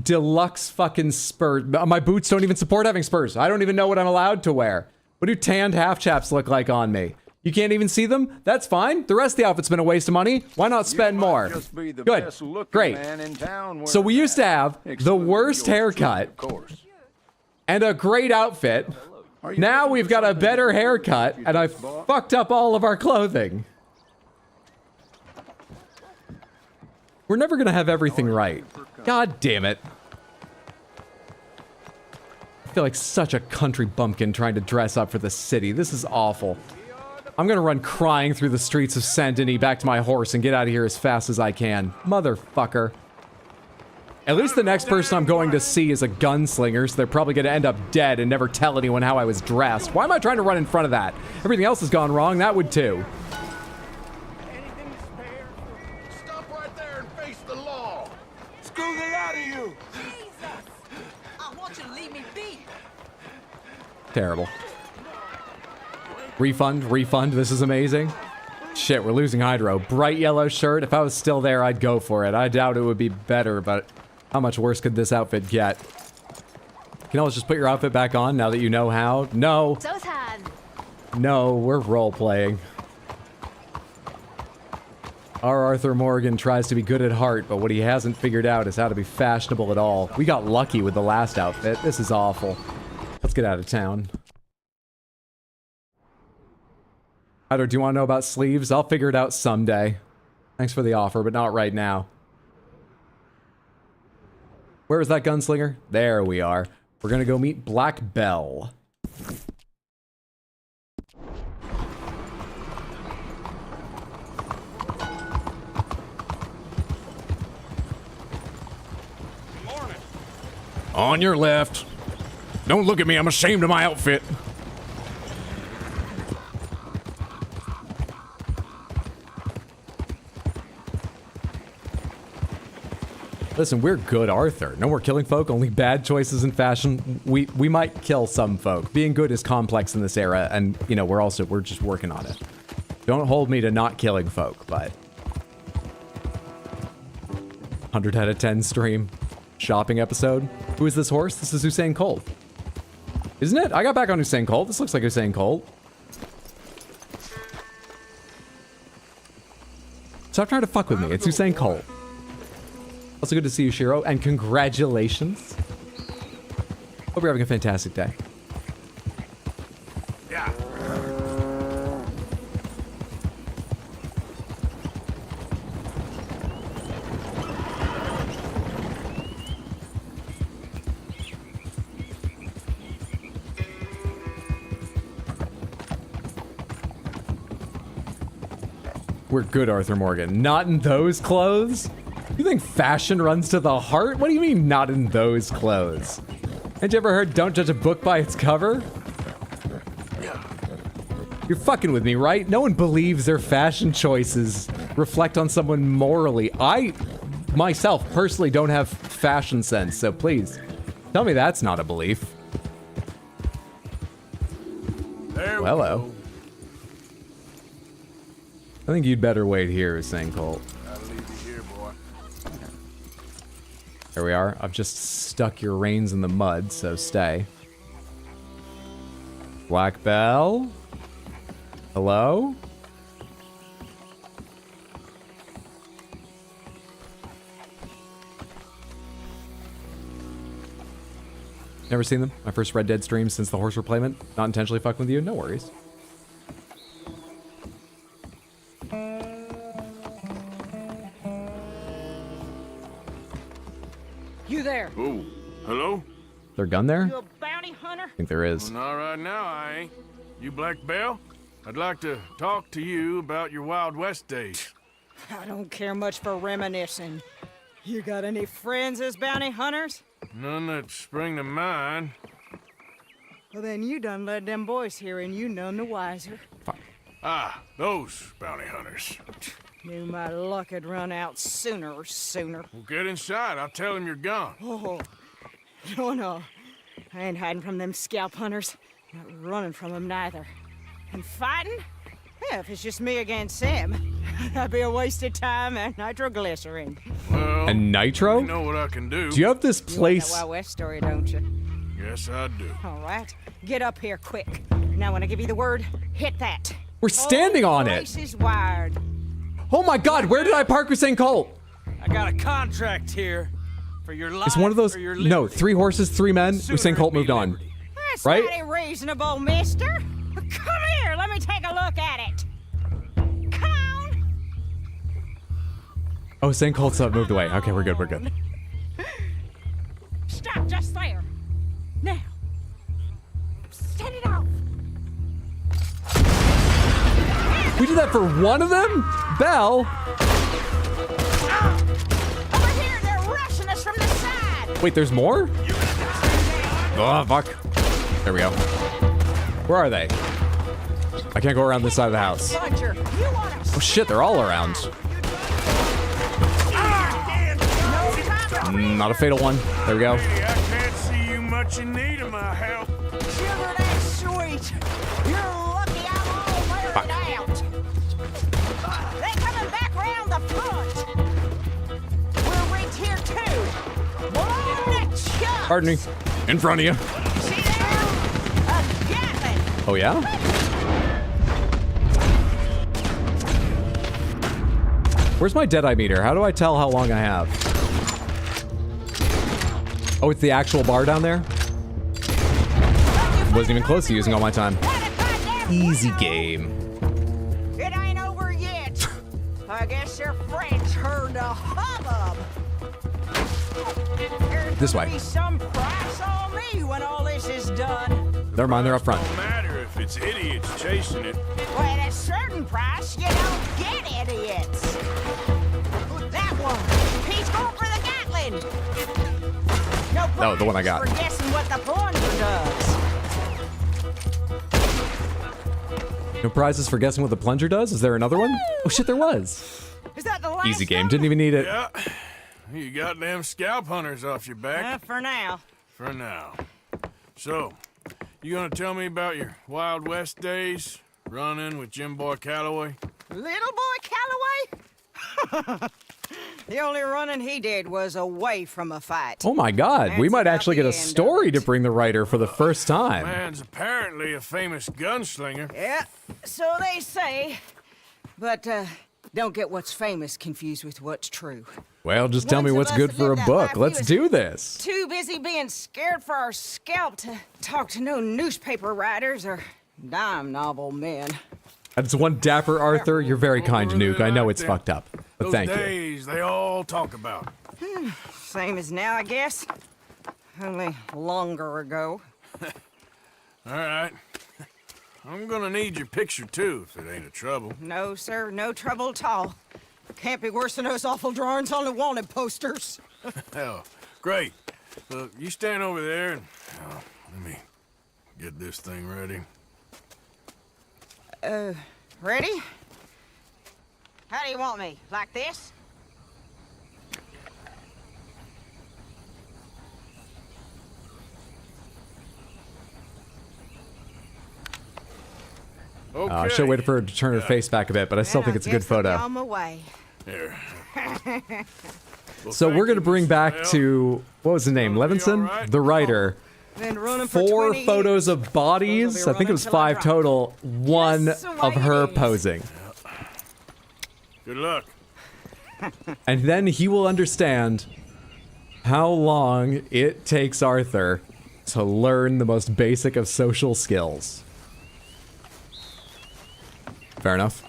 deluxe fucking spurs. My boots don't even support having spurs. I don't even know what I'm allowed to wear. What do tanned half chaps look like on me? You can't even see them? That's fine. The rest of the outfit's been a waste of money. Why not spend more? Good. Great. So we used to have the worst haircut and a great outfit. Now we've got a better haircut and I fucked up all of our clothing. We're never gonna have everything right. God damn it. I feel like such a country bumpkin trying to dress up for the city. This is awful. I'm gonna run crying through the streets of Saint Denis back to my horse and get out of here as fast as I can. Motherfucker. At least the next person I'm going to see is a gunslinger, so they're probably gonna end up dead and never tell anyone how I was dressed. Why am I trying to run in front of that? Everything else has gone wrong, that would too. Terrible. Refund, this is amazing. Shit, we're losing Hydro. Bright yellow shirt, if I was still there, I'd go for it. I doubt it would be better, but how much worse could this outfit get? You can always just put your outfit back on now that you know how. No. No, we're role-playing. Our Arthur Morgan tries to be good at heart, but what he hasn't figured out is how to be fashionable at all. We got lucky with the last outfit. This is awful. Let's get out of town. Hydro, do you want to know about sleeves? I'll figure it out someday. Thanks for the offer, but not right now. Where is that gunslinger? There we are. We're gonna go meet Black Belle. On your left. Don't look at me, I'm ashamed of my outfit. Listen, we're good Arthur. No more killing folk, only bad choices in fashion. We might kill some folk. Being good is complex in this era, and, you know, we're just working on it. Don't hold me to not killing folk, but... 100 out of 10 stream. Shopping episode. Who is this horse? This is Usain Colt. Isn't it? I got back on Usain Colt. This looks like Usain Colt. Stop trying to fuck with me. It's Usain Colt. Also good to see you, Shiro, and congratulations. Hope you're having a fantastic day.
Yeah.
We're good, Arthur Morgan. Not in those clothes? You think fashion runs to the heart? What do you mean not in those clothes? Had you ever heard don't judge a book by its cover? You're fucking with me, right? No one believes their fashion choices reflect on someone morally. I, myself, personally don't have fashion sense, so please, tell me that's not a belief.
There we
Hello.
go.
I think you'd better wait here, is saying Colt.
I'll leave you here, boy.
There we are. I've just stuck your reins in the mud, so stay. Black Bell? Hello? Never seen them. My first Red Dead stream since the horse replayment. Not intentionally fucking with you. No worries.
You there?
Oh, hello?
Their gun there?
You a bounty hunter?
I think there is.
Well, not right now, I ain't. You Black Bell? I'd like to talk to you about your Wild West days.
I don't care much for reminiscing. You got any friends as bounty hunters?
None that spring to mind.
Well, then you done led them boys here and you none the wiser.
Ah, those bounty hunters.
Knew my luck had run out sooner or sooner.
Well, get inside. I'll tell him you're gone.
Oh, no. I ain't hiding from them scalp hunters. Not running from them neither. And fighting? Yeah, if it's just me against them, that'd be a waste of time and nitroglycerin.
Well,
and nitro?
You know what I can do.
Do you have this place?
You know that Wild West story, don't you?
Yes, I do.
All right. Get up here quick. Now, when I give you the word, hit that.
We're standing on it.
Place is wired.
Oh my god, where did I park with St. Colt?
I got a contract here for your life.
It's one of those.
Or your
No, 3 horses, 3 men. Usain Colt moved on.
That's
right?
mighty reasonable, mister. Come here, let me take a look at it.
Oh, St. Colt's moved away. Okay, we're good. We're good.
Stop just there. Now. Set it off.
We did that for one of them? Belle?
Over here, they're rushing us from the side.
Wait, there's more? Oh, fuck. There we go. Where are they? I can't go around this side of the house.
Roger, you want us?
Oh shit, they're all around. Not a fatal one. There we go.
Lady, I can't see you much in need of my help.
Sugar, that's sweet. You're lucky I'm all wearing out. They're coming back round the front. We're right here too. Blown to chunks.
Pardon me. In front of you.
See there? A Gatling.
Oh yeah? Where's my Deadeye meter? How do I tell how long I have? Oh, it's the actual bar down there? Wasn't even close to using all my time. Easy game.
It ain't over yet. I guess your friends heard the hubbub.
This way.
There'll be some price on me when all this is done.
Never mind, they're up front.
Don't matter if it's idiots chasing it.
Well, at a certain price, you don't get idiots. That one. He's going for the Gatling. No
Oh, the one I got.
for guessing what the plunger does.
No prizes for guessing what the plunger does? Is there another one? Oh shit, there was.
Is that the last
Easy game. Didn't even need it.
Yeah. You got them scalp hunters off your back.
For now.
For now. So, you gonna tell me about your Wild West days? Running with Jim Boy Calloway?
Little boy Calloway? The only running he did was away from a fight.
Oh my god, we might actually get a story to bring the writer for the first time.
Man's apparently a famous gunslinger.
Yeah, so they say. But, don't get what's famous confused with what's true.
Well, just tell me what's good for a book. Let's do this.
Too busy being scared for our scalp to talk to no newspaper writers or dime novel men.
That's one dapper Arthur. You're very kind, Nuke. I know it's fucked up, but
Those
thank you.
days they all talk about.
Same as now, I guess. Only longer ago.
All right. I'm gonna need your picture, too, if it ain't a trouble.
No, sir, no trouble at all. Can't be worse than those awful drawings on the wanted posters.
Hell, great. You stand over there and let me get this thing ready.
Ready? How do you want me? Like this?
Okay.
I should wait for her to turn her face back a bit, but I still think it's a good photo.
On my way.
Here.
So we're going to bring back to, what was the name? Levinson? The writer.
Been running for
4
20
photos of bodies. I think it was 5 total. One of her posing.
Good luck.
And then he will understand how long it takes Arthur to learn the most basic of social skills. Fair enough.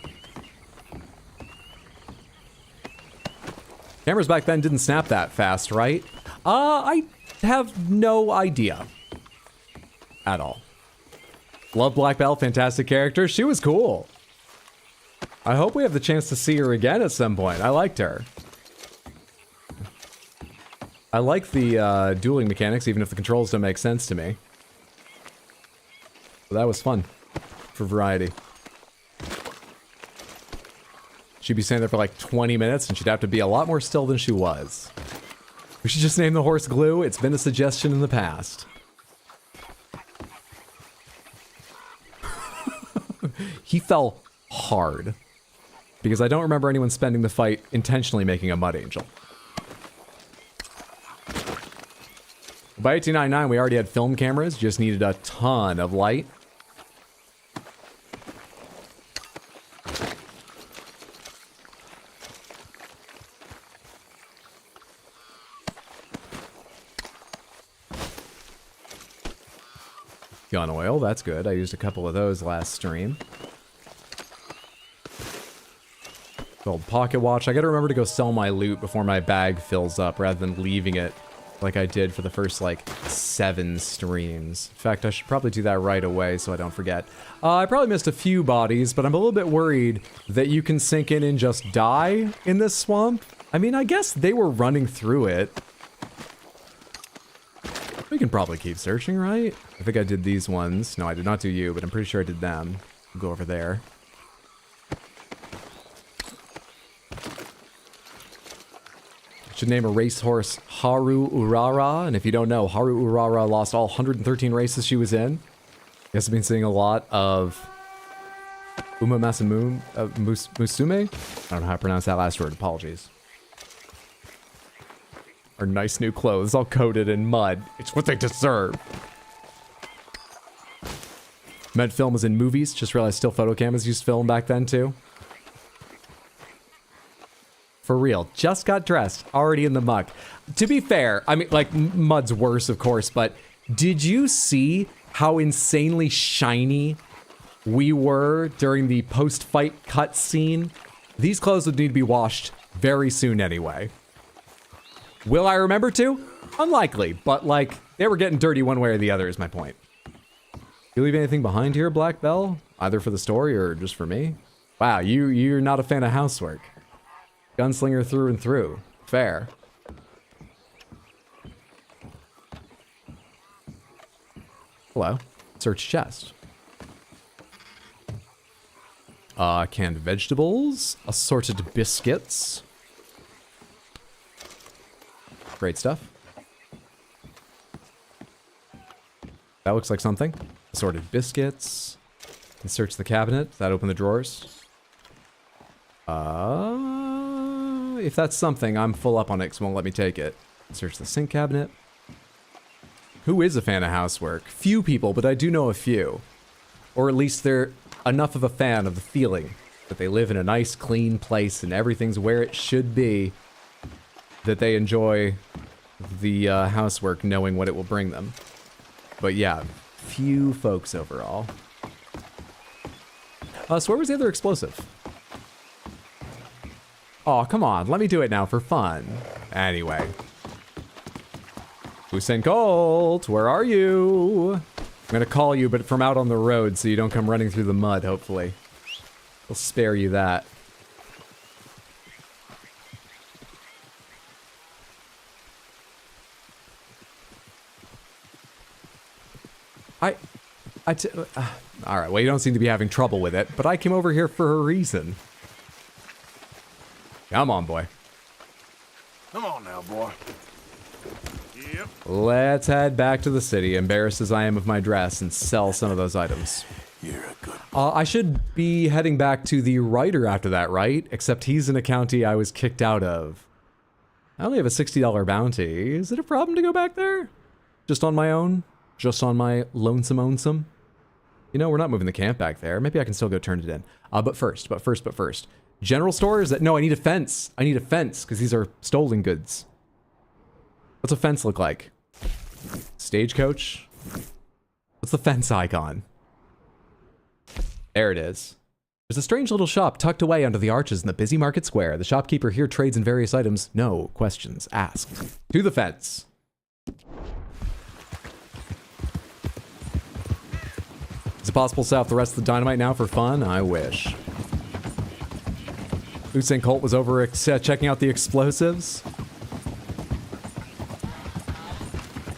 Cameras back then didn't snap that fast, right? I have no idea. At all. Love Black Belle, fantastic character. She was cool. I hope we have the chance to see her again at some point. I liked her. I like the dueling mechanics, even if the controls don't make sense to me. But that was fun. For variety. She'd be standing there for like 20 minutes, and she'd have to be a lot more still than she was. We should just name the horse Glue. It's been a suggestion in the past. He fell hard. Because I don't remember anyone spending the fight intentionally making a Mud Angel. By 1899, we already had film cameras, just needed a ton of light. Gun oil, that's good. I used a couple of those last stream. Old pocket watch. I gotta remember to go sell my loot before my bag fills up, rather than leaving it like I did for the first, like, 7 streams. In fact, I should probably do that right away so I don't forget. I probably missed a few bodies, but I'm a little bit worried that you can sink in and just die in this swamp. I mean, I guess they were running through it. We can probably keep searching, right? I think I did these ones. No, I did not do you, but I'm pretty sure I did them. We'll go over there. Should name a racehorse Haru Urara, and if you don't know, Haru Urara lost all 113 races she was in. Guess I've been seeing a lot of Uma Musume. I don't know how to pronounce that last word. Apologies. Or nice new clothes, all coated in mud. It's what they deserve. Med film was in movies. Just realized still photo cameras used film back then too. For real, just got dressed, already in the muck. To be fair, I mean, like, mud's worse, of course, but did you see how insanely shiny we were during the post-fight cutscene? These clothes would need to be washed very soon anyway. Will I remember to? Unlikely, but, like, they were getting dirty one way or the other is my point. You leave anything behind here, Black Belle? Either for the story or just for me? Wow, you're not a fan of housework. Gunslinger through and through. Fair. Hello. Search chest. Canned vegetables. Assorted biscuits. Great stuff. That looks like something. Assorted biscuits. And search the cabinet. That open the drawers. If that's something, I'm full up on it, 'cause it won't let me take it. Search the sink cabinet. Who is a fan of housework? Few people, but I do know a few. Or at least they're enough of a fan of the feeling that they live in a nice, clean place and everything's where it should be, that they enjoy the housework knowing what it will bring them. But yeah, few folks overall. So where was the other explosive? Oh, come on. Let me do it now for fun. Anyway. Usain Colt, where are you? I'm going to call you, but from out on the road so you don't come running through the mud, hopefully. We'll spare you that. All right, well, you don't seem to be having trouble with it, but I came over here for a reason. Come on, boy.
Come on now, boy. Yep.
Let's head back to the city, embarrassed as I am of my dress, and sell some of those items.
You're a good...
I should be heading back to the writer after that, right? Except he's in a county I was kicked out of. I only have a $60 bounty. Is it a problem to go back there? Just on my own? Just on my lonesome. You know, we're not moving the camp back there. Maybe I can still go turn it in. But first. General stores? No, I need a fence. I need a fence, because these are stolen goods. What's a fence look like? Stagecoach? What's the fence icon? There it is. There's a strange little shop tucked away under the arches in the busy market square. The shopkeeper here trades in various items. No questions asked. To the fence. Is it possible to set off the rest of the dynamite now for fun? I wish. Usain Colt was over checking out the explosives.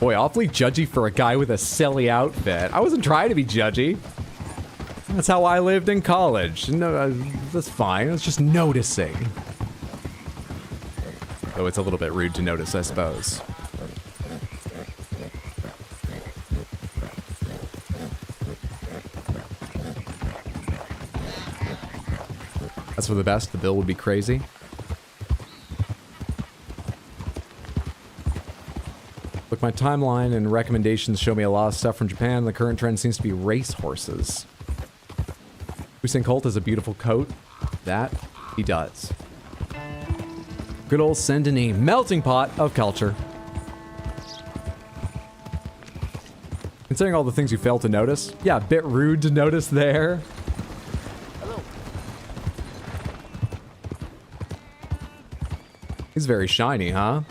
Boy, awfully judgy for a guy with a silly outfit. I wasn't trying to be judgy. That's how I lived in college. No, that's fine. It's just noticing. Though it's a little bit rude to notice, I suppose. That's for the best. The bill would be crazy. Look, my timeline and recommendations show me a lot of stuff from Japan. The current trend seems to be race horses. Usain Colt has a beautiful coat. That he does. Good old Saint-Denis, melting pot of culture. Considering all the things you failed to notice, yeah, a bit rude to notice there. He's very shiny, huh?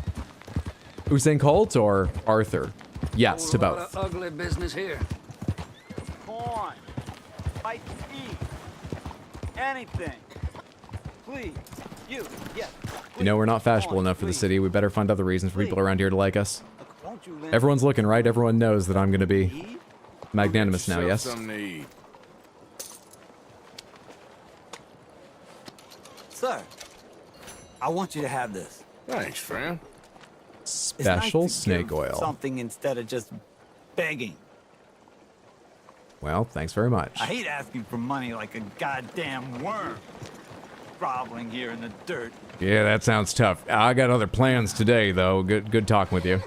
Usain Colt or Arthur? Yes, to both.
Ugly business here.
Corn. White meat. Anything. Please. You. Yes.
You know, we're not fashionable enough for the city. We better find other reasons for people around here to like us. Everyone's looking, right? Everyone knows that I'm gonna be magnanimous now, yes?
Sir, I want you to have this.
Thanks, friend.
Special snake oil.
Something instead of just begging.
Well, thanks very much.
I hate asking for money like a goddamn worm. Groveling here in the dirt.
Yeah, that sounds tough. I got other plans today, though. Good talking with you.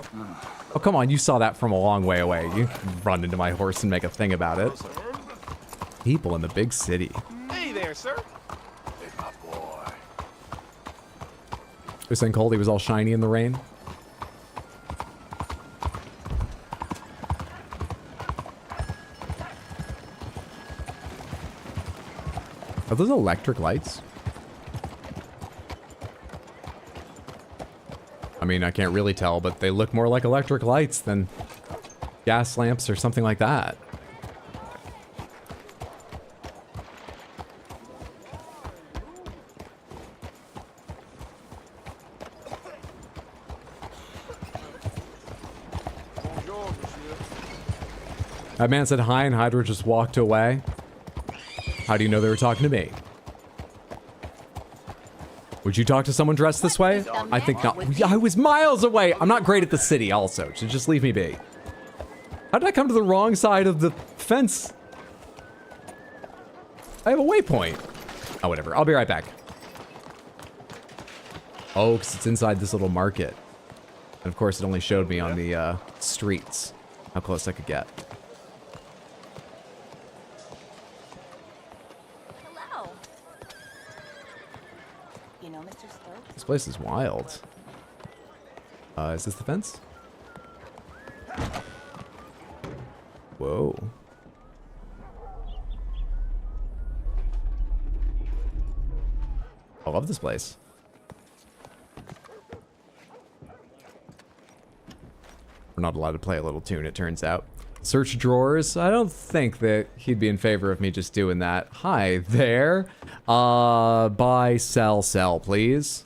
Oh, come on. You saw that from a long way away. You can run into my horse and make a thing about it. People in the big city.
Hey there, sir.
Hey, my boy.
Usain Colt, he was all shiny in the rain. Are those electric lights? I mean, I can't really tell, but they look more like electric lights than gas lamps or something like that. That man said hi and Hydra just walked away. How do you know they were talking to me? Would you talk to someone dressed this way? I think not. I was miles away. I'm not great at the city also, so just leave me be. How did I come to the wrong side of the fence? I have a waypoint. Oh, whatever. I'll be right back. Oh, because it's inside this little market. And of course, it only showed me on the streets how close I could get.
Hello. You know, Mr. Stokes?
This place is wild. Is this the fence? Whoa. I love this place. We're not allowed to play a little tune, it turns out. Search drawers. I don't think that he'd be in favor of me just doing that. Hi there. Buy, sell, please.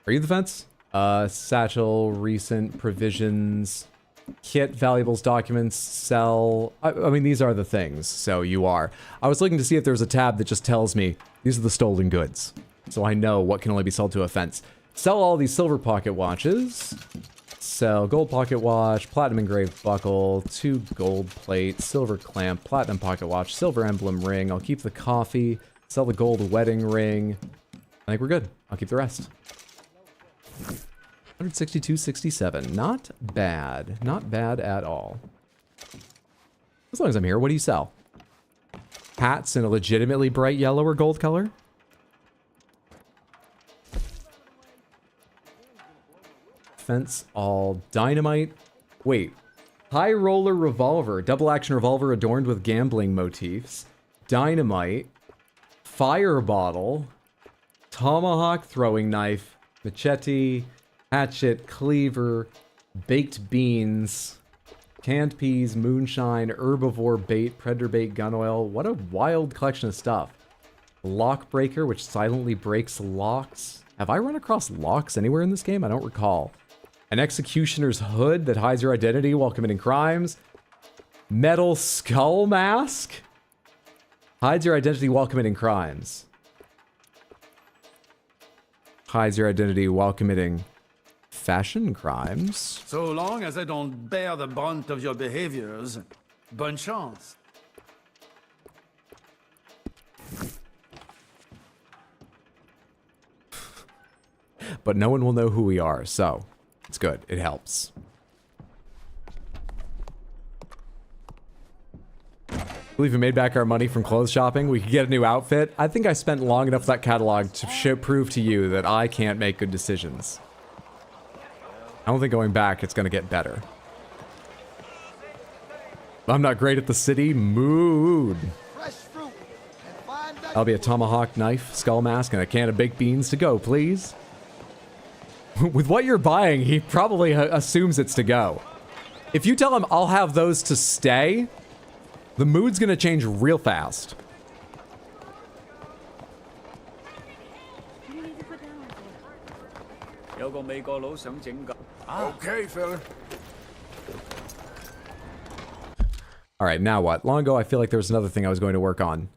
Are you the fence? Satchel, recent provisions. Kit, valuables, documents, sell. I mean, these are the things, so you are. I was looking to see if there's a tab that just tells me these are the stolen goods, so I know what can only be sold to a fence. Sell all these silver pocket watches. Sell gold pocket watch, platinum engraved buckle, 2 gold plates, silver clamp, platinum pocket watch, silver emblem ring. I'll keep the coffee. Sell the gold wedding ring. I think we're good. I'll keep the rest. 162.67. Not bad. Not bad at all. As long as I'm here, what do you sell? Hats in a legitimately bright yellow or gold color? Fence all dynamite. Wait. High roller revolver. Double action revolver adorned with gambling motifs. Dynamite. Fire bottle. Tomahawk throwing knife. Machete. Hatchet. Cleaver. Baked beans. Canned peas. Moonshine. Herbivore bait. Predator bait. Gun oil. What a wild collection of stuff. Lock breaker, which silently breaks locks. Have I run across locks anywhere in this game? I don't recall. An executioner's hood that hides your identity while committing crimes. Metal skull mask. Hides your identity while committing crimes. Hides your identity while committing fashion crimes.
So long as I don't bear the brunt of your behaviors, bonne chance.
But no one will know who we are, so it's good. It helps. I believe we made back our money from clothes shopping. We could get a new outfit. I think I spent long enough with that catalog to prove to you that I can't make good decisions. I don't think going back it's going to get better. I'm not great at the city. Mood. That'll be a tomahawk knife, skull mask, and a can of baked beans to go, please. With what you're buying, he probably assumes it's to go. If you tell him I'll have those to stay, the mood's gonna change real fast.
Okay, fella.
Alright, now what? Long ago, I feel like there was another thing I was going to work on.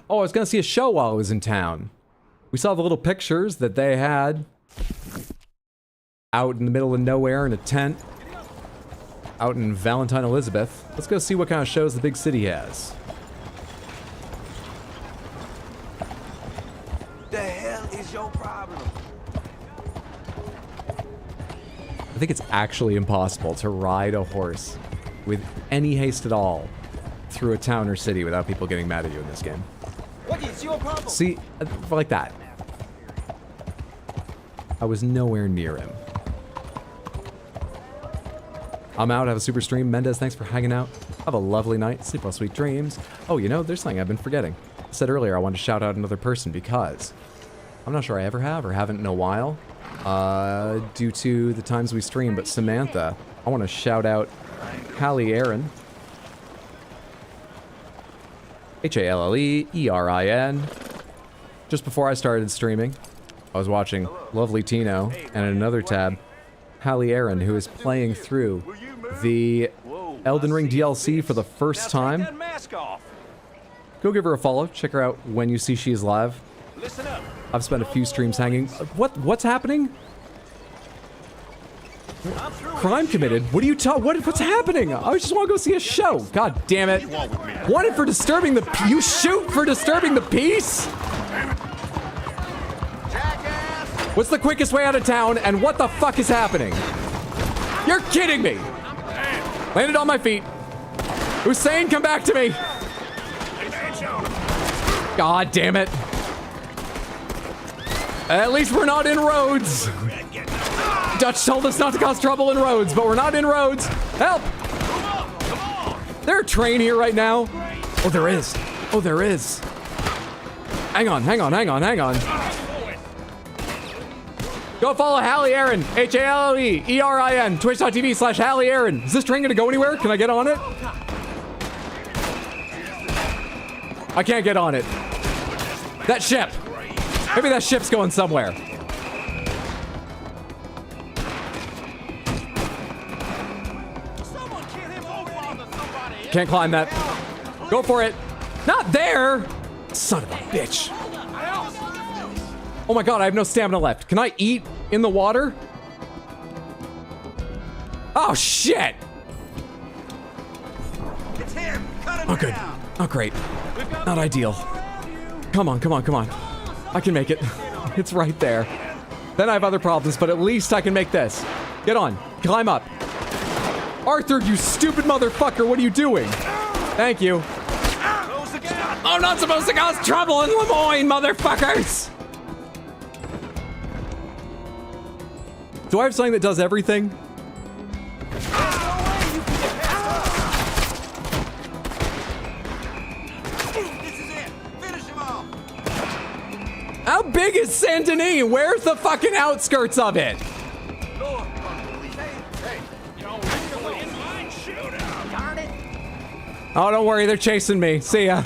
Oh, I was gonna see a show while I was in town. We saw the little pictures that they had out in the middle of nowhere in a tent out in Valentine Elizabeth. Let's go see what kind of shows the big city has.
The hell is your problem?
I think it's actually impossible to ride a horse with any haste at all through a town or city without people getting mad at you in this game.
What is your problem?
See, like that. I was nowhere near him. I'm out. Have a super stream. Mendez, thanks for hanging out. Have a lovely night. Sleep well, sweet dreams. Oh, you know, there's something I've been forgetting. I said earlier I wanted to shout out another person because I'm not sure I ever have or haven't in a while due to the times we stream, but Samantha, I want to shout out Hallie Aaron. Halleerin. Just before I started streaming, I was watching Lovely Tino, and in another tab, Hallie Aaron, who is playing through the Elden Ring DLC for the first time. Go give her a follow. Check her out when you see she's live. I've spent a few streams hanging. What's happening? Crime committed? What are you what's happening? I just want to go see a show. God damn it. Wanted for disturbing the you shoot for disturbing the peace? What's the quickest way out of town and what the fuck is happening? You're kidding me. Landed on my feet. Hussein, come back to me. God damn it. At least we're not in Rhodes. Dutch told us not to cause trouble in Rhodes, but we're not in Rhodes. Help! There a train here right now? Oh, there is. Oh, there is. Hang on. Go follow Hallie Aaron. Halleerin. Twitch.tv/Hallie Aaron. Is this train gonna go anywhere? Can I get on it? I can't get on it. That ship. Maybe that ship's going somewhere. Can't climb that. Go for it. Not there. Son of a bitch. Oh my god, I have no stamina left. Can I eat in the water? Oh shit.
It's him. Cut him
Oh good.
down.
Not great. Not ideal. Come on, come on, come on. I can make it. It's right there. Then I have other problems, but at least I can make this. Get on. Climb up. Arthur, you stupid motherfucker, what are you doing? Thank you. I'm not supposed to cause trouble in Lemoyne, motherfuckers! Do I have something that does everything? How big is Saint Denis? Where's the fucking outskirts of it? Oh, don't worry, they're chasing me. See ya.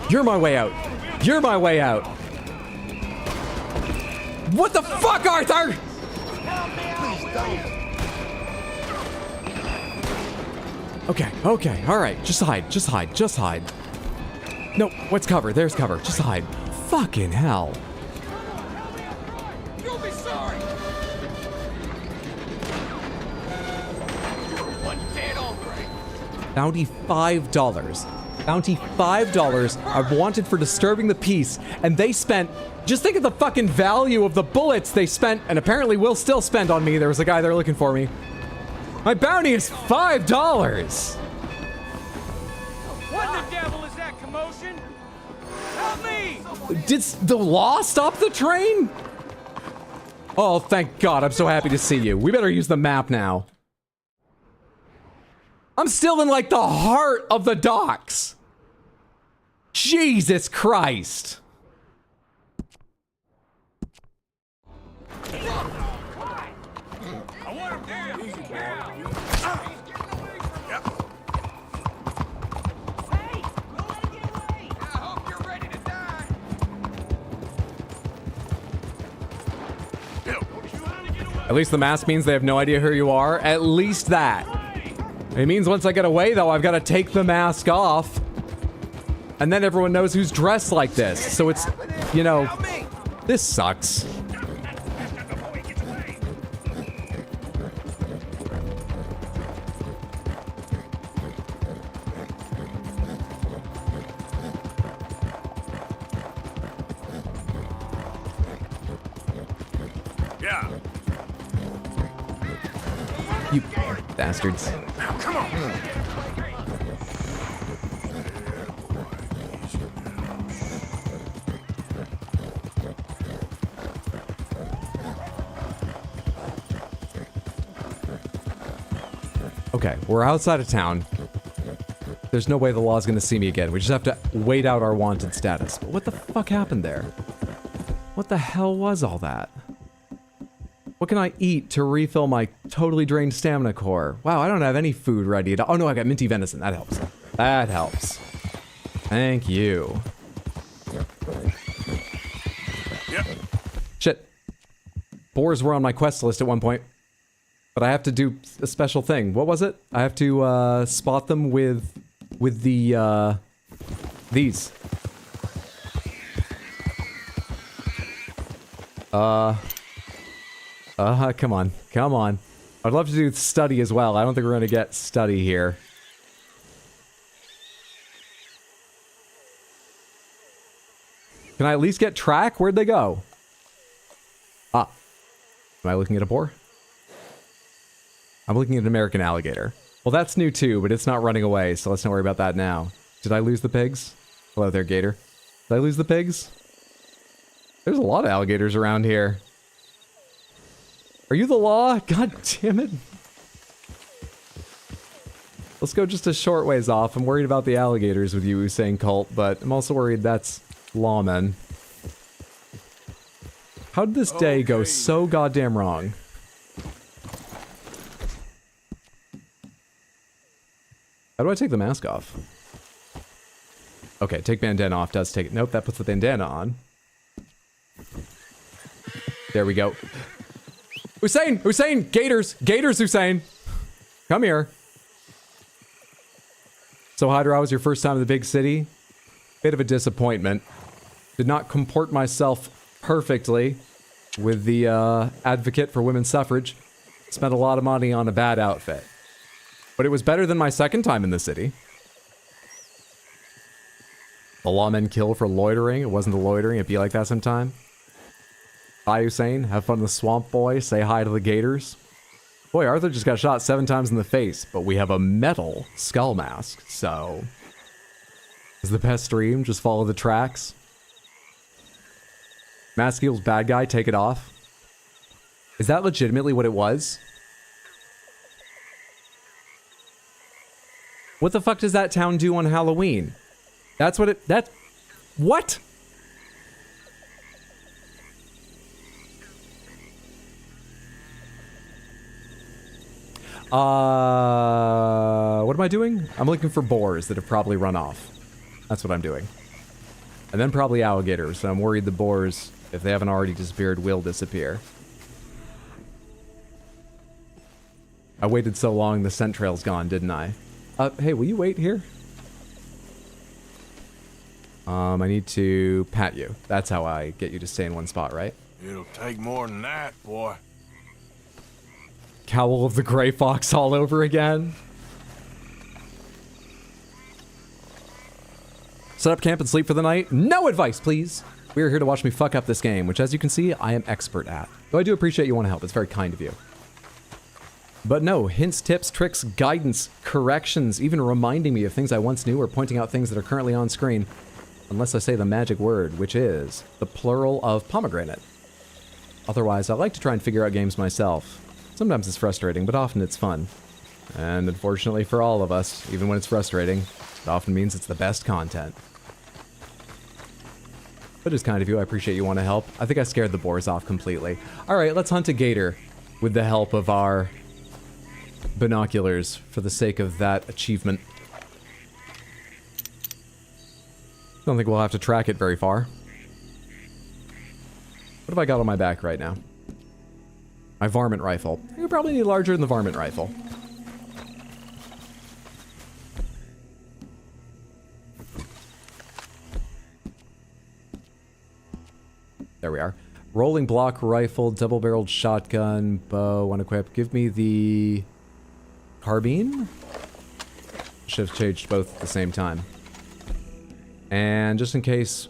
You're my way out. You're my way out. What the fuck, Arthur? Okay, all right. Just hide. No, what's cover? There's cover. Just hide. Fucking hell.
You'll be sorry.
Bounty $5. Bounty $5 are wanted for disturbing the peace, and they spent, just think of the fucking value of the bullets they spent, and apparently will still spend on me. There was a guy there looking for me. My bounty is $5.
What the devil is that commotion? Help me!
Did the law stop the train? Oh, thank God. I'm so happy to see you. We better use the map now. I'm still in like the heart of the docks. Jesus Christ. At least the mask means they have no idea who you are. At least that. It means once I get away, though, I've got to take the mask off. And then everyone knows who's dressed like this. So it's, you know, this sucks.
Yeah.
You bastards.
Come on.
Okay, we're outside of town. There's no way the law's gonna see me again. We just have to wait out our wanted status. But what the fuck happened there? What the hell was all that? What can I eat to refill my totally drained stamina core? Wow, I don't have any food ready at all. Oh no, I got minty venison. That helps. That helps. Thank you.
Yep.
Shit. Boars were on my quest list at one point. But I have to do a special thing. What was it? I have to spot them with the these. Come on. Come on. I'd love to do study as well. I don't think we're gonna get study here. Can I at least get track? Where'd they go? Ah. Am I looking at a boar? I'm looking at an American alligator. Well, that's new too, but it's not running away, so let's not worry about that now. Did I lose the pigs? Hello there, gator. Did I lose the pigs? There's a lot of alligators around here. Are you the law? God damn it. Let's go just a short ways off. I'm worried about the alligators with you, Usain Cult, but I'm also worried that's lawmen. How did this day go so goddamn wrong? How do I take the mask off? Okay, take bandana off does take it. Nope, that puts the bandana on. There we go. Hussein! Hussein! Gators! Gators, Hussein! Come here. So Hydra, how was your first time in the big city? Bit of a disappointment. Did not comport myself perfectly with the advocate for women's suffrage. Spent a lot of money on a bad outfit. But it was better than my second time in the city. The lawmen kill for loitering. It wasn't the loitering. It'd be like that sometime. Hi, Hussein. Have fun in the swamp, boy. Say hi to the gators. Boy, Arthur just got shot 7 times in the face, but we have a metal skull mask, so... Is the best stream? Just follow the tracks. Mask heals bad guy, take it off. Is that legitimately what it was? What the fuck does that town do on Halloween? That's what it... That... What? What am I doing? I'm looking for boars that have probably run off. That's what I'm doing. And then probably alligators, so I'm worried the boars, if they haven't already disappeared, will disappear. I waited so long, the scent trail's gone, didn't I? Hey, will you wait here? I need to pat you. That's how I get you to stay in one spot, right?
It'll take more than that, boy.
Cowl of the Grey Fox all over again. Set up camp and sleep for the night? No advice, please. We are here to watch me fuck up this game, which as you can see, I am expert at. Though I do appreciate you want to help. It's very kind of you. But no, hints, tips, tricks, guidance, corrections, even reminding me of things I once knew or pointing out things that are currently on screen. Unless I say the magic word, which is the plural of pomegranate. Otherwise, I like to try and figure out games myself. Sometimes it's frustrating, but often it's fun. And unfortunately for all of us, even when it's frustrating, it often means it's the best content. But it's kind of you, I appreciate you want to help. I think I scared the boars off completely. Alright, let's hunt a gator with the help of our binoculars for the sake of that achievement. Don't think we'll have to track it very far. What have I got on my back right now? My varmint rifle. You probably need larger than the varmint rifle. There we are. Rolling block rifle, double-barreled shotgun, bow, unequipped. Give me the carbine? Should have changed both at the same time. And just in case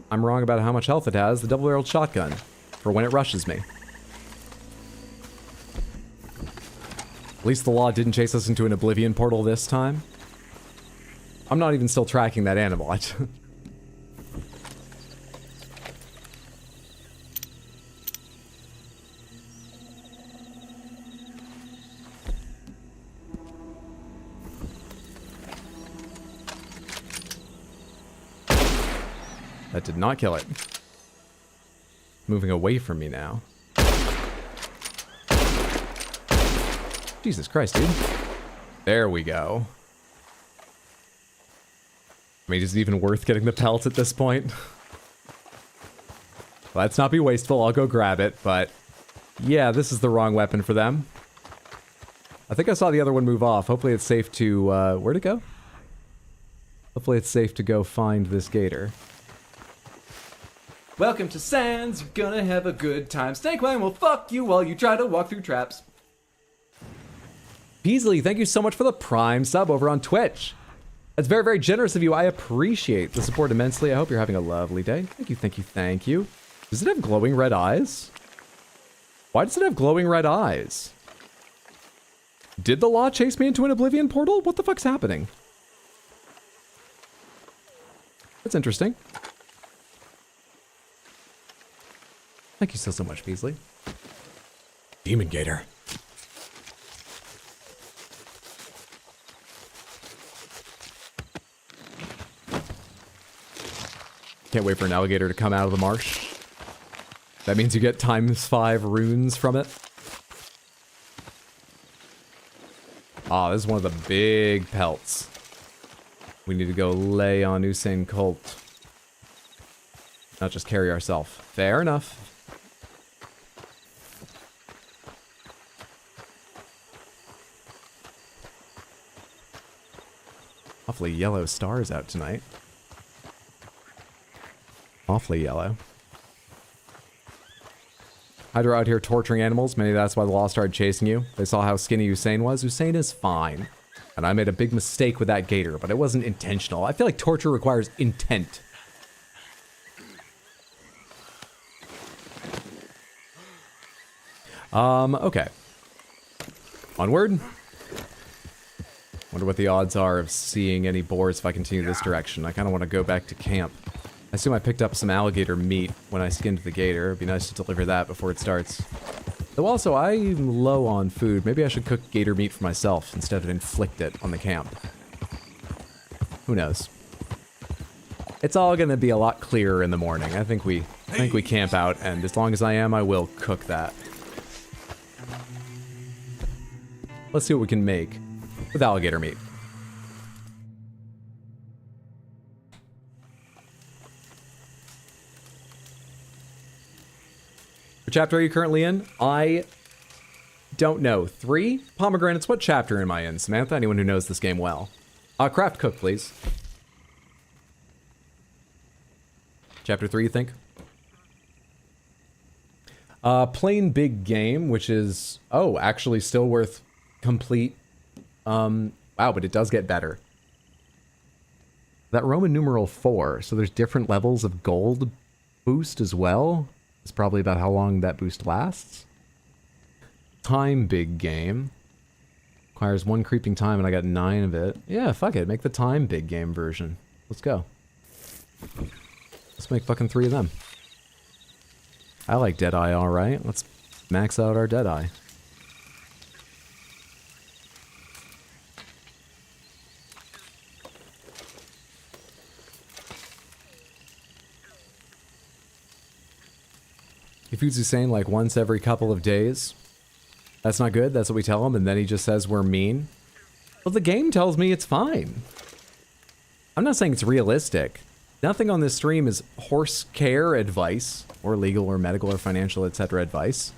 I'm wrong about how much health it has, the double-barreled shotgun for when it rushes me. At least the law didn't chase us into an oblivion portal this time. I'm not even still tracking that animal. That did not kill it. Moving away from me now. Jesus Christ, dude. There we go. I mean, is it even worth getting the pelt at this point? Let's not be wasteful, I'll go grab it, but... Yeah, this is the wrong weapon for them. I think I saw the other one move off. Hopefully it's safe to, where'd it go? Hopefully it's safe to go find this gator.
Welcome to Sands, you're gonna have a good time. Snakewine will fuck you while you try to walk through traps.
Beasley, thank you so much for the Prime sub over on Twitch. That's very, very generous of you. I appreciate the support immensely. I hope you're having a lovely day. Thank you, thank you, thank you. Does it have glowing red eyes? Why does it have glowing red eyes? Did the law chase me into an oblivion portal? What the fuck's happening? That's interesting. Thank you so much, Beasley. Demon Gator. Can't wait for an alligator to come out of the marsh. That means you get ×5 runes from it. Ah, this is one of the big pelts. We need to go lay on Usain Colt. Not just carry ourselves. Fair enough. How awfully yellow stars out tonight. Awfully yellow. Hydra out here torturing animals. Maybe that's why the Lost started chasing you. They saw how skinny Usain was. Usain is fine. And I made a big mistake with that gator, but it wasn't intentional. I feel like torture requires intent. Okay. Onward. Wonder what the odds are of seeing any boars if I continue this direction. I kind of want to go back to camp. I assume I picked up some alligator meat when I skinned the gator. It'd be nice to deliver that before it starts. Though also, I'm low on food. Maybe I should cook gator meat for myself instead of inflict it on the camp. Who knows? It's all going to be a lot clearer in the morning. I think we camp out, and as long as I am, I will cook that. Let's see what we can make with alligator meat. What chapter are you currently in? I don't know. 3? Pomegranates, what chapter am I in, Samantha? Anyone who knows this game well. Craft cook, please. Chapter 3, you think? Plain big game, which is, oh, actually still worth complete. Wow, but it does get better. That Roman numeral 4, so there's different levels of gold boost as well. It's probably about how long that boost lasts. Time big game. Requires 1 creeping time and I got 9 of it. Yeah, fuck it. Make the time big game version. Let's go. Let's make fucking 3 of them. I like Deadeye alright. Let's max out our Deadeye. He feeds Usain like once every couple of days. That's not good. That's what we tell him. And then he just says we're mean. Well, the game tells me it's fine. I'm not saying it's realistic. Nothing on this stream is horse care advice or legal or medical or financial, etc. advice.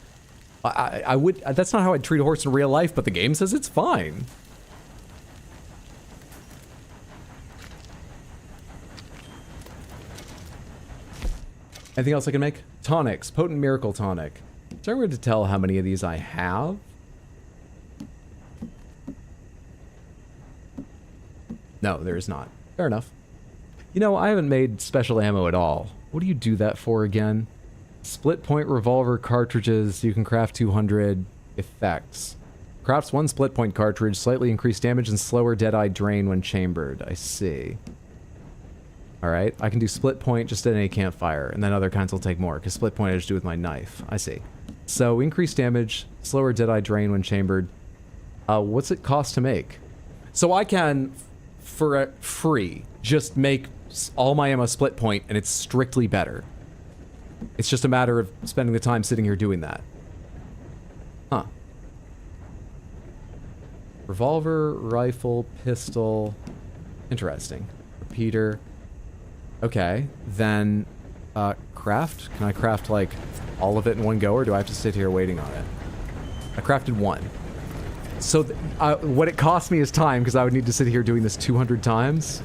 I would, that's not how I'd treat a horse in real life, but the game says it's fine. Anything else I can make? Tonics. Potent Miracle Tonic. So I'm going to tell how many of these I have. No, there is not. Fair enough. You know, I haven't made special ammo at all. What do you do that for again? Split point revolver cartridges. You can craft 200 effects. Crafts 1 split point cartridge. Slightly increased damage and slower Deadeye drain when chambered. I see. Alright, I can do split point just at any campfire, and then other kinds will take more, because split point I just do with my knife. I see. So, increased damage, slower Deadeye drain when chambered. What's it cost to make? So I can, for free, just make all my ammo split point, and it's strictly better. It's just a matter of spending the time sitting here doing that. Huh. Revolver, rifle, pistol. Interesting. Repeater. Okay, then, craft? Can I craft, like, all of it in one go, or do I have to sit here waiting on it? I crafted 1. So, what it cost me is time, because I would need to sit here doing this 200 times.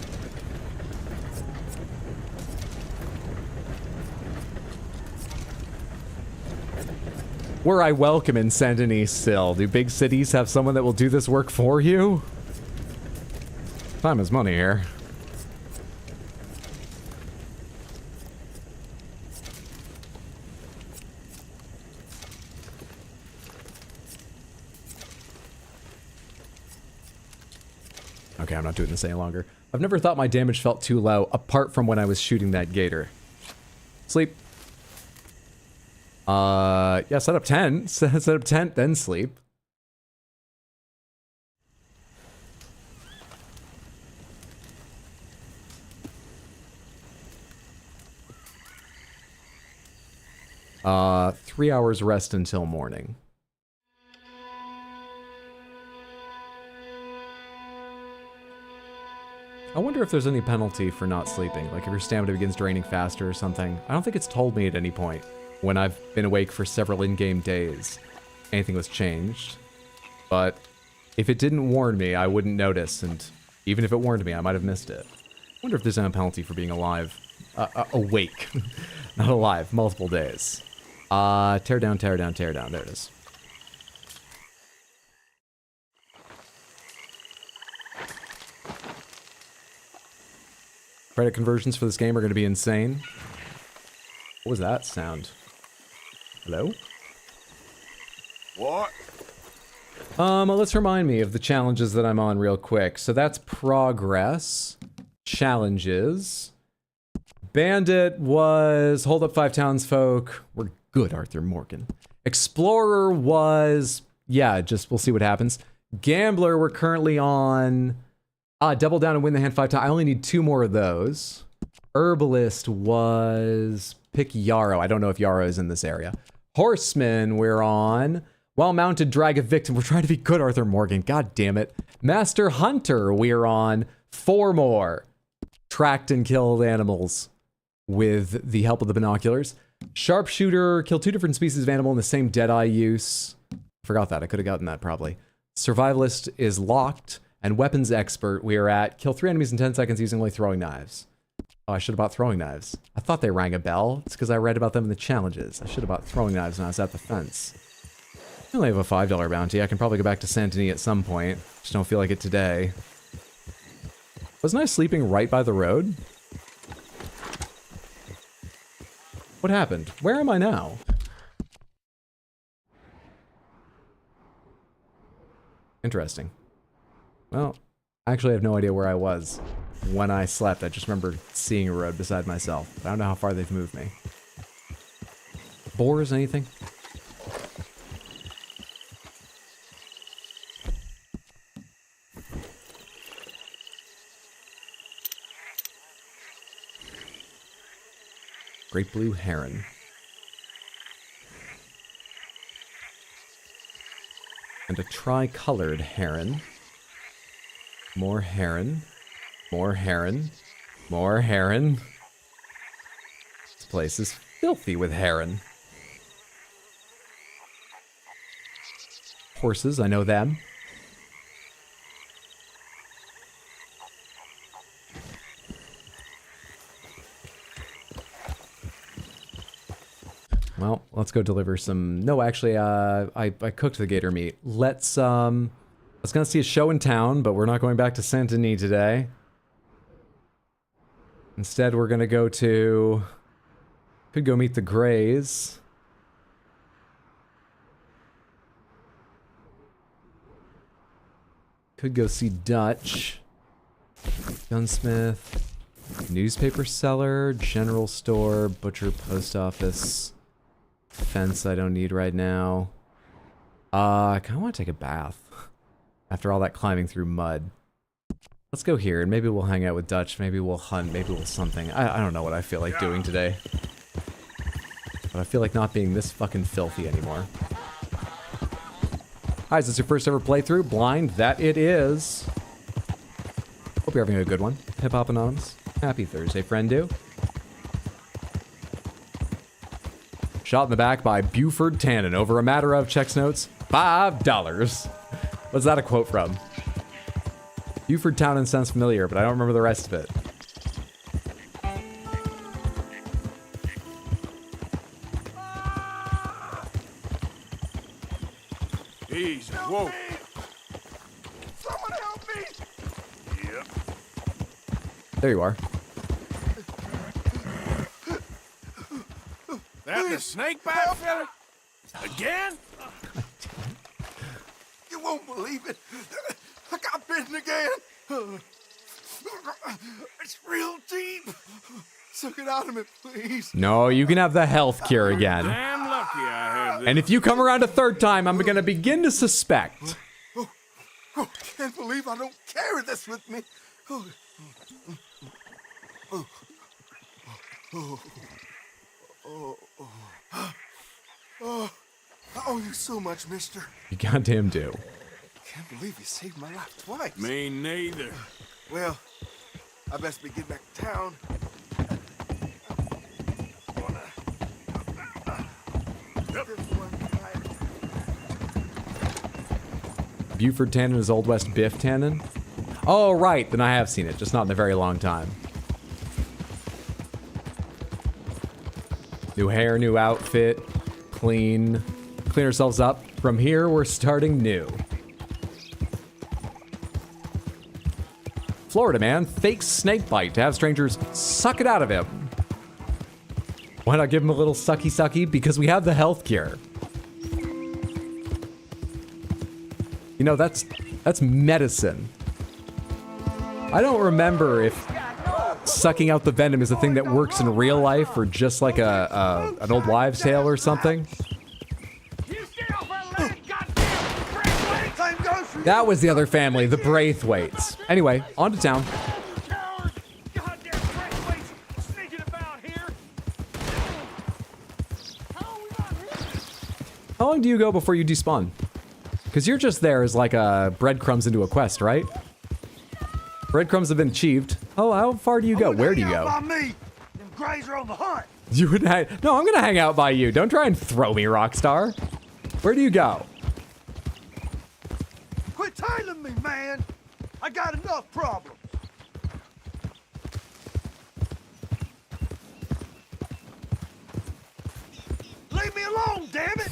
Were I welcome in Saint Denis still? Do big cities have someone that will do this work for you? Time is money here. Okay, I'm not doing this any longer. I've never thought my damage felt too low, apart from when I was shooting that gator. Sleep. Yeah, set up tent. Set up tent, then sleep. Three hours rest until morning. I wonder if there's any penalty for not sleeping, like if your stamina begins draining faster or something. I don't think it's told me at any point when I've been awake for several in-game days anything was changed. But if it didn't warn me, I wouldn't notice, and Even if it warned me, I might have missed it. I wonder if there's a penalty for being alive. Awake. Not alive. Multiple days. Tear down, tear down, tear down. There it is. Credit conversions for this game are going to be insane. What was that sound? Hello?
What?
Let's remind me of the challenges that I'm on real quick. So that's progress. Challenges. Bandit was hold up 5 townsfolk. We're good, Arthur Morgan. Explorer was, yeah, just we'll see what happens. Gambler, we're currently on double down and win the hand 5 times. I only need 2 more of those. Herbalist was pick Yarrow. I don't know if Yarrow is in this area. Horseman, we're on. Well-mounted, drag a victim. We're trying to be good, Arthur Morgan. God damn it. Master Hunter, we're on. 4 more. Tracked and killed animals with the help of the binoculars. Sharpshooter, kill 2 different species of animal in the same Deadeye use. Forgot that. I could have gotten that probably. Survivalist is locked. And weapons expert, we are at kill 3 enemies in 10 seconds using only throwing knives. Oh, I should have bought throwing knives. I thought they rang a bell. It's because I read about them in the challenges. I should have bought throwing knives when I was at the fence. I only have a $5 bounty. I can probably go back to Saint-Denis at some point. Just don't feel like it today. Wasn't I sleeping right by the road? What happened? Where am I now? Interesting. Well, I actually have no idea where I was when I slept. I just remember seeing a road beside myself. I don't know how far they've moved me. Boars, anything? Great blue heron. And a tri-colored heron. More heron. More heron. More heron. This place is filthy with heron. Horses, I know them. Well, let's go deliver some... No, actually, I cooked the gator meat. Let's, I was gonna see a show in town, but we're not going back to Saint-Denis today. Instead, we're gonna go to... Could go meet the Greys. Could go see Dutch. Gunsmith. Newspaper seller. General store. Butcher. Post office. Fence I don't need right now. I kind of want to take a bath. After all that climbing through mud. Let's go here, and maybe we'll hang out with Dutch. Maybe we'll hunt. Maybe we'll something. I don't know what I feel like doing today. But I feel like not being this fucking filthy anymore. Hi, is this your first ever playthrough? Blind? That it is. Hope you're having a good one. Hip Hop Anonymous. Happy Thursday, friend do. Shot in the back by Buford Tannen over a matter of, checks notes, $5. What's that a quote from? Buford Tannen sounds familiar, but I don't remember the rest of it.
Easy, whoa.
Someone help me!
Yep.
There you are.
That the snake bite fella? Again?
You won't believe it. I got bitten again. It's real deep. Suck it out of me, please.
No, you can have the health cure again.
Damn lucky I have this.
And if you come around a third time, I'm gonna begin to suspect.
Oh, can't believe I don't carry this with me. I owe you so much, mister.
You goddamn do.
Can't believe you saved my life twice.
Me neither.
Well, I best be getting back to town.
Buford Tannen is Old West Biff Tannen. Oh, right. Then I have seen it, just not in a very long time. New hair, new outfit. Clean ourselves up. From here, we're starting new. Florida man fakes snake bite to have strangers suck it out of him. Why not give him a little sucky sucky? Because we have the health cure. You know, that's medicine. I don't remember if sucking out the venom is a thing that works in real life or just like an old wives' tale or something. That was the other family, the Braithwaites. Anyway, on to town. How long do you go before you despawn? Because you're just there as like breadcrumbs into a quest, right? Breadcrumbs have been achieved. Oh, how far do you go? Where do you go?
Me. Them Greys are on the hunt.
You would hang. No, I'm gonna hang out by you. Don't try and throw me, Rockstar. Where do you go?
Quit tailing me, man. I got enough problems. Leave me alone, damn it.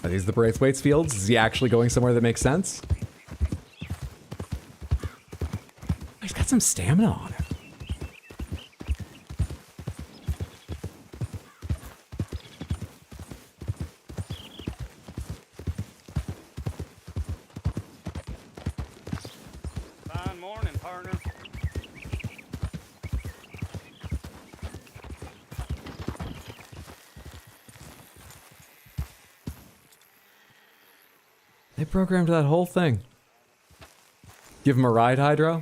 Are these the Braithwaite's fields? Is he actually going somewhere that makes sense? He's got some stamina on him.
Fine morning, partner.
They programmed that whole thing. Give him a ride, Hydro?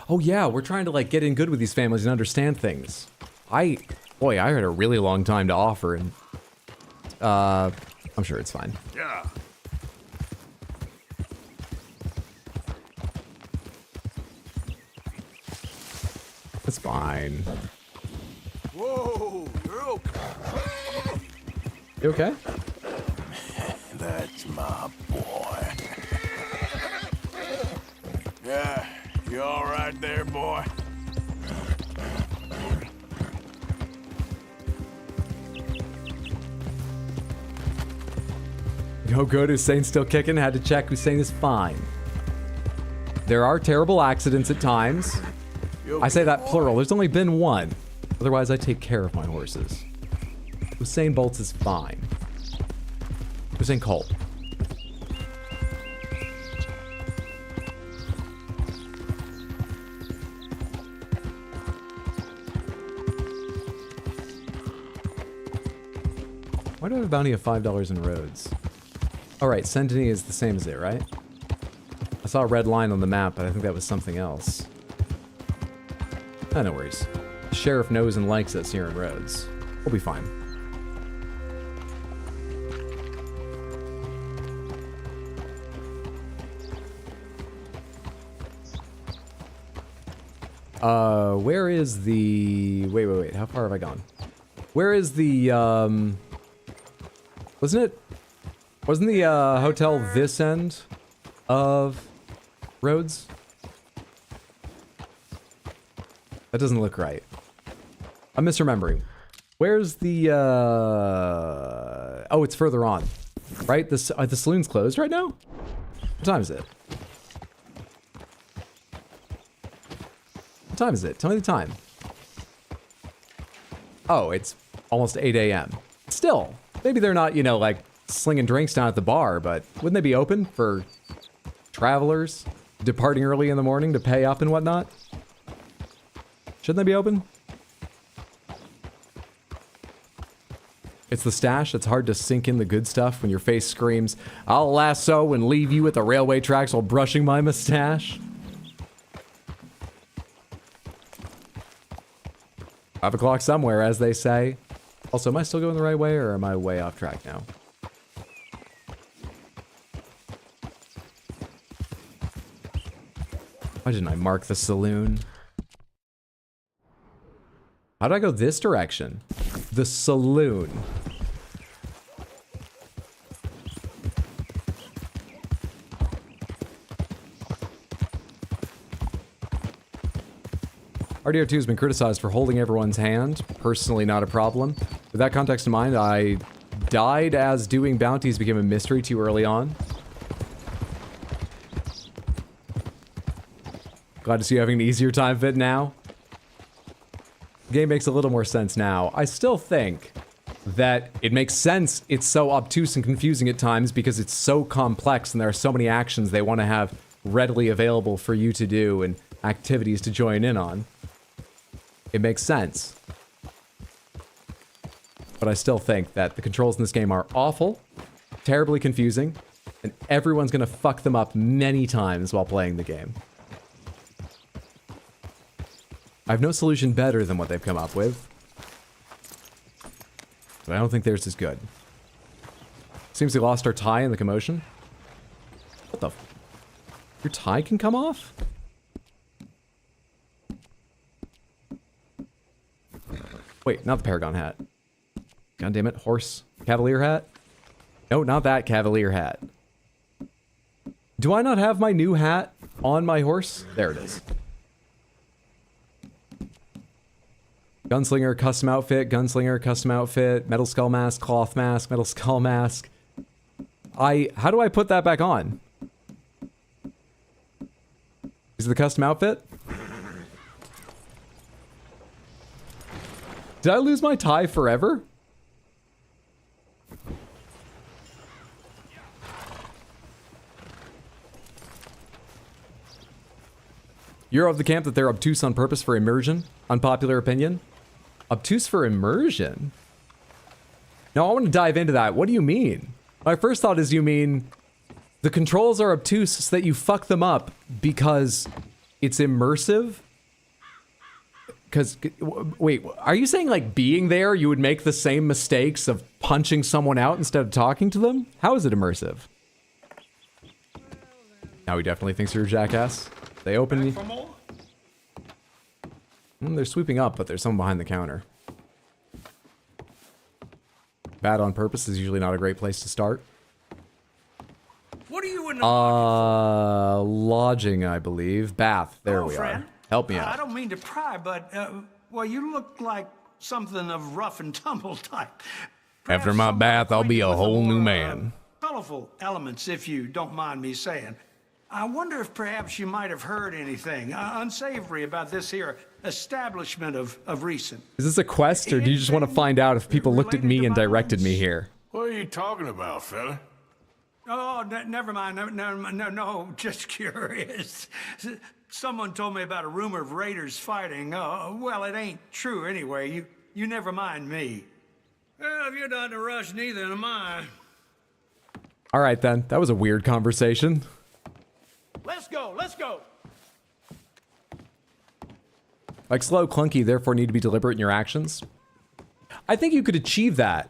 Oh yeah, we're trying to like get in good with these families and understand things. I had a really long time to offer and I'm sure it's fine.
Yeah.
It's fine.
Whoa, you're okay.
You okay?
That's my boy. Yeah, you all right there, boy?
No good, Hussein's still kicking. Had to check. Hussein is fine. There are terrible accidents at times. I say that plural. There's only been one. Otherwise, I take care of my horses. Usain Bolt is fine. Usain Colt. Why do I have a bounty of $5 in Rhodes? Alright, Saint-Denis is the same as it, right? I saw a red line on the map, but I think that was something else. Oh, no worries. The sheriff knows and likes us here in Rhodes. We'll be fine. Where is the... Wait. How far have I gone? Where is the, Wasn't the, hotel this end of Rhodes? That doesn't look right. I'm misremembering. Where's the, Oh, it's further on. Right? The saloon's closed right now? What time is it? What time is it? Tell me the time. Oh, it's almost 8 a.m. Still, maybe they're not, you know, like slinging drinks down at the bar, but wouldn't they be open for travelers departing early in the morning to pay up and whatnot? Shouldn't they be open? It's the stash that's hard to sink in the good stuff when your face screams, "I'll lasso and leave you at the railway tracks while brushing my mustache." 5 o'clock somewhere, as they say. Also, am I still going the right way, or am I way off track now? Why didn't I mark the saloon? How did I go this direction? The saloon. RDR2 has been criticized for holding everyone's hand. Personally, not a problem. With that context in mind, I died as doing bounties became a mystery too early on. Glad to see you having an easier time of it now. The game makes a little more sense now. I still think that it makes sense it's so obtuse and confusing at times because it's so complex and there are so many actions they want to have readily available for you to do and activities to join in on. It makes sense. But I still think that the controls in this game are awful, terribly confusing, and everyone's gonna fuck them up many times while playing the game. I have no solution better than what they've come up with. But I don't think theirs is good. Seems we lost our tie in the commotion. What the f- Your tie can come off? Wait, not the Paragon hat. God damn it, horse. Cavalier hat? No, not that Cavalier hat. Do I not have my new hat on my horse? There it is. Gunslinger, custom outfit, metal skull mask, cloth mask, metal skull mask. How do I put that back on? Is it the custom outfit? Did I lose my tie forever? You're of the camp that they're obtuse on purpose for immersion? Unpopular opinion? Obtuse for immersion? No, I want to dive into that. What do you mean? My first thought is you mean the controls are obtuse so that you fuck them up because it's immersive? Because, wait, are you saying like being there you would make the same mistakes of punching someone out instead of talking to them? How is it immersive? Now he definitely thinks you're a jackass. They open me. They're sweeping up, but there's someone behind the counter. Bad on purpose is usually not a great place to start.
What are you in the market for?
Lodging, I believe. Bath. There we
friend.
are. Help me out.
I don't mean to pry, but, well, you look like something of rough and tumble type.
After my bath, I'll be a whole new man.
Colorful elements, if you don't mind me saying. I wonder if perhaps you might have heard anything unsavory about this here establishment of recent.
Is this a quest, or do you just want to find out if people looked at me and directed me here?
What are you talking about, fella?
Oh, never mind. No, just curious. Someone told me about a rumor of raiders fighting. Well, it ain't true anyway. You never mind me. Well, if you're not in a rush, neither am I.
All right, then. That was a weird conversation.
Let's go, let's go.
Like slow, clunky, therefore need to be deliberate in your actions. I think you could achieve that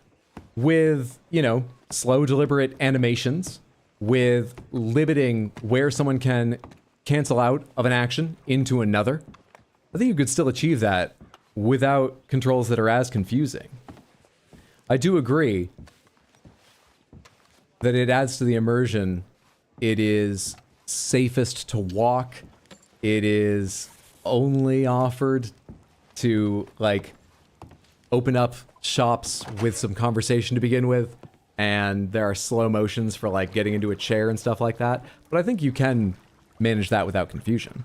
with, you know, slow, deliberate animations, with limiting where someone can cancel out of an action into another. I think you could still achieve that without controls that are as confusing. I do agree that it adds to the immersion. It is safest to walk. It is only offered to, like, open up shops with some conversation to begin with, and there are slow motions for, like, getting into a chair and stuff like that. But I think you can manage that without confusion.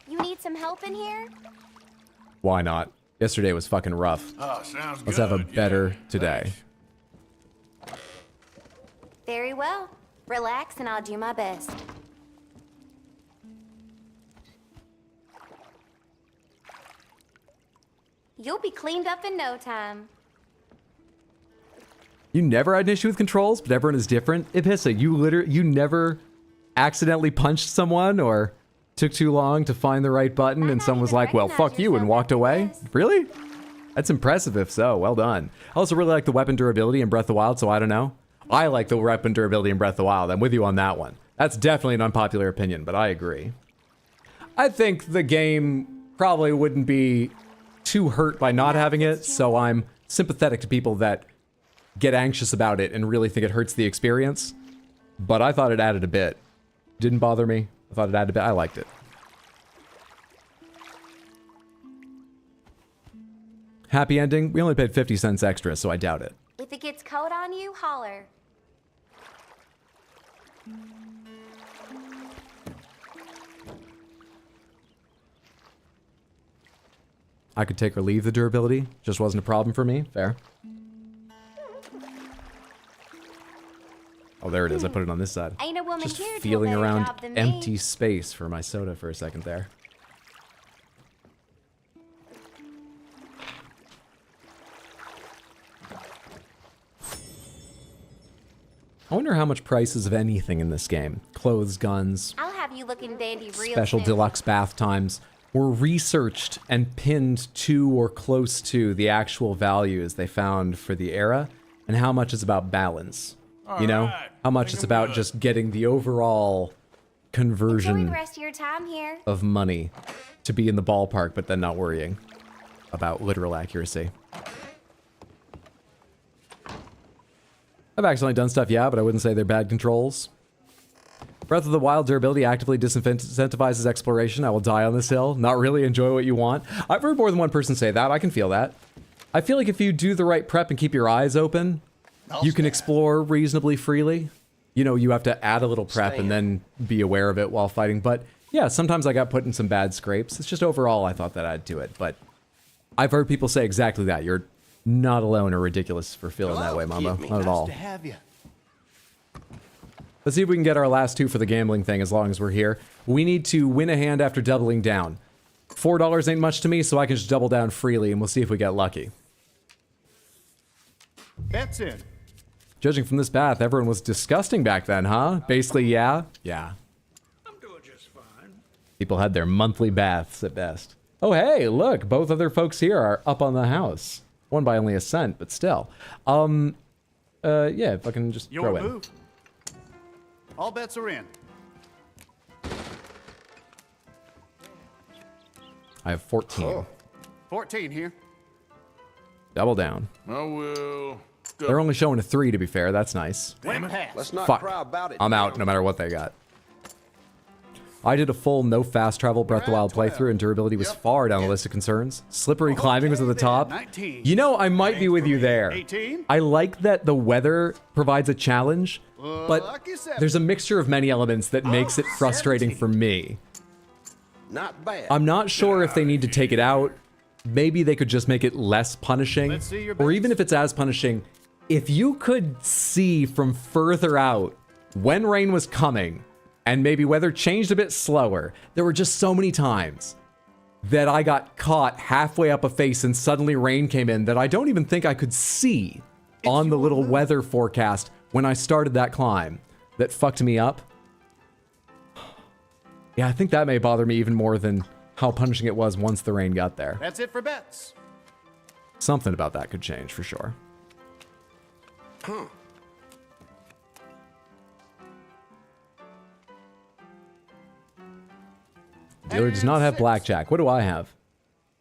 You need some help in here?
Why not? Yesterday was fucking rough.
Oh, sounds good.
Let's have a better today.
Very well. Relax and I'll do my best. You'll be cleaned up in no time.
You never had an issue with controls, but everyone is different. Ipissa, you never accidentally punched someone or took too long to find the right button and someone was like, well, fuck you, and walked away? Really? That's impressive if so. Well done. I also really like the weapon durability in Breath of the Wild, so I don't know. I like the weapon durability in Breath of the Wild. I'm with you on that one. That's definitely an unpopular opinion, but I agree. I think the game probably wouldn't be too hurt by not having it, so I'm sympathetic to people that get anxious about it and really think it hurts the experience. But I thought it added a bit. Didn't bother me. I thought it added a bit. I liked it. Happy ending? We only paid 50 cents extra, so I doubt it.
If it gets cold on you, holler.
I could take or leave the durability. Just wasn't a problem for me. Fair. Oh, there it is. I put it on this side.
Ain't a woman
Just
here to
feeling
a better
around
job than
empty
me.
space for my soda for a second there. I wonder how much prices of anything in this game. Clothes, guns,
I'll have you looking dandy real
special
soon.
deluxe bath times were researched and pinned to or close to the actual values they found for the era, and how much is about balance. You know? How much it's about just getting the overall
Enjoy
conversion
the rest of your time here.
of money to be in the ballpark, but then not worrying about literal accuracy. I've accidentally done stuff, yeah, but I wouldn't say they're bad controls. Breath of the Wild durability actively disincentivizes exploration. I will die on this hill. Not really enjoy what you want. I've heard more than one person say that. I can feel that. I feel like if you do the right prep and keep your eyes open, you can explore reasonably freely. You know, you have to add a little prep and then be aware of it while fighting. But yeah, sometimes I got put in some bad scrapes. It's just overall I thought that I'd do it. But I've heard people say exactly that. You're not alone or ridiculous for feeling that way, Mama. Not at all.
Nice to have you.
Let's see if we can get our last two for the gambling thing as long as we're here. We need to win a hand after doubling down. $4 ain't much to me, so I can just double down freely, and we'll see if we get lucky.
Bet's in.
Judging from this bath, everyone was disgusting back then, huh? Basically, yeah. Yeah.
I'm doing just fine.
People had their monthly baths at best. Oh, hey, look, both other folks here are up on the house. One by only a cent, but still. Yeah, if I can just
Your
throw in.
move. All bets are in.
I have 14.
Oh. 14 here.
Double down.
I will.
They're only showing a 3, to be fair. That's nice.
Damn it.
Let's not
Fuck.
cry about it.
I'm out no matter what they got. I did a full no fast travel Breath of the Wild playthrough, and durability was far down the list of concerns. Slippery climbing was at the top.
19.
You know, I might be with you there.
18.
I like that the weather provides a challenge, but
Lucky 7.
there's a mixture of many elements that makes it frustrating for me.
Not bad.
I'm not sure if they need to take it out. Maybe they could just make it less punishing.
Let's see your
Or
bets.
even if it's as punishing, if you could see from further out when rain was coming and maybe weather changed a bit slower, there were just so many times that I got caught halfway up a face and suddenly rain came in that I don't even think I could see on the little weather forecast when I started that climb that fucked me up. Yeah, I think that may bother me even more than how punishing it was once the rain got there.
That's it for bets.
Something about that could change for sure. Dealer does not have blackjack. What do I have?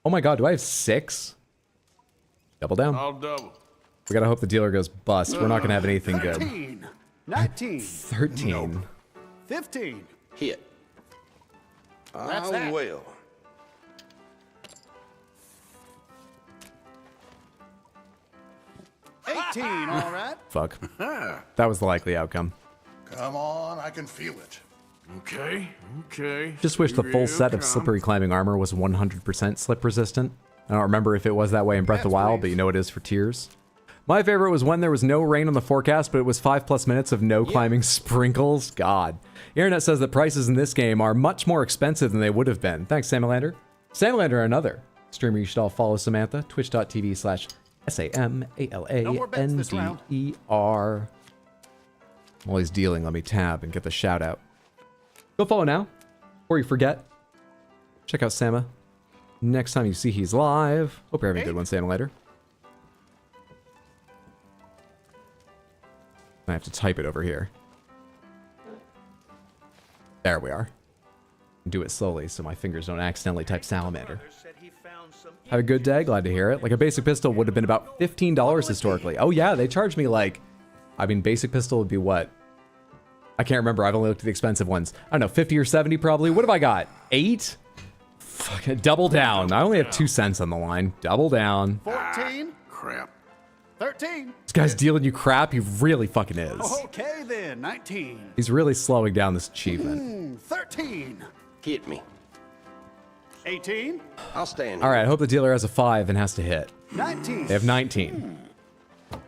Oh my god, do I have 6? Double down.
I'll double.
We gotta hope the dealer goes bust. We're not gonna have anything good.
13. 19.
13.
15.
Hit.
That's
Ah,
that.
well.
$18, all right.
Fuck. That was the likely outcome.
Come on, I can feel it.
Okay, okay.
Just wish the full set of slippery climbing armor was 100% slip resistant. I don't remember if it was that way in Breath of the Wild, but you know it is for Tears. My favorite was when there was no rain on the forecast, but it was 5+ minutes of no climbing sprinkles. God. The internet says that prices in this game are much more expensive than they would have been. Thanks, Samalander. Samalander, another streamer you should all follow Samantha. Twitch.tv/SAMALANDER. While he's dealing, let me tab and get the shout out. Go follow now, before you forget. Check out Sama. next time you see he's live. Hope you're having a good one, Santa later. I have to type it over here. There we are. Do it slowly so my fingers don't accidentally type salamander. Have a good day, glad to hear it. Like a basic pistol would have been about $15 historically. Oh yeah, they charged me like, I mean, basic pistol would be what? I can't remember, I've only looked at the expensive ones. I don't know, 50 or 70 probably. What have I got? 8? Fuck it, double down. I only have 2 cents on the line. Double down.
14. Crap. 13.
This guy's dealing you crap, he really fucking is.
Okay then, 19.
He's really slowing down this achievement.
13.
Hit me.
18.
I'll stand.
All right, I hope the dealer has a 5 and has to hit.
19.
They have 19.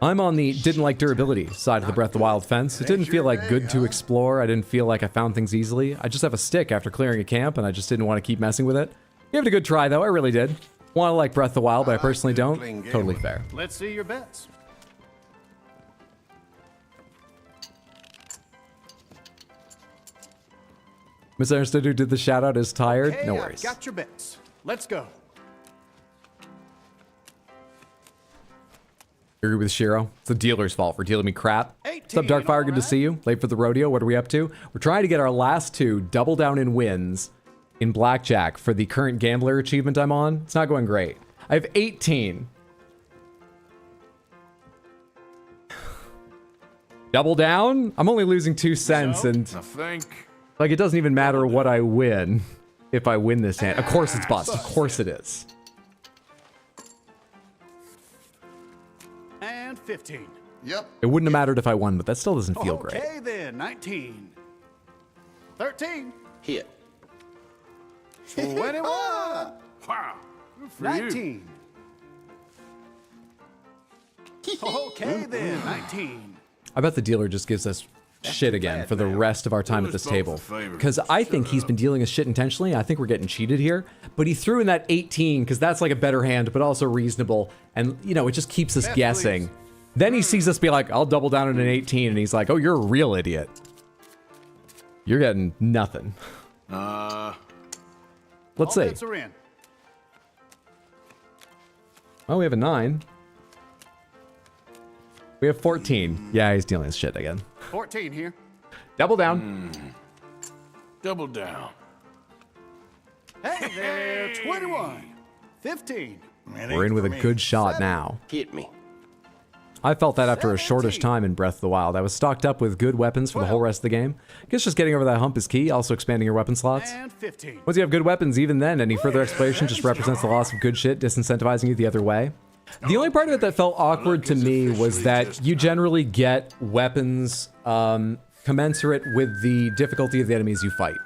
I'm on the didn't like durability side of the Breath of the Wild fence. It didn't feel like good to explore. I didn't feel like I found things easily. I just have a stick after clearing a camp, and I just didn't want to keep messing with it. Gave it a good try, though. I really did. Want to like Breath of the Wild, but I personally don't. Totally fair.
Let's see your bets.
Misunderstood who did the shout out is tired.
Okay,
No
I've
worries.
got your bets. Let's go.
Agree with Shiro. It's the dealer's fault for dealing me crap.
18,
What's up, Darkfire? Good to see you. Late for the rodeo. What are we up to? We're trying to get our last 2 double down in wins in blackjack for the current gambler achievement I'm on. It's not going great. I have 18. Double down? I'm only losing 2 cents, and
I think.
like it doesn't even matter what I win if I win this hand. Of course it's bust. Of course it is.
And 15. Yep.
It wouldn't have mattered if I won, but that still doesn't feel great.
Okay then, 19. 13.
Hit.
21.
Wow. Good for
19. Okay then, 19.
I bet the dealer just gives us shit again for the rest of our time at this table. Because I think he's been dealing us shit intentionally. I think we're getting cheated here. But he threw in that 18 because that's like a better hand, but also reasonable. And, you know, it just keeps us guessing. Then he sees us be like, I'll double down on an 18. And he's like, oh, you're a real idiot. You're getting nothing. Let's see.
Bets are in.
Oh, we have a 9. We have 14. Yeah, he's dealing us shit again.
14 here.
Double down.
Double down.
Hey there, 21. 15.
We're in with a good shot now.
Hit me.
I felt that after a shortish time in Breath of the Wild. I was stocked up with good weapons for the whole rest of the game. I guess just getting over that hump is key, also expanding your weapon slots.
And 15.
Once you have good weapons, even then, any further exploration just represents the loss of good shit, disincentivizing you the other way. The only part of it that felt awkward to me was that you generally get weapons commensurate with the difficulty of the enemies you fight.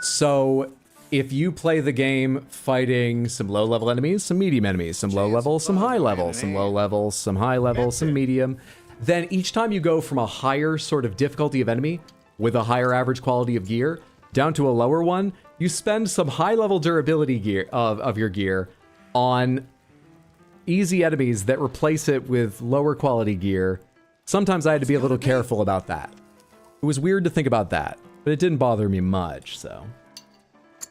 So if you play the game fighting some low-level enemies, some medium enemies, some low-level, some high-level, some low-level, some high-level, some medium, then each time you go from a higher sort of difficulty of enemy with a higher average quality of gear down to a lower one, you spend some high-level durability gear of your gear on easy enemies that replace it with lower quality gear. Sometimes I had to be a little careful about that. It was weird to think about that, but it didn't bother me much, so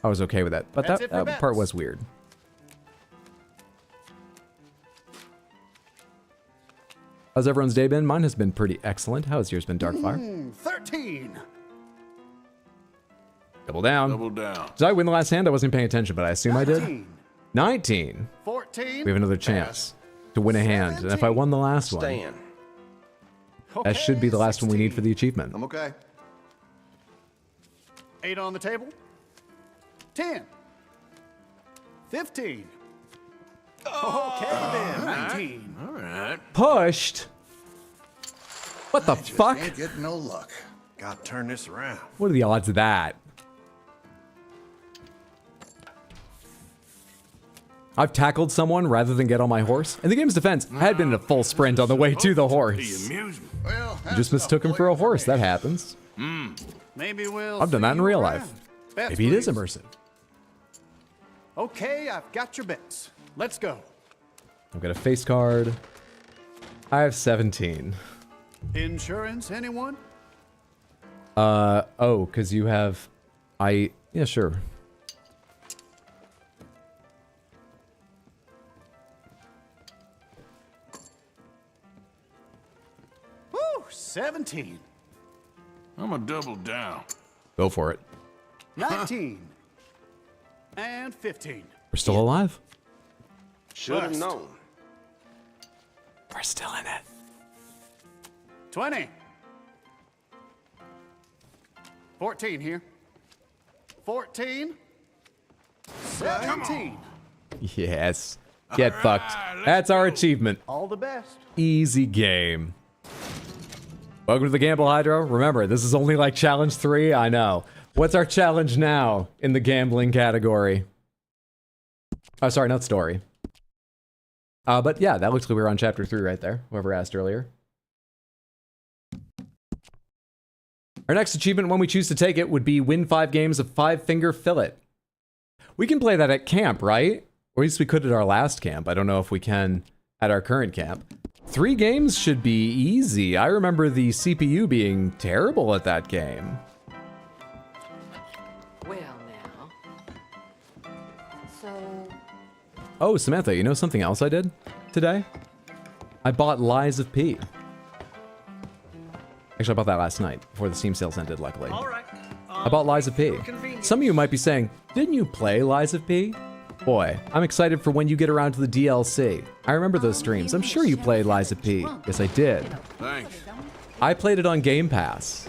I was okay with that. But that part was weird. How's everyone's day been? Mine has been pretty excellent. How has yours been, Darkfire?
13.
Double down.
Double down.
Did I win the last hand? I wasn't paying attention, but I assume 19. I did. 19.
14.
We have another chance to win a hand. 17. And if I won the last one, that should be the last 16. One we need for the achievement.
I'm okay. 8 on the table. 10. 15. Okay then. 19.
All right.
Pushed. What the fuck?
Ain't getting no luck. Gotta turn this around.
What are the odds of that? I've tackled someone rather than get on my horse. In the game's defense, I had been in a full sprint on the way to the horse.
Well,
I just mistook him for a horse. That happens.
Maybe we'll.
I've done that in real life. Maybe it is immersive.
Okay, I've got your bets. Let's go.
I've got a face card. I have 17.
Insurance, anyone?
Oh, because you have... yeah, sure.
17.
I'm a double down.
Go for it.
19. And 15.
We're still alive.
Should have known.
We're still in it.
20. 14 here. 14. 17.
Yes. Get fucked. That's our achievement.
All the best.
Easy game. Welcome to the Gamble Hydro. Remember, this is only like challenge 3. I know. What's our challenge now in the gambling category? Oh, sorry, not story. But yeah, that looks like we were on chapter 3 right there. Whoever asked earlier. Our next achievement, when we choose to take it, would be win 5 games of 5-finger fillet. We can play that at camp, right? Or at least we could at our last camp. I don't know if we can at our current camp. 3 games should be easy. I remember the CPU being terrible at that game.
Well, now. So...
Oh, Samantha, you know something else I did today? I bought Lies of P. Actually, I bought that last night before the Steam sales ended, luckily.
All right.
I bought Lies of P. Some of you might be saying, didn't you play Lies of P? Boy, I'm excited for when you get around to the DLC. I remember those streams. I'm sure you played Lies of P. Yes, I did.
Thanks.
I played it on Game Pass.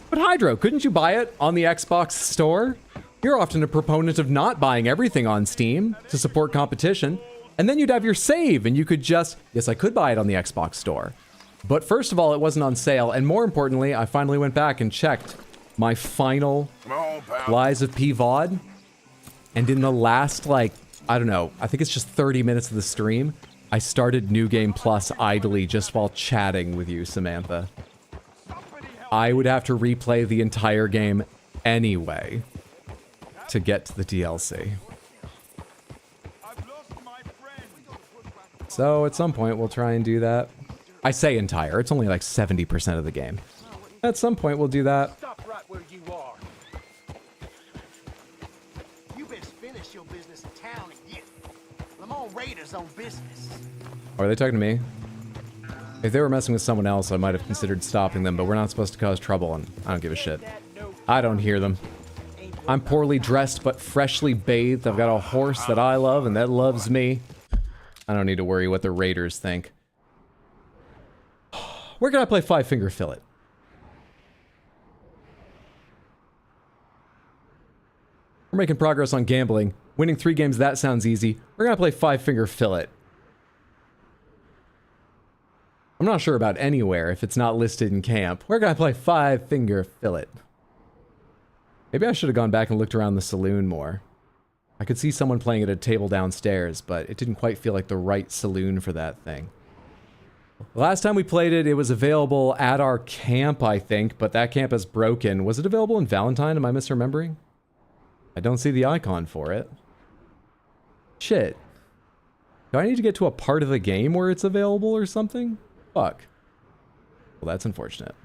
But Hydro, couldn't you buy it on the Xbox store? You're often a proponent of not buying everything on Steam to support competition. And then you'd have your save and you could just... Yes, I could buy it on the Xbox store. But first of all, it wasn't on sale. And more importantly, I finally went back and checked my final Lies of P VOD. And in the last, like, I don't know, I think it's just 30 minutes of the stream, I started New Game Plus idly just while chatting with you, Samantha. I would have to replay the entire game anyway to get to the DLC. So at some point, we'll try and do that. I say entire, it's only like 70% of the game. At some point, we'll do that.
Stop right where you are. You best finish your business in town and get Lamont Raiders on business.
Are they talking to me? If they were messing with someone else, I might have considered stopping them, but we're not supposed to cause trouble, and I don't give a shit. I don't hear them. I'm poorly dressed, but freshly bathed. I've got a horse that I love, and that loves me. I don't need to worry what the Raiders think. Where can I play 5-finger fillet? We're making progress on gambling. Winning 3 games, that sounds easy. We're gonna play 5-finger fillet. I'm not sure about anywhere if it's not listed in camp. We're gonna play 5-finger fillet. Maybe I should have gone back and looked around the saloon more. I could see someone playing at a table downstairs, but it didn't quite feel like the right saloon for that thing. The last time we played it, it was available at our camp, I think, but that camp is broken. Was it available in Valentine? Am I misremembering? I don't see the icon for it. Shit. Do I need to get to a part of the game where it's available or something? Fuck. Well, that's unfortunate.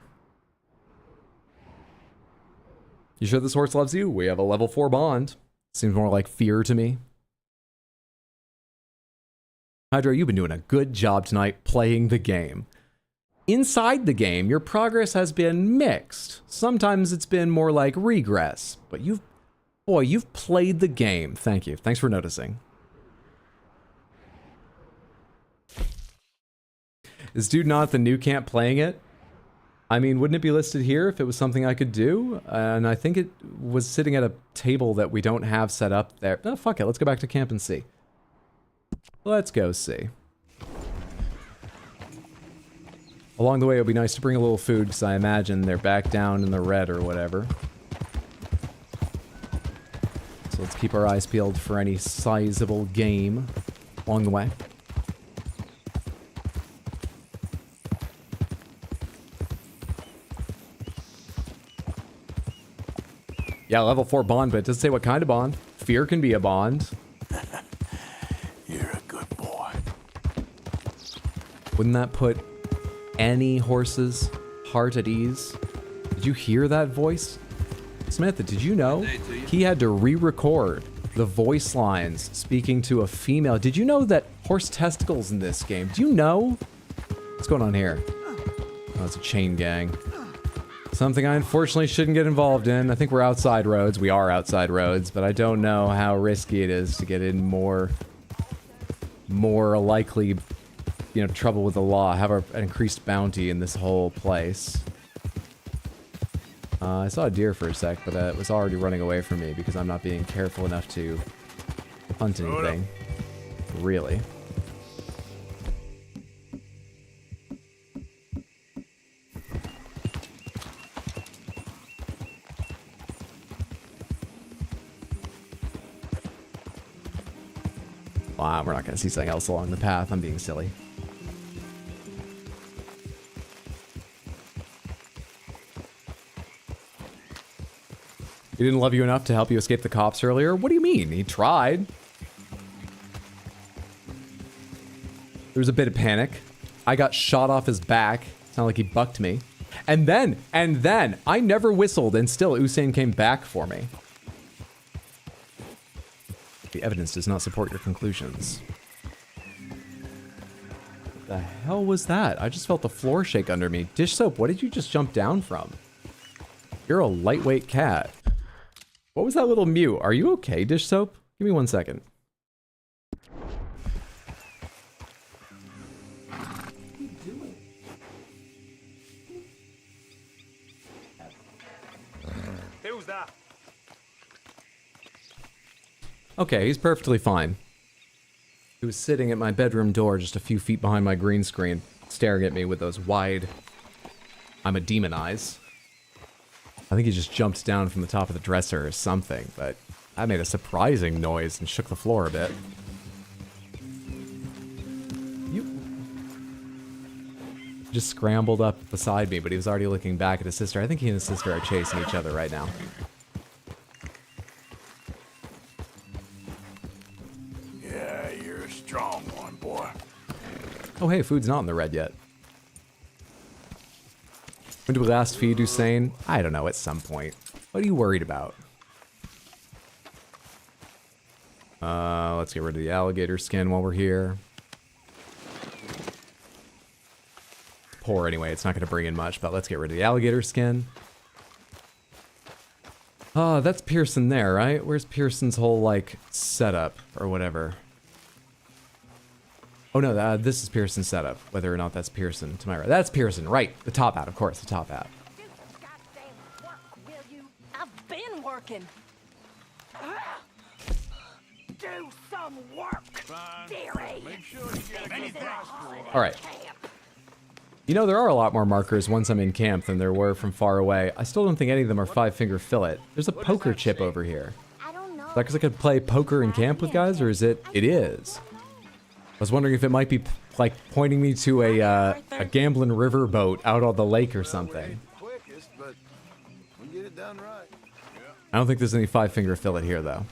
You sure this horse loves you? We have a level 4 bond. Seems more like fear to me. Hydro, you've been doing a good job tonight playing the game. Inside the game, your progress has been mixed. Sometimes it's been more like regress, but you've played the game. Thank you. Thanks for noticing. Is dude not at the new camp playing it? I mean, wouldn't it be listed here if it was something I could do? And I think it was sitting at a table that we don't have set up there. Oh, fuck it. Let's go back to camp and see. Let's go see. Along the way, it would be nice to bring a little food, because I imagine they're back down in the red or whatever. So let's keep our eyes peeled for any sizable game along the way. Yeah, level 4 bond, but it doesn't say what kind of bond. Fear can be a bond.
You're a good boy.
Wouldn't that put any horse's heart at ease? Did you hear that voice? Samantha, did you know he had to re-record the voice lines speaking to a female? Did you know that horse testicles in this game? Do you know? What's going on here? Oh, it's a chain gang. Something I unfortunately shouldn't get involved in. I think we're outside Rhodes. We are outside Rhodes, but I don't know how risky it is to get in more likely, you know, trouble with the law. Have an increased bounty in this whole place. I saw a deer for a sec, but it was already running away from me because I'm not being careful enough to hunt anything. Really. Wow, we're not going to see something else along the path. I'm being silly. He didn't love you enough to help you escape the cops earlier? What do you mean? He tried. There was a bit of panic. I got shot off his back. Sounded like he bucked me. And then, I never whistled and still Usain came back for me. The evidence does not support your conclusions. What the hell was that? I just felt the floor shake under me. Dish soap, what did you just jump down from? You're a lightweight cat. What was that little mew? Are you okay, Dish soap? Give me 1 second.
Who's that?
Okay, he's perfectly fine. He was sitting at my bedroom door just a few feet behind my green screen, staring at me with those wide, I'm a demon eyes. I think he just jumped down from the top of the dresser or something, but I made a surprising noise and shook the floor a bit. You just scrambled up beside me, but he was already looking back at his sister. I think he and his sister are chasing each other right now.
Yeah, you're a strong one, boy.
Oh hey, food's not in the red yet. When do we last feed Usain? I don't know, at some point. What are you worried about? Let's get rid of the alligator skin while we're here. Poor anyway, it's not going to bring in much, but let's get rid of the alligator skin. That's Pearson there, right? Where's Pearson's whole, like, setup or whatever? Oh no, this is Pearson's setup, whether or not that's Pearson to my right. That's Pearson, right. The top hat, of course, the top hat.
I've been working. Do some work, dearie.
Make sure you get a good
All right. You know, there are a lot more markers once I'm in camp than there were from far away. I still don't think any of them are 5-finger fillet. There's a poker chip over here. Is that because I could play poker in camp with guys, or is it? It is. I was wondering if it might be, like, pointing me to a gambling riverboat out on the lake or something.
Quickest, but we get it done right.
I don't think there's any 5-finger fillet here, though.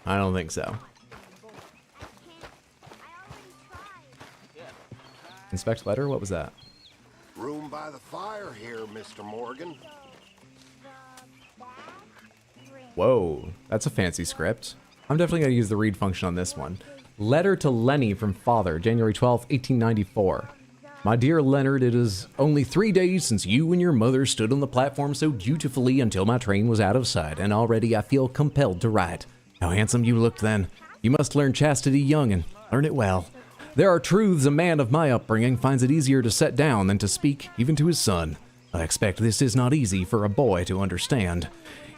I don't think so. Inspect letter? What was that?
Room by the fire here, Mr. Morgan.
Whoa, that's a fancy script. I'm definitely going to use the read function on this one. Letter to Lenny from father, January 12th, 1894. My dear Leonard, it is only 3 days since you and your mother stood on the platform so dutifully until my train was out of sight, and already I feel compelled to write. How handsome you looked then. You must learn chastity young and learn it well. There are truths a man of my upbringing finds it easier to set down than to speak, even to his son. I expect this is not easy for a boy to understand.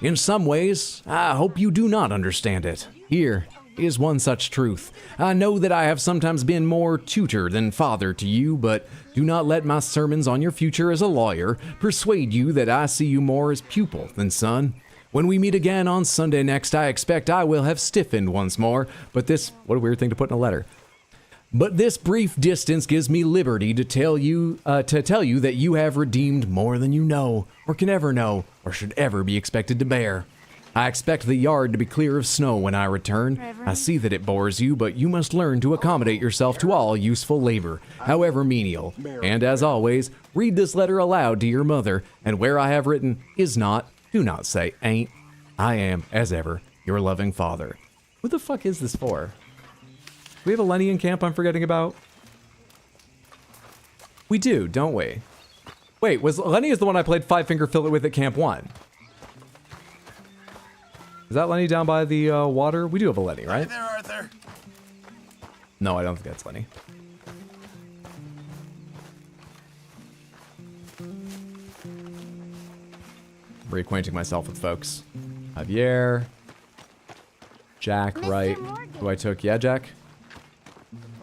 In some ways, I hope you do not understand it. Here is one such truth. I know that I have sometimes been more tutor than father to you, but do not let my sermons on your future as a lawyer persuade you that I see you more as pupil than son. When we meet again on Sunday next, I expect I will have stiffened once more, but this, what a weird thing to put in a letter. But this brief distance gives me liberty to tell you that you have redeemed more than you know, or can ever know, or should ever be expected to bear. I expect the yard to be clear of snow when I return. Reverend? I see that it bores you, but you must learn to accommodate yourself to all useful labor, however menial. And as always, read this letter aloud to your mother, and where I have written is not, do not say ain't. I am, as ever, your loving father. Who the fuck is this for? Do we have a Lenny in camp I'm forgetting about? We do, don't we? Wait, Lenny is the one I played Five Finger Fillet with at Camp 1. Is that Lenny down by the water? We do have a Lenny, right?
Hey there, Arthur.
No, I don't think that's Lenny. Reacquainting myself with folks. Javier. Jack,
Mr.
right.
Morgan.
Who I took. Yeah, Jack?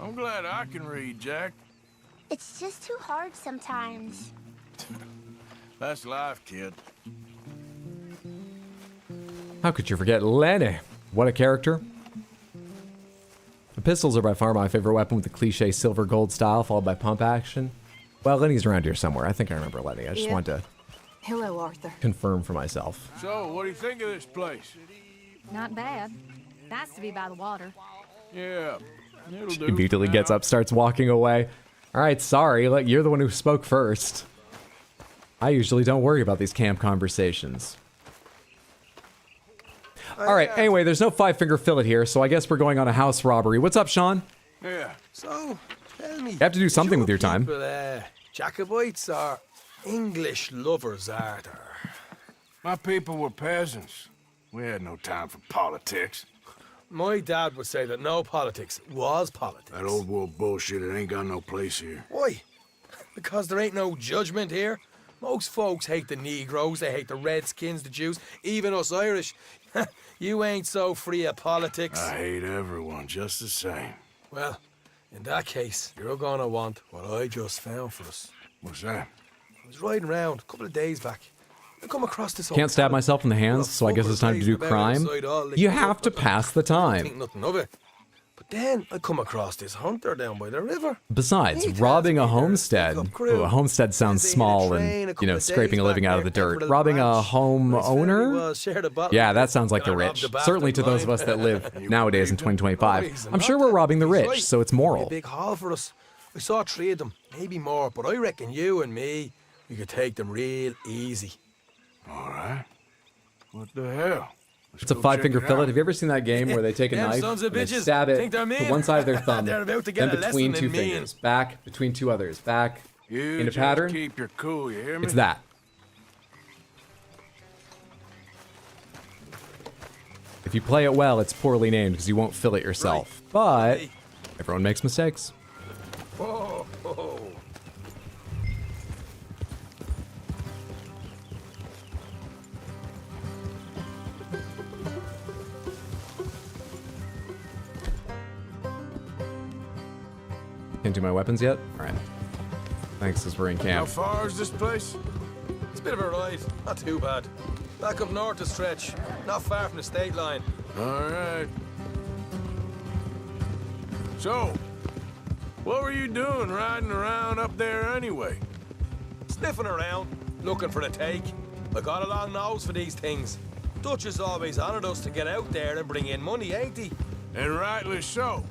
I'm glad I can read, Jack.
It's just too hard sometimes.
That's life, kid.
How could you forget Lenny? What a character. The pistols are by far my favorite weapon with the cliche silver gold style, followed by pump action. Well, Lenny's around here somewhere. I think I remember Lenny. I just wanted to
Hello, Arthur.
confirm for myself.
So, what do you think of this place?
Not bad. Nice to be by the water.
Yeah, it'll
He
do.
immediately gets up, starts walking away. All right, sorry. You're the one who spoke first. I usually don't worry about these camp conversations. All right, anyway, there's no Five Finger Fillet here, so I guess we're going on a house robbery. What's up, Sean?
Yeah.
So, tell me.
You have to do something with your time.
People, Jacobites or English lovers, Arthur?
My people were peasants. We had no time for politics.
My dad would say that no politics was politics.
That old world bullshit, it ain't got no place here.
Why? Because there ain't no judgment here. Most folks hate the Negroes, they hate the Redskins, the Jews, even us Irish. You ain't so free of politics.
I hate everyone just the same.
Well, in that case, you're gonna want what I just found for us.
What's that?
I was riding around a couple of days back. I come across this
Can't stab myself in the hands, so I guess it's time to do crime. You have to pass the
think
time.
nothing of it. But then I come across this hunter down by the river.
Besides, robbing a homestead. Ooh, a homestead sounds small and, you know, scraping a living out of the dirt. Robbing a home owner? Yeah, that sounds like the rich. Certainly to those of us that live nowadays in 2025. I'm sure we're robbing the rich, so it's
A
moral.
big haul for us. I saw 3 of them, maybe more, but I reckon you and me, we could take them real easy.
All right. What the hell?
It's a Five Finger Fillet. Have you ever seen that game where they take a
Them
knife
sons
and
of
they
bitches
stab it
think they're
to
mean.
one side of their thumb,
They're about to get
then
a
between
lesson
two
in mean.
fingers, back, between two others, back,
You
in a
just
pattern?
keep your cool, you hear me?
It's that. If you play it well, it's poorly named because you won't fill it yourself. But everyone makes mistakes.
Whoa, whoa.
Can't do my weapons yet? Alright. Thanks, as we're in
How
camp.
far is this place?
It's a bit of a ride, not too bad. Back up north to stretch, not far from the state line.
All right. So, what were you doing riding around up there anyway?
Sniffing around, looking for the take. I got a long nose for these things. Dutch has always honoured us to get out there and bring in money, ain't he?
And rightly so.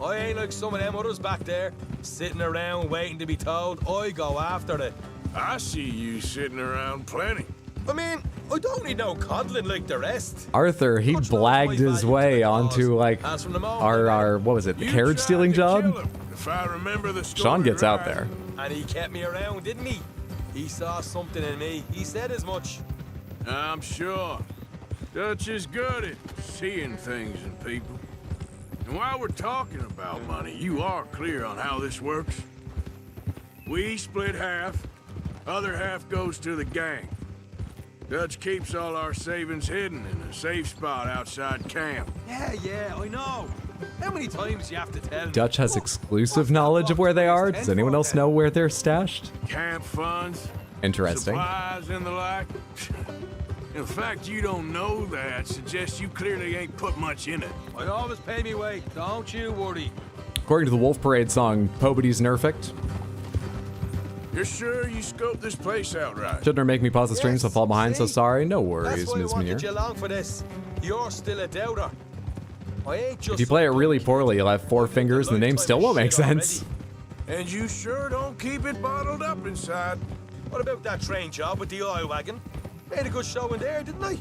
I ain't like some of them others back there, sitting around waiting to be told. I go after it.
I see you sitting around plenty.
I mean, I don't need no coddling like the rest.
Arthur, he blagged his way onto, like, our what was it, the carriage stealing job?
If I remember the story
Sean gets out
right.
there.
And he kept me around, didn't he? He saw something in me. He said as much.
I'm sure. Dutch is good at seeing things in people. And while we're talking about money, you are clear on how this works? We split half, other half goes to the gang. Dutch keeps all our savings hidden in a safe spot outside camp.
Yeah, I know. How many times do you have to tell me?
Dutch has exclusive knowledge of where they are. Does anyone else know where they're stashed?
Camp funds,
Interesting.
supplies and the like. The fact you don't know that suggests you clearly ain't put much in it.
I always pay me way, don't you worry.
According to the Wolf Parade song, Poverty's Nerfect.
You're sure you scoped this place out right?
Shouldn't make me pause the stream, so I fall behind, so sorry. No
That's
worries,
why I
Ms.
wanted
Munir.
you along for this. You're still a doubter. I ain't just
If you play it really poorly, you'll have 4 fingers and the name still won't make sense.
And you sure don't keep it bottled up inside.
What about that train job with the oil wagon? Made a good show in there, didn't I?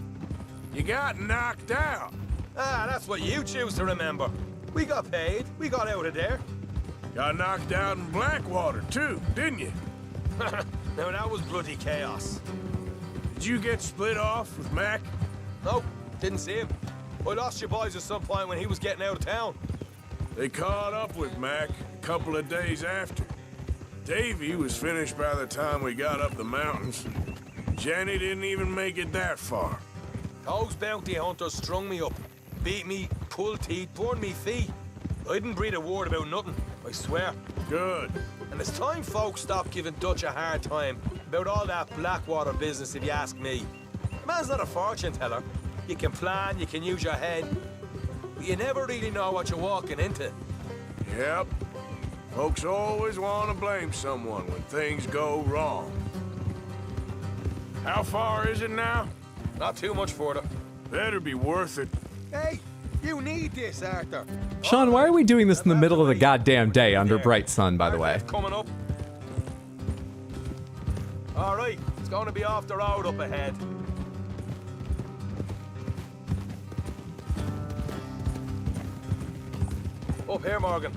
You got knocked out.
Ah, that's what you choose to remember. We got paid. We got out of there.
Got knocked out in Blackwater, too, didn't you?
Now that was bloody chaos.
Did you get split off with Mac?
Nope, didn't see him. I lost your boys at some point when he was getting out of town.
They caught up with Mac a couple of days after. Davy was finished by the time we got up the mountains. Jenny didn't even make it that far.
Those bounty hunters strung me up, beat me, pulled teeth, burned me feet. I didn't breathe a word about nothing, I swear.
Good.
And it's time folks stop giving Dutch a hard time about all that Blackwater business, if you ask me. Man's not a fortune teller. You can plan, you can use your head, but you never really know what you're walking into.
Yep. Folks always want to blame someone when things go wrong. How far is it now?
Not too much further.
Better be worth it.
Hey, you need this, Arthur.
Sean, why are we doing this in the middle of the goddamn day under bright sun, by the way?
Coming up. All right, it's going to be off the road up ahead. Up here, Morgan.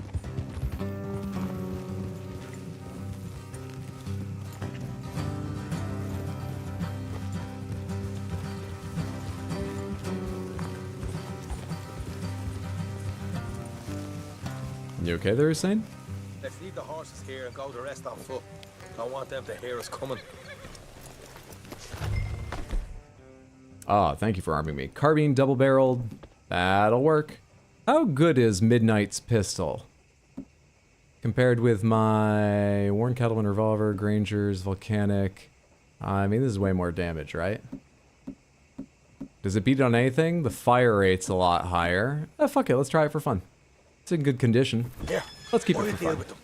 You okay there, Hussein?
Let's leave the horses here and go the rest on foot. Don't want them to hear us coming.
Ah, thank you for arming me. Carbine double-barreled. That'll work. How good is Midnight's pistol? Compared with my Warren Kettleman revolver, Granger's volcanic. I mean, this is way more damage, right? Does it beat on anything? The fire rate's a lot higher. Oh, fuck it, let's try it for fun. It's in good condition.
Here,
let's keep
what
it
do
for
you deal
fun.
with them?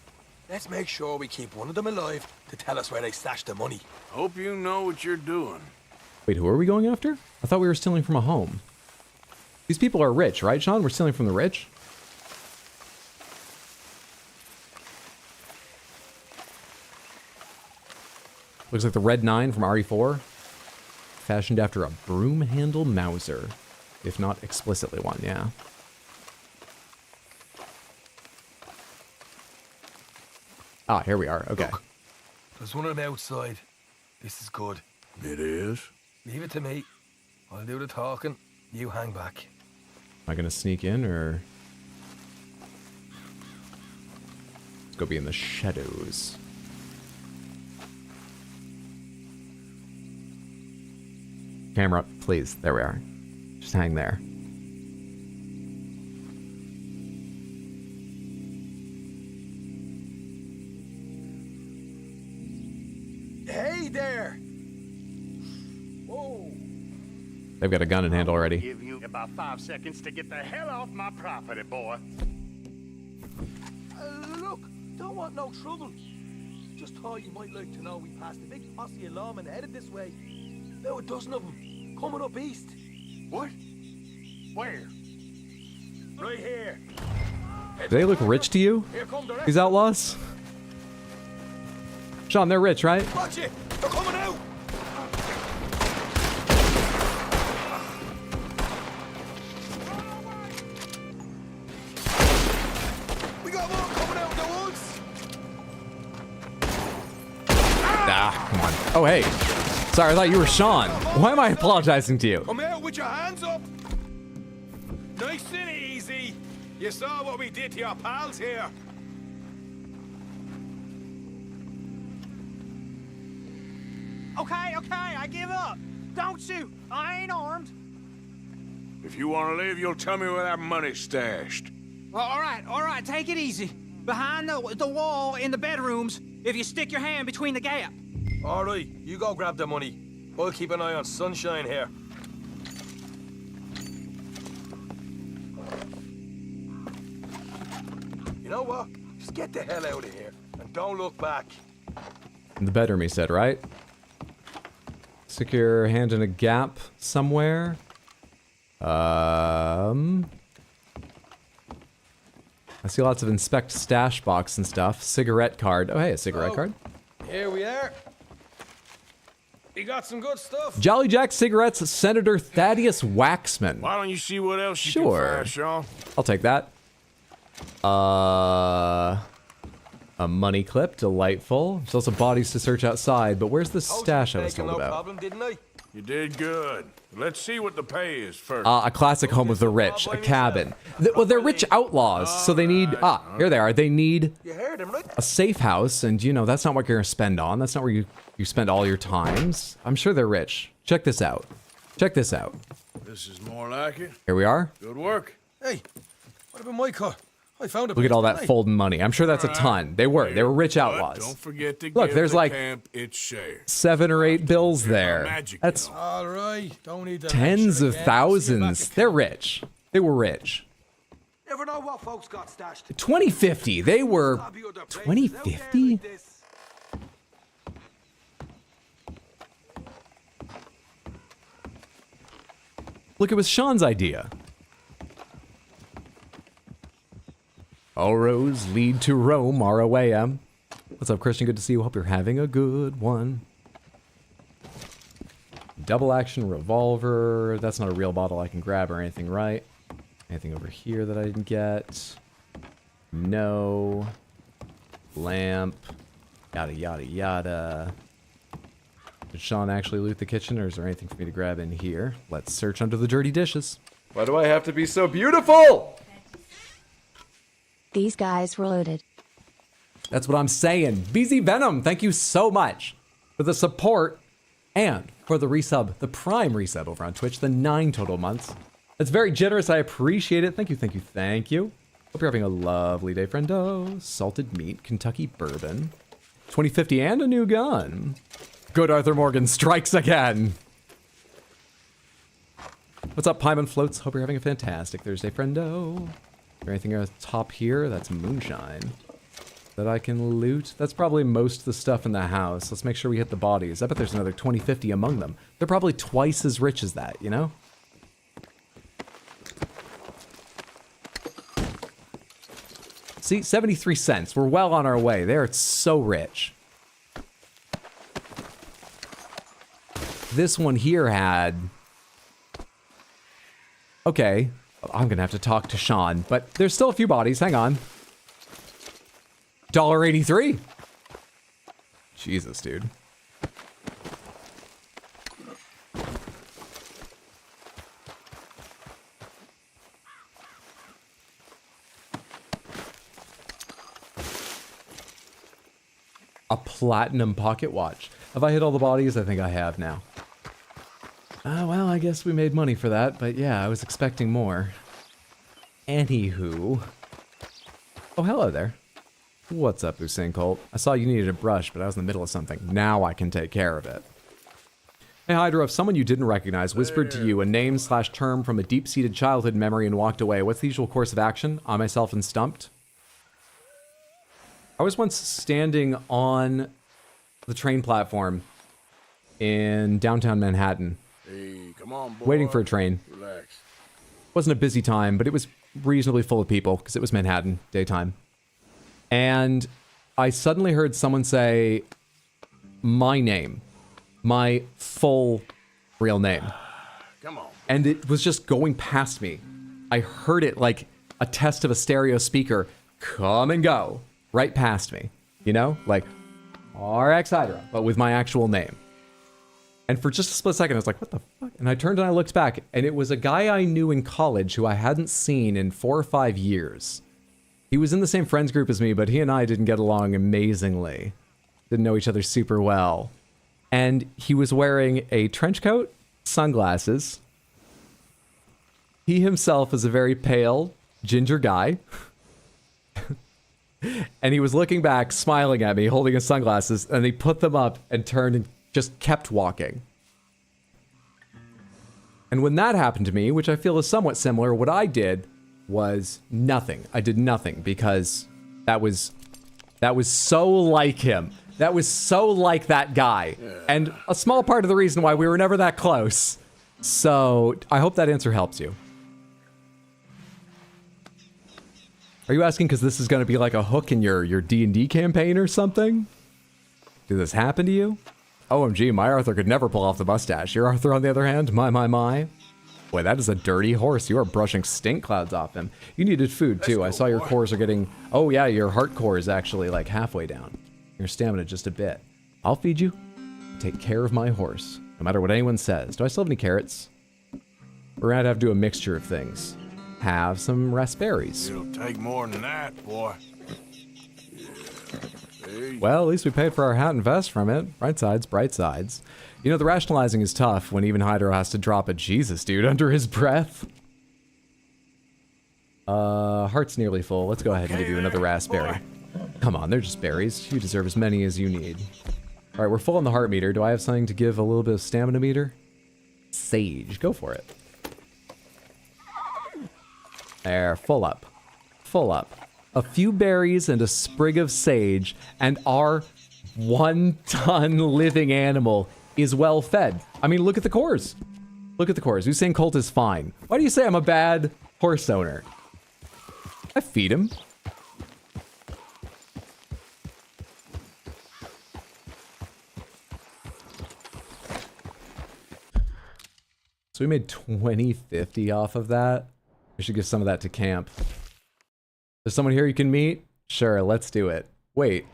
Let's make sure we keep one of them alive to tell us where they stashed the money.
Hope you know what you're doing.
Wait, who are we going after? I thought we were stealing from a home. These people are rich, right, Sean? We're stealing from the rich? Looks like the Red 9 from RE4. Fashioned after a broom handle Mauser. If not explicitly one, yeah. Ah, here we are. Okay.
Look, there's one of them outside. This is good.
It is?
Leave it to me. I'll do the talking. You hang back.
Am I gonna sneak in, or... Let's go be in the shadows. Camera, please. There we are. Just hang there.
Hey there! Whoa!
They've got a gun in hand already.
Give you about 5 seconds to get the hell off my property, boy.
Look, don't want no trouble. Just thought you might like to know we passed a big posse of lawmen headed this way. About a dozen of them, coming up east.
What? Where?
Right here.
Do they look rich to you?
Here come the rest.
These outlaws? Sean, they're rich, right?
Watch it! They're coming out! We got more coming out of the woods!
Ah, come on. Oh, hey. Sorry, I thought you were Sean. Why am I apologizing to you?
Come out with your hands up! Nice and easy. You saw what we did to your pals here.
Okay, I give up. Don't shoot. I ain't armed.
If you want to live, you'll tell me where that money's stashed.
Well, all right, take it easy. Behind the wall in the bedrooms, if you stick your hand between the gap.
All right, you go grab the money. We'll keep an eye on Sunshine here. You know what? Just get the hell out of here and don't look back.
In the bedroom, he said, right? Stick your hand in a gap somewhere. I see lots of inspect stash box and stuff. Cigarette card. Oh, hey, a cigarette card.
Here we are. You got some good stuff.
Jolly Jack cigarettes, Senator Thaddeus Waxman.
Why don't you see what else you
Sure.
can find, Sean?
I'll take that. A money clip, delightful. There's also bodies to search outside, but where's the stash I was told about?
Problem, didn't I? You did good. Let's see what the pay is first.
A classic home of the rich, a cabin. Well, they're rich outlaws, so they need, here they are. They need a safe house, and you know, that's not what you're gonna spend on. That's not where you spend all your times. I'm sure they're rich. Check this out. Check this out.
This is more like it.
Here we are.
Good work. Hey, what about my car? I found a
Look at all that
place,
folding money. I'm sure that's a ton. They were rich outlaws.
Don't forget to
Look,
give
there's
the
like
camp its share.
7 or 8 bills there. That's
All right. Don't need to
tens of thousands. They're rich. They were rich.
Never know what folks got stashed.
2050. They were 2050. Look, it was Sean's idea. All roads lead to Rome, R-O-A-M. What's up, Christian? Good to see you. Hope you're having a good one. Double action revolver. That's not a real bottle I can grab or anything, right? Anything over here that I didn't get? No. Lamp. Yada, yada, yada. Did Sean actually loot the kitchen, or is there anything for me to grab in here? Let's search under the dirty dishes. Why do I have to be so beautiful?
These guys were loaded.
That's what I'm saying. BZ Venom, thank you so much for the support and for the resub, the prime resub over on Twitch, the 9 total months. That's very generous. I appreciate it. Thank you, thank you, thank you. Hope you're having a lovely day, friendo. Salted meat, Kentucky bourbon, 2050 and a new gun. Good Arthur Morgan strikes again. What's up, Paimon Floats? Hope you're having a fantastic Thursday, friendo. Is there anything at the top here? That's moonshine that I can loot. That's probably most of the stuff in the house. Let's make sure we hit the bodies. I bet there's another 2050 among them. They're probably twice as rich as that, you know? See, 73 cents. We're well on our way. They're so rich. This one here had... Okay. I'm gonna have to talk to Sean, but there's still a few bodies. Hang on. $1.83. Jesus, dude. A platinum pocket watch. Have I hit all the bodies? I think I have now. Well, I guess we made money for that, but yeah, I was expecting more. Anywho. Oh, hello there. What's up, Usain Colt? I saw you needed a brush, but I was in the middle of something. Now I can take care of it. Hey, Hydra, if someone you didn't recognize whispered to you a name/term from a deep-seated childhood memory and walked away, what's the usual course of action? I myself am stumped. I was once standing on the train platform in downtown Manhattan.
Hey, come on, boy.
Waiting for a train.
Relax.
Wasn't a busy time, but it was reasonably full of people because it was Manhattan, daytime. And I suddenly heard someone say my name, my full real name.
Come on.
And it was just going past me. I heard it like a test of a stereo speaker come and go right past me, you know, like RX Hydra, but with my actual name. And for just a split second, I was like, what the fuck? And I turned and I looked back, and it was a guy I knew in college who I hadn't seen in 4 or 5 years. He was in the same friends group as me, but he and I didn't get along amazingly. Didn't know each other super well. And he was wearing a trench coat, sunglasses. He himself is a very pale, ginger guy. And he was looking back, smiling at me, holding his sunglasses, and he put them up and turned and just kept walking. And when that happened to me, which I feel is somewhat similar, what I did was nothing. I did nothing because that was so like him. That was so like that guy. And a small part of the reason why we were never that close. So I hope that answer helps you. Are you asking because this is going to be like a hook in your D&D campaign or something? Did this happen to you? OMG, my Arthur could never pull off the mustache. Your Arthur, on the other hand, my. Boy, that is a dirty horse. You are brushing stink clouds off him. You needed food, too. I saw your cores are getting... Oh, yeah, your heart core is actually, like, halfway down. Your stamina just a bit. I'll feed you. Take care of my horse, no matter what anyone says. Do I still have any carrots? We're gonna have to do a mixture of things. Have some raspberries.
It'll take more than that, boy.
Well, at least we paid for our hat and vest from it. Bright sides, bright sides. You know, the rationalizing is tough when even Hydro has to drop a Jesus, dude, under his breath. Heart's nearly full. Let's go ahead and give you another raspberry. Come on, they're just berries. You deserve as many as you need. All right, we're full on the heart meter. Do I have something to give a little bit of stamina meter? Sage, go for it. There, full up. Full up. A few berries and a sprig of sage, and our 1-ton living animal is well fed. I mean, look at the cores. Look at the cores. Usain Colt is fine. Why do you say I'm a bad horse owner? I feed him. So we made 2050 off of that. We should give some of that to camp. There's someone here you can meet? Sure, let's do it. Wait,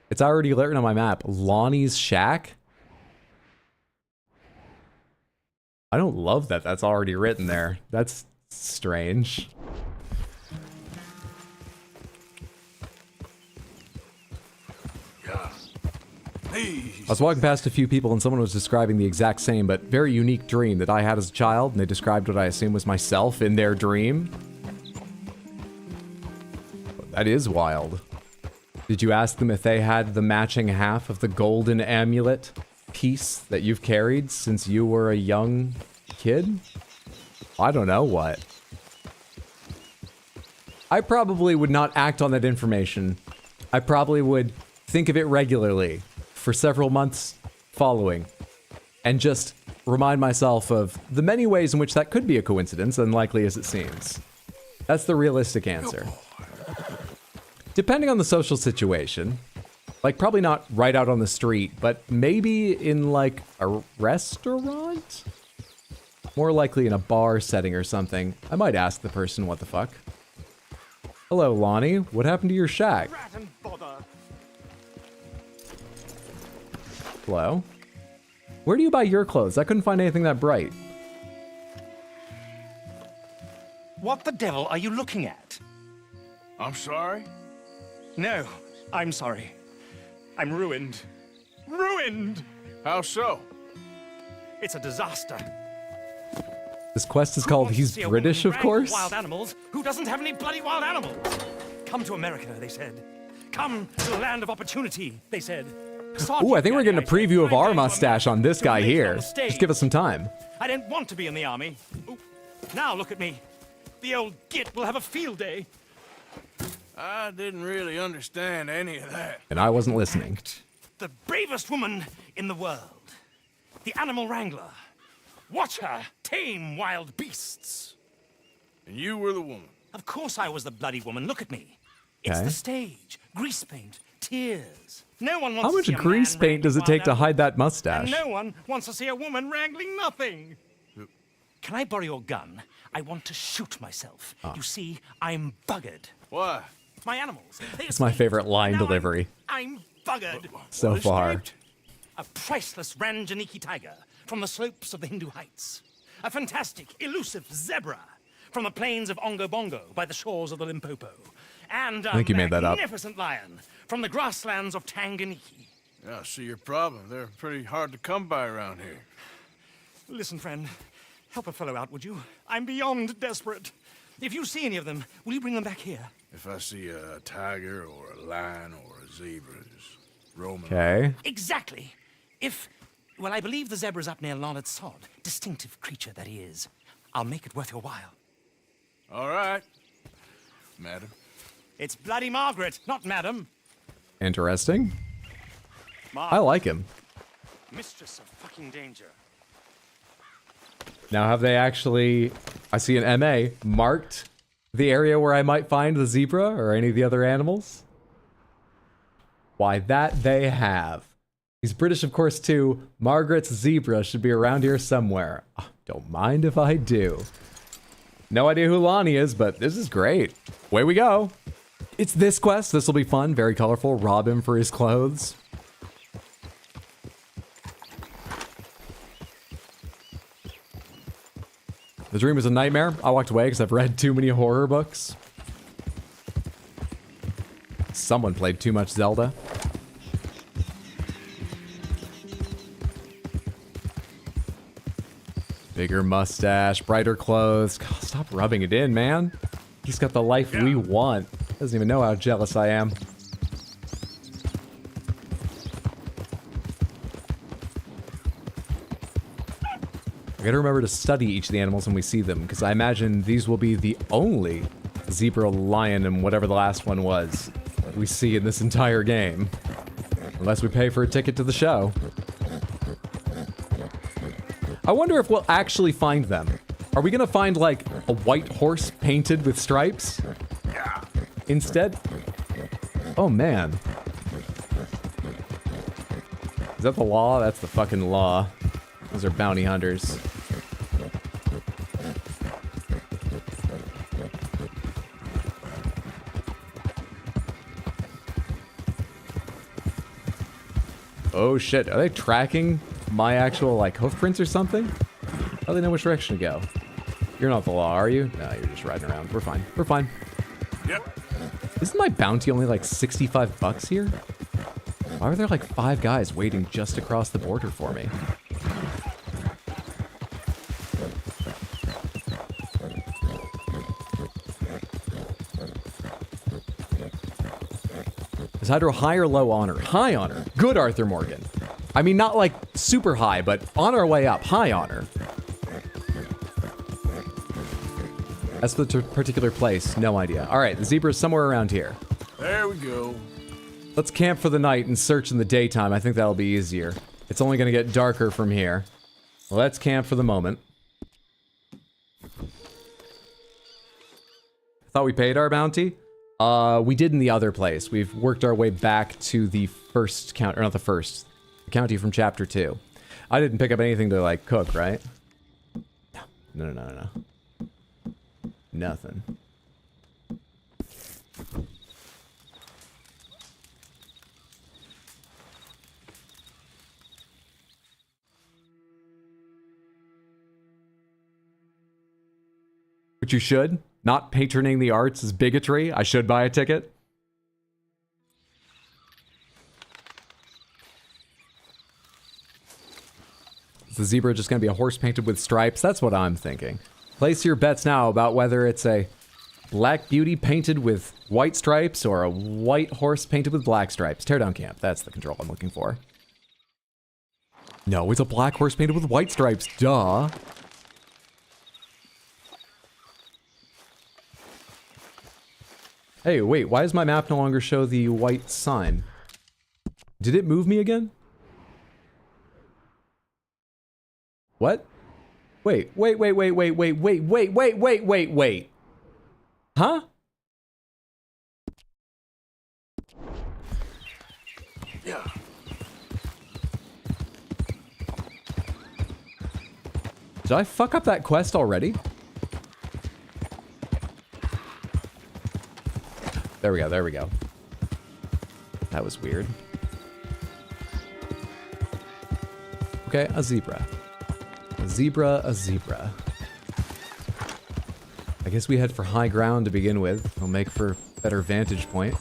it's already written on my map. Lonnie's Shack? I don't love that that's already written there. That's strange. I was walking past a few people and someone was describing the exact same but very unique dream that I had as a child, and they described what I assume was myself in their dream. That is wild. Did you ask them if they had the matching half of the golden amulet piece that you've carried since you were a young kid? I don't know what. I probably would not act on that information. I probably would think of it regularly for several months following and just remind myself of the many ways in which that could be a coincidence, unlikely as it seems. That's the realistic answer. Depending on the social situation, like probably not right out on the street, but maybe in like a restaurant? More likely in a bar setting or something. I might ask the person what the fuck. Hello, Lonnie. What happened to your shack? Hello? Where do you buy your clothes? I couldn't find anything that bright.
What the devil are you looking at?
I'm sorry?
No, I'm sorry. I'm ruined. Ruined!
How so?
It's a disaster.
This quest is called He's British, of course.
Wild animals? Who doesn't have any bloody wild animals? Come to America, they said. Come to the land of opportunity, they said.
Ooh, I think we're getting a preview of our mustache on this guy here. Just give us some time.
I didn't want to be in the army. Ooh, now look at me. The old git will have a field day.
I didn't really understand any of that.
And I wasn't listening.
The bravest woman in the world. The animal wrangler. Watch her tame wild beasts.
And you were the woman?
Of course I was the bloody woman. Look at me. It's the stage. Grease paint. Tears. No one wants
How much
to see a
grease
man
paint does it
wrangling
take to
wild
hide that
animals.
mustache?
And no one wants to see a woman wrangling nothing. Can I borrow your gun? I want to shoot myself. You see, I'm buggered.
Why?
My animals.
It's my favorite line delivery
I'm buggered.
so far.
A priceless Ranjaniki tiger from the slopes of the Hindu Heights. A fantastic, elusive zebra from the plains of Ongo Bongo by the shores of the Limpopo. And
I think you made that up.
magnificent lion from the grasslands of Tanganyika.
Yeah, I see your problem. They're pretty hard to come by around here.
Listen, friend. Help a fellow out, would you? I'm beyond desperate. If you see any of them, will you bring them back here?
If I see a tiger or a lion or a zebra just roaming.
Okay.
Exactly. If, well, I believe the zebra's up near Larned Sod. Distinctive creature that he is. I'll make it worth your while.
All right, madam.
It's bloody Margaret, not madam.
Interesting. I like him.
Mistress of fucking danger.
Now, have they actually, I see an MA, marked the area where I might find the zebra or any of the other animals? Why, that they have. He's British, of course, too. Margaret's zebra should be around here somewhere. Oh, don't mind if I do. No idea who Lonnie is, but this is great. Away we go. It's this quest. This will be fun. Very colorful. Rob him for his clothes. The dream was a nightmare. I walked away because I've read too many horror books. Someone played too much Zelda. Bigger mustache, brighter clothes. God, stop rubbing it in, man. He's got the life we want. Doesn't even know how jealous I am. I gotta remember to study each of the animals when we see them, because I imagine these will be the only zebra, lion, and whatever the last one was we see in this entire game. Unless we pay for a ticket to the show. I wonder if we'll actually find them. Are we gonna find, like, a white horse painted with stripes? Instead? Oh, man. Is that the law? That's the fucking law. Those are bounty hunters. Oh shit, are they tracking my actual, like, hoof prints or something? How do they know which direction to go? You're not the law, are you? No, you're just riding around. We're fine. We're fine.
Yep.
Isn't my bounty only like 65 bucks here? Why are there like 5 guys waiting just across the border for me? Is Hydro high or low honor? High honor. Good, Arthur Morgan. I mean, not like super high, but on our way up. High honor. As for the particular place, no idea. All right, the zebra's somewhere around here.
There we go.
Let's camp for the night and search in the daytime. I think that'll be easier. It's only going to get darker from here. Let's camp for the moment. Thought we paid our bounty? We did in the other place. We've worked our way back to the first count, or not the first, the county from chapter 2. I didn't pick up anything to, like, cook, right? No. Nothing. Which you should. Not patroning the arts is bigotry. I should buy a ticket. Is the zebra just going to be a horse painted with stripes? That's what I'm thinking. Place your bets now about whether it's a black beauty painted with white stripes or a white horse painted with black stripes. Tear down camp. That's the control I'm looking for. No, it's a black horse painted with white stripes. Duh. Hey, wait, why does my map no longer show the white sign? Did it move me again? What? Wait. Huh?
Yeah.
Did I fuck up that quest already? There we go. That was weird. Okay, a zebra. A zebra. I guess we head for high ground to begin with. It'll make for better vantage point.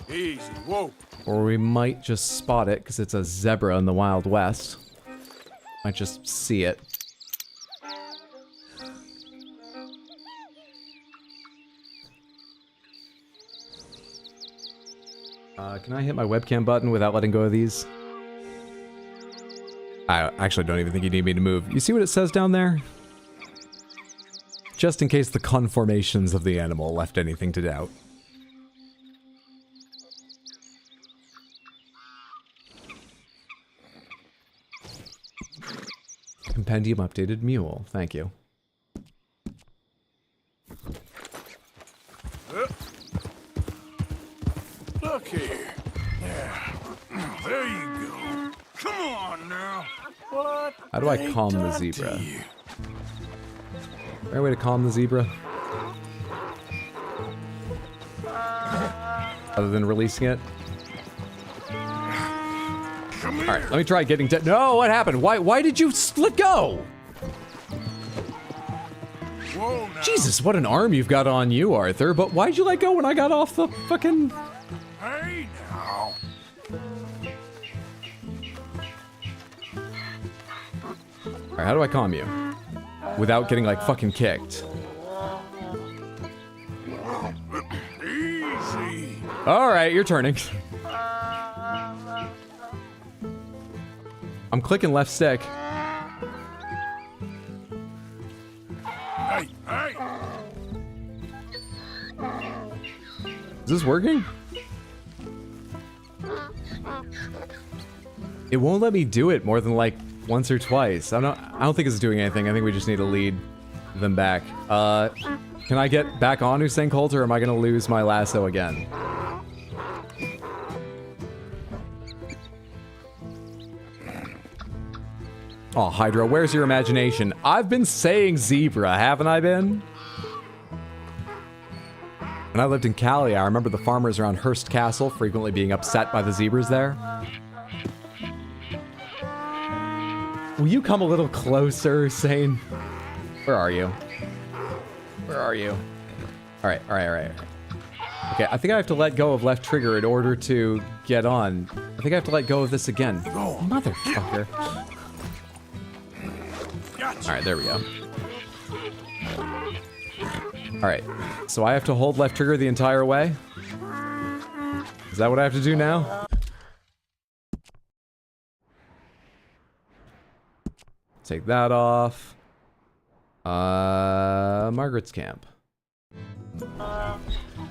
Easy, whoa.
Or we might just spot it because it's a zebra in the Wild West. Might just see it. Can I hit my webcam button without letting go of these? I actually don't even think you need me to move. You see what it says down there? Just in case the conformations of the animal left anything to doubt. Compendium updated mule. Thank you.
Look here. Yeah. There you go. Come on now. What?
How do I calm the zebra? Is there a way to calm the zebra? Other than releasing it? Alright, let me try getting to— No, what happened? Why did you let go?
Whoa,
Jesus, what an arm you've got on you, Arthur. But why'd you let go when I got off the fucking—
Hey now.
Alright, how do I calm you? Without getting, like, fucking kicked.
Easy.
Alright, you're turning. I'm clicking left stick.
Hey, hey.
Is this working? It won't let me do it more than like once or twice. I don't think it's doing anything. I think we just need to lead them back. Can I get back on Usain Colt, or am I gonna lose my lasso again? Oh, Hydra, where's your imagination? I've been saying zebra, haven't I been? When I lived in Cali, I remember the farmers around Hearst Castle frequently being upset by the zebras there. Will you come a little closer, Sane? Where are you? Where are you? Alright. Okay, I think I have to let go of left trigger in order to get on. I think I have to let go of this again. Motherfucker. Alright, there we go. Alright, so I have to hold left trigger the entire way? Is that what I have to do now? Take that off. Margaret's camp. Can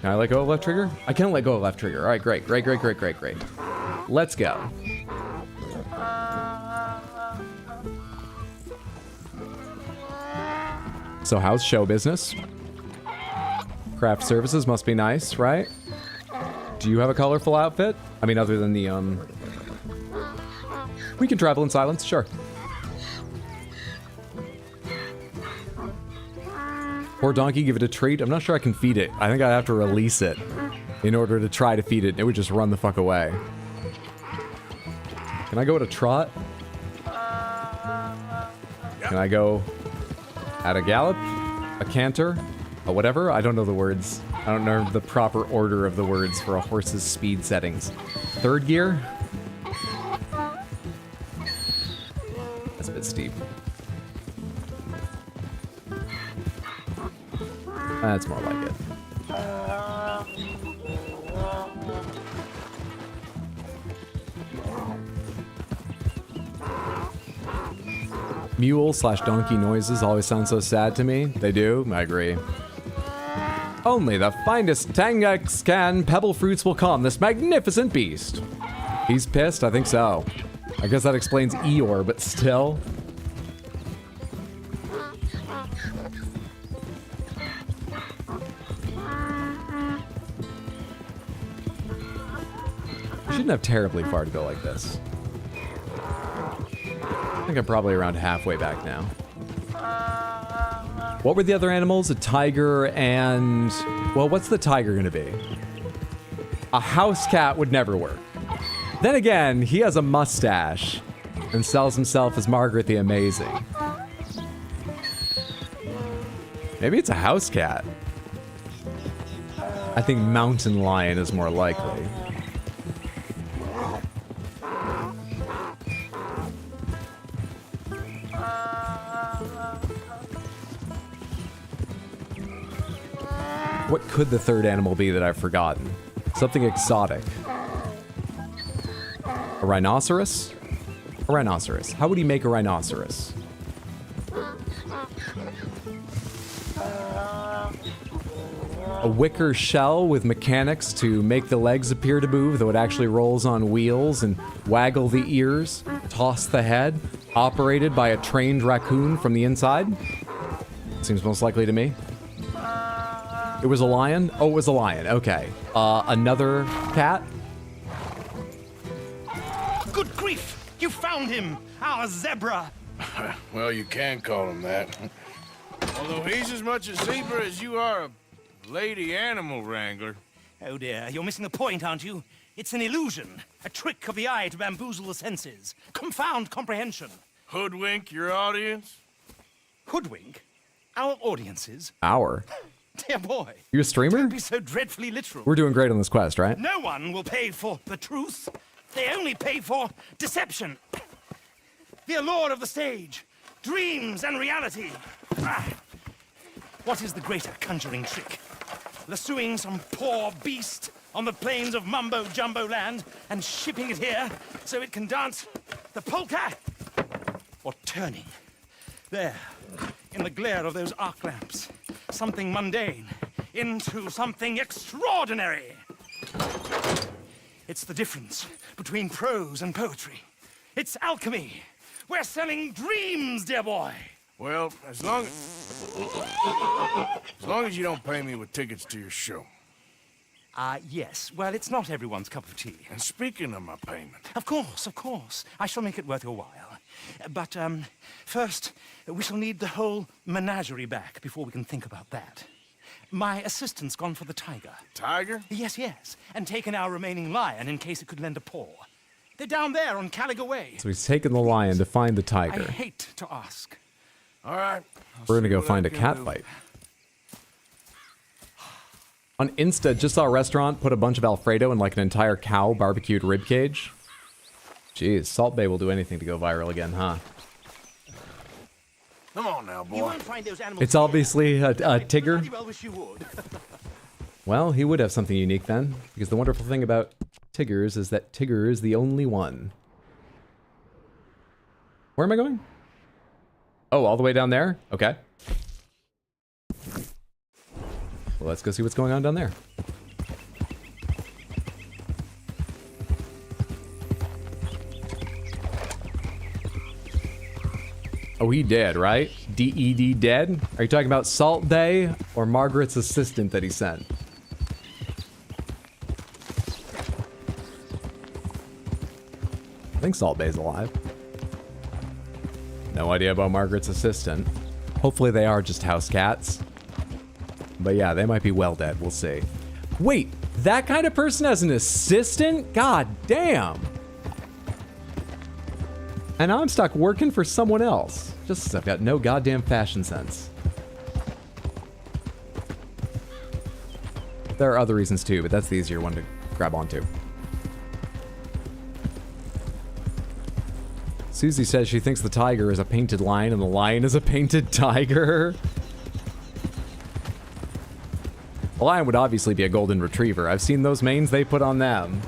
I let go of left trigger? I can let go of left trigger. Alright, great. Let's go. So how's show business? Craft services must be nice, right? Do you have a colorful outfit? I mean, other than the, We can travel in silence, sure. Poor donkey, give it a treat. I'm not sure I can feed it. I think I have to release it in order to try to feed it. It would just run the fuck away. Can I go at a trot? Can I go at a gallop? A canter? A whatever? I don't know the words. I don't know the proper order of the words for a horse's speed settings. Third gear? That's a bit steep. That's more like it. Mule/donkey noises always sound so sad to me. They do, I agree. Only the finest Tangax pebble fruits will calm this magnificent beast. He's pissed? I think so. I guess that explains Eeyore, but still. I shouldn't have terribly far to go like this. I think I'm probably around halfway back now. What were the other animals? A tiger and... Well, what's the tiger gonna be? A house cat would never work. Then again, he has a mustache and sells himself as Margaret the Amazing. Maybe it's a house cat. I think mountain lion is more likely. What could the third animal be that I've forgotten? Something exotic. A rhinoceros? A rhinoceros. How would he make a rhinoceros? A wicker shell with mechanics to make the legs appear to move, though it actually rolls on wheels, and waggle the ears, toss the head, operated by a trained raccoon from the inside? Seems most likely to me. It was a lion? Oh, it was a lion. Okay. Another cat?
Good grief! You found him! Our zebra!
Well, you can call him that. Although he's as much a zebra as you are a lady animal wrangler.
Oh dear, you're missing the point, aren't you? It's an illusion. A trick of the eye to bamboozle the senses. Confound comprehension.
Hoodwink your audience?
Hoodwink? Our audiences?
Our?
Dear boy.
You a streamer?
Don't be so dreadfully literal.
We're doing great on this quest, right?
No one will pay for the truth. They only pay for deception. The allure of the stage. Dreams and reality. Ah. What is the greater conjuring trick? Lassoing some poor beast on the plains of mumbo-jumbo land and shipping it here so it can dance the polka? Or turning, there, in the glare of those arc lamps, something mundane into something extraordinary? It's the difference between prose and poetry. It's alchemy. We're selling dreams, dear boy.
Well, as long as you don't pay me with tickets to your show.
Yes. Well, it's not everyone's cup of tea.
And speaking of my payment...
Of course. I shall make it worth your while. But, first, we shall need the whole menagerie back before we can think about that. My assistant's gone for the tiger.
Tiger?
Yes. And taken our remaining lion in case it could lend a paw. They're down there on Caliga Way.
So he's taken the lion to find the tiger.
I hate to ask.
All right.
We're gonna go find a cat fight. On Insta, just saw a restaurant put a bunch of Alfredo in like an entire cow barbecued rib cage. Jeez, Salt Bay will do anything to go viral again, huh?
Come on now, boy.
You won't find those animals.
It's obviously a Tigger.
Well, wish you would.
Well, he would have something unique then, because the wonderful thing about Tiggers is that Tigger is the only one. Where am I going? Oh, all the way down there? Okay. Well, let's go see what's going on down there. Oh, he dead, right? D-E-D dead? Are you talking about Salt Bay or Margaret's assistant that he sent? I think Salt Bay's alive. No idea about Margaret's assistant. Hopefully they are just house cats. But yeah, they might be well dead. We'll see. Wait, that kind of person has an assistant? God damn. And now I'm stuck working for someone else. Just 'cause I've got no goddamn fashion sense. There are other reasons too, but that's the easier one to grab onto. Susie says she thinks the tiger is a painted lion and the lion is a painted tiger. A lion would obviously be a golden retriever. I've seen those manes they put on them.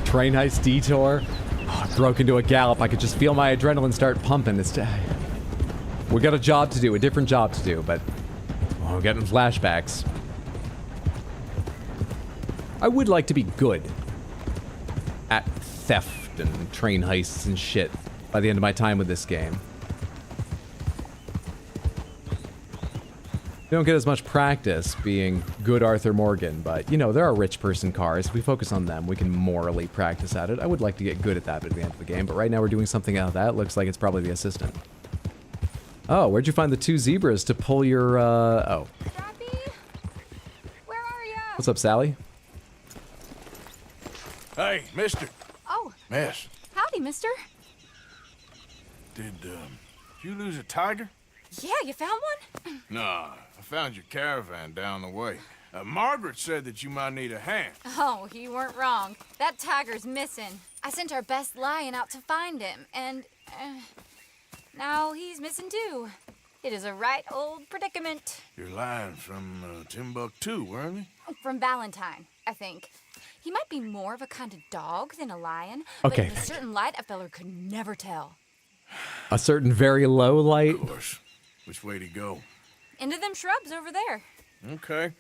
Train heist detour. Oh, I broke into a gallop. I could just feel my adrenaline start pumping. We got a job to do, a different job to do, but we're getting flashbacks. I would like to be good at theft and train heists and shit by the end of my time with this game. We don't get as much practice being good Arthur Morgan, but, you know, there are rich person cars. If we focus on them, we can morally practice at it. I would like to get good at that at the end of the game, but right now we're doing something out of that. Looks like it's probably the assistant. Oh, where'd you find the two zebras to pull your, oh.
Daffy? Where are you?
What's up, Sally?
Hey, mister.
Oh.
Miss.
Howdy, mister.
Did you lose a tiger?
Yeah, you found one?
Nah, I found your caravan down the way. Margaret said that you might need a hand.
Oh, you weren't wrong. That tiger's missing. I sent our best lion out to find him, and now he's missing too. It is a right old predicament.
Your lion from Timbuktu, weren't he?
From Valentine, I think. He might be more of a kind of dog than a lion,
Okay.
but in a certain light, a feller could never tell.
A certain very low light?
Of course. Which way to go?
Into them shrubs over there.
Okay.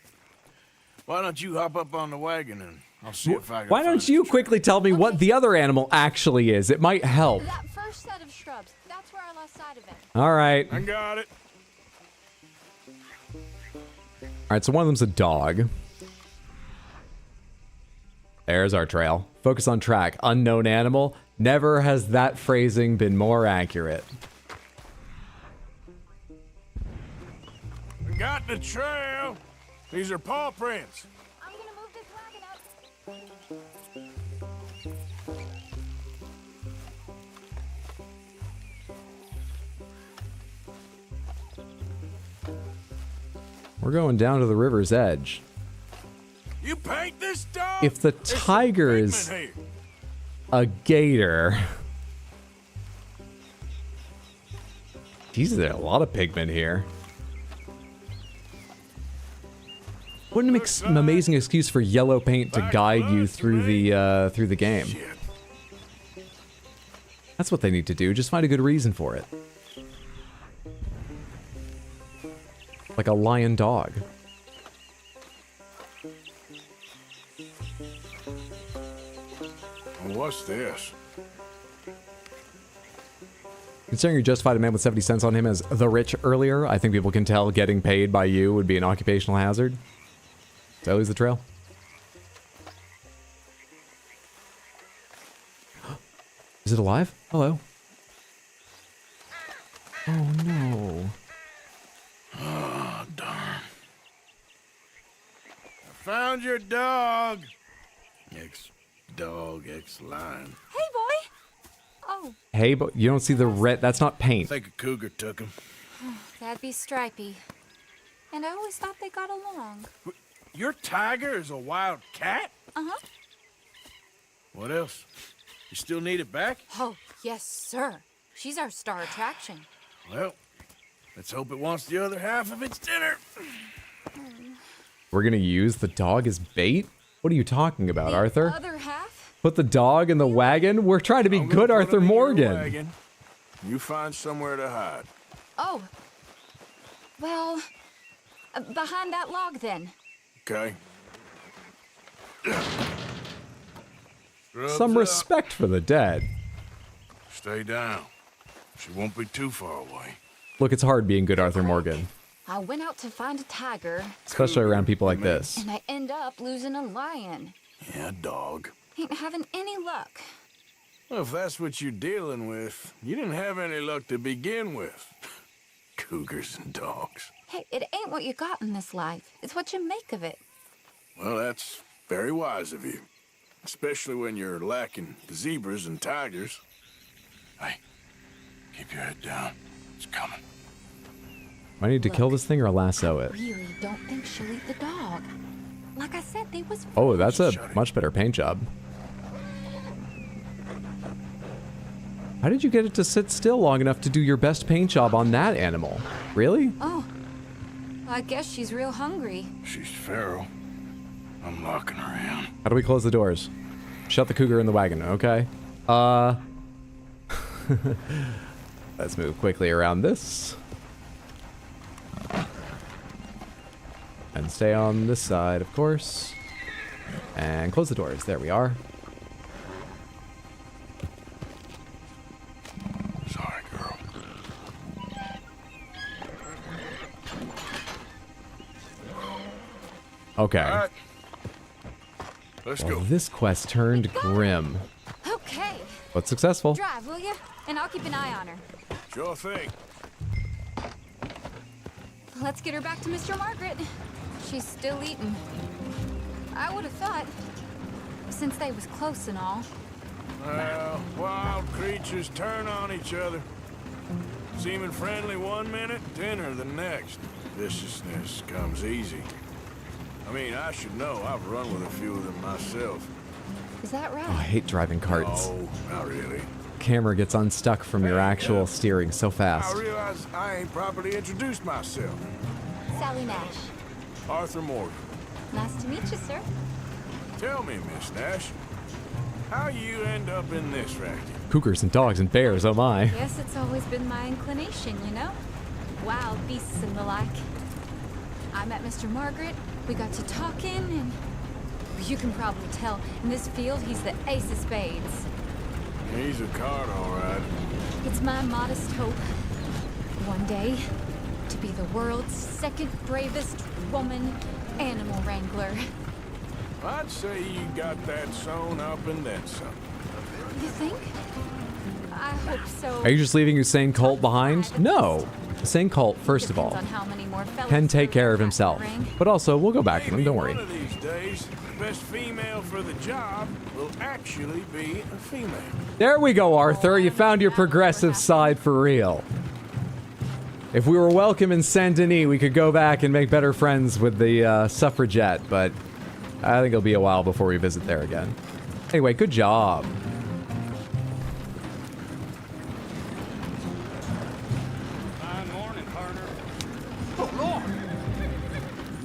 Why don't you hop up on the wagon and I'll see if I can
Why don't you quickly tell me what the other animal actually is? It might help.
That first set of shrubs, that's where I lost sight of him.
All right.
I got it.
All right, so one of them's a dog. There's our trail. Focus on track. Unknown animal. Never has that phrasing been more accurate.
I got the trail. These are paw prints.
I'm gonna move this wagon up.
We're going down to the river's edge.
You paint this dog?
If the tiger is a gator... Jeez, there are a lot of pigmen here. What an amazing excuse for yellow paint to guide you through the game. That's what they need to do. Just find a good reason for it. Like a lion dog.
What's this?
Considering you justified a man with 70 cents on him as the rich earlier, I think people can tell getting paid by you would be an occupational hazard. Is that always the trail? Is it alive? Hello. Oh no.
Oh, darn. I found your dog. Ex-dog, ex-lion.
Hey, boy. Oh.
Hey, but you don't see the red. That's not paint.
I think a cougar took him.
That'd be Stripey. And I always thought they got along.
Your tiger is a wild cat?
Uh-huh.
What else? You still need it back?
Oh, yes, sir. She's our star attraction.
Well, let's hope it wants the other half of its dinner.
We're gonna use the dog as bait? What are you talking about, Arthur?
Other half?
Put the dog in the wagon? We're trying to be good Arthur Morgan.
You find somewhere to hide.
Oh. Well, behind that log, then.
Okay.
Some respect for the dead.
Stay down. She won't be too far away.
Look, it's hard being good Arthur Morgan.
I went out to find a tiger.
Especially around people like this.
And I end up losing a lion.
Yeah, dog.
Ain't having any luck.
Well, if that's what you're dealing with, you didn't have any luck to begin with. Cougars and dogs.
Hey, it ain't what you got in this life. It's what you make of it.
Well, that's very wise of you. Especially when you're lacking zebras and tigers. Hey, keep your head down. It's coming.
I need to kill this thing or lasso it?
Really don't think she'll eat the dog. Like I said, they was...
Oh, that's a much better paint job. How did you get it to sit still long enough to do your best paint job on that animal? Really?
Oh. I guess she's real hungry.
She's feral. I'm locking her in.
How do we close the doors? Shut the cougar in the wagon, okay? Let's move quickly around this. And stay on this side, of course. And close the doors. There we are.
Sorry, girl.
Okay.
All right. Let's
Well,
go.
this quest turned grim,
Okay.
but successful.
Drive, will you? And I'll keep an eye on her.
Sure thing.
Let's get her back to Mr. Margaret. She's still eating. I would have thought, since they was close and all.
Well, wild creatures turn on each other. Seeming friendly one minute, dinner the next. Viciousness comes easy. I mean, I should know. I've run with a few of them myself.
Is that right?
Oh, I hate driving carts.
No, not really.
Camera gets unstuck from your actual steering so fast.
I realize I ain't properly introduced myself.
Sally Nash.
Arthur Morgan.
Nice to meet you, sir.
Tell me, Miss Nash, how you end up in this racket?
Cougars and dogs and bears, oh my.
Guess it's always been my inclination, you know? Wild beasts and the like. I met Mr. Margaret, we got to talking, and you can probably tell, in this field, he's the ace of spades.
He's a card, all right.
It's my modest hope, one day, to be the world's second bravest woman animal wrangler.
I'd say you got that sewn up and then some.
You think? I hope so.
Are you just leaving your sane cult behind? No. The sane cult, first of all,
Depends on how many more fellas
can take care of himself.
ring.
But also, we'll go back to him, don't worry.
One of these days, the best female for the job will actually be a female.
There we go, Arthur. You found your progressive side for real. If we were welcome in Saint Denis, we could go back and make better friends with the suffragette, but I think it'll be a while before we visit there again. Anyway, good job.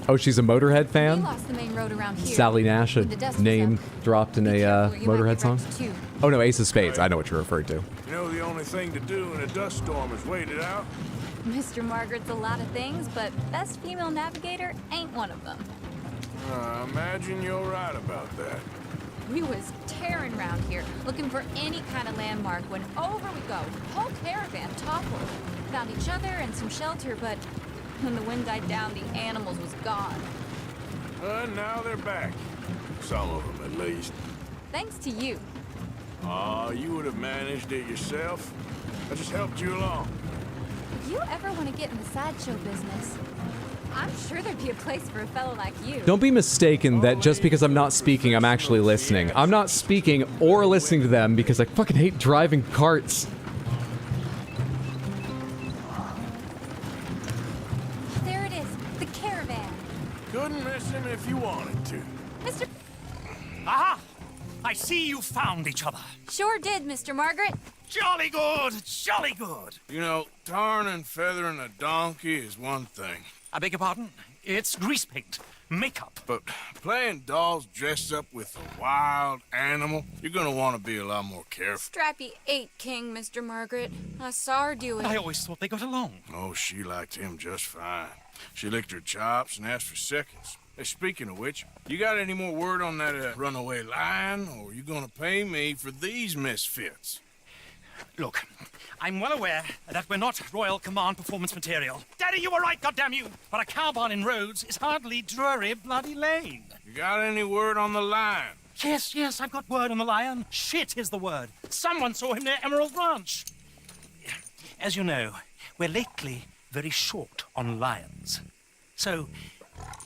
Oh, she's a Motorhead
We
fan?
lost the main road around here.
Sally Nash, a
when the dust was
name
up.
dropped in a
careful, you might
Motorhead
get
song?
wrecked, too.
Oh no, Ace of Spades. I know what you're referring to.
You know the only thing to do in a dust storm is wait it out?
Mr. Margaret's a lot of things, but best female navigator ain't one of them.
I imagine you're right about that.
We was tearing around here, looking for any kind of landmark when over we go. Whole caravan toppled. Found each other and some shelter, but when the wind died down, the animals was gone.
Now they're back. Some of them, at least.
Thanks to you.
Aw, you would have managed it yourself. I just helped you along.
If you ever want to get in the sideshow business, I'm sure there'd be a place for a fellow like you.
Don't be mistaken that just because I'm not speaking, I'm actually listening. I'm not speaking or listening to them because I fucking hate driving carts.
There it is, the caravan.
Couldn't miss him if you wanted to.
Mr.
Aha! I see you found each other.
Sure did, Mr. Margaret.
Jolly good, jolly good.
You know, tarring and feathering a donkey is one thing.
I beg your pardon? It's grease paint, makeup.
But playing dolls dressed up with a wild animal, you're gonna want to be a lot more careful.
Strappy ate King, Mr. Margaret. I saw her do it.
I always thought they got along.
Oh, she liked him just fine. She licked her chops and asked for seconds. Hey, speaking of which, you got any more word on that runaway lion, or are you gonna pay me for these misfits?
Look, I'm well aware that we're not Royal Command performance material. Daddy, you were right, goddamn you! But a cow barn in Rhodes is hardly Drury Bloody Lane.
You got any word on the lion?
Yes, I've got word on the lion. Shit is the word. Someone saw him near Emerald Ranch. As you know, we're lately very short on lions. So,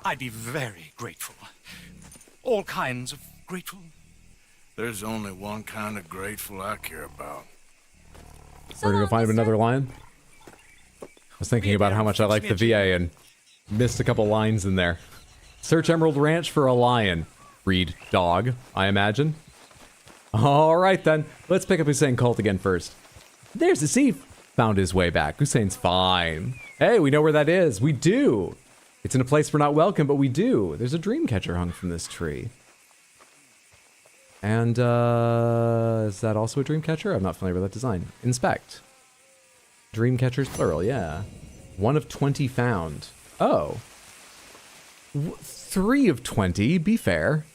I'd be very grateful. All kinds of grateful.
There's only one kind of grateful I care about.
We're gonna go find another lion. I was thinking about how much I like the VA and missed a couple lines in there. Search Emerald Ranch for a lion. Breed dog, I imagine. Alright then, let's pick up Hussein Cult again first. There's Asif. Found his way back. Hussein's fine. Hey, we know where that is. We do. It's in a place we're not welcome, but we do. There's a dream catcher hung from this tree. And, is that also a dream catcher? I'm not familiar with that design. Inspect. Dream catchers, plural, yeah. 1 of 20 found. Oh. 3 of 20, be fair.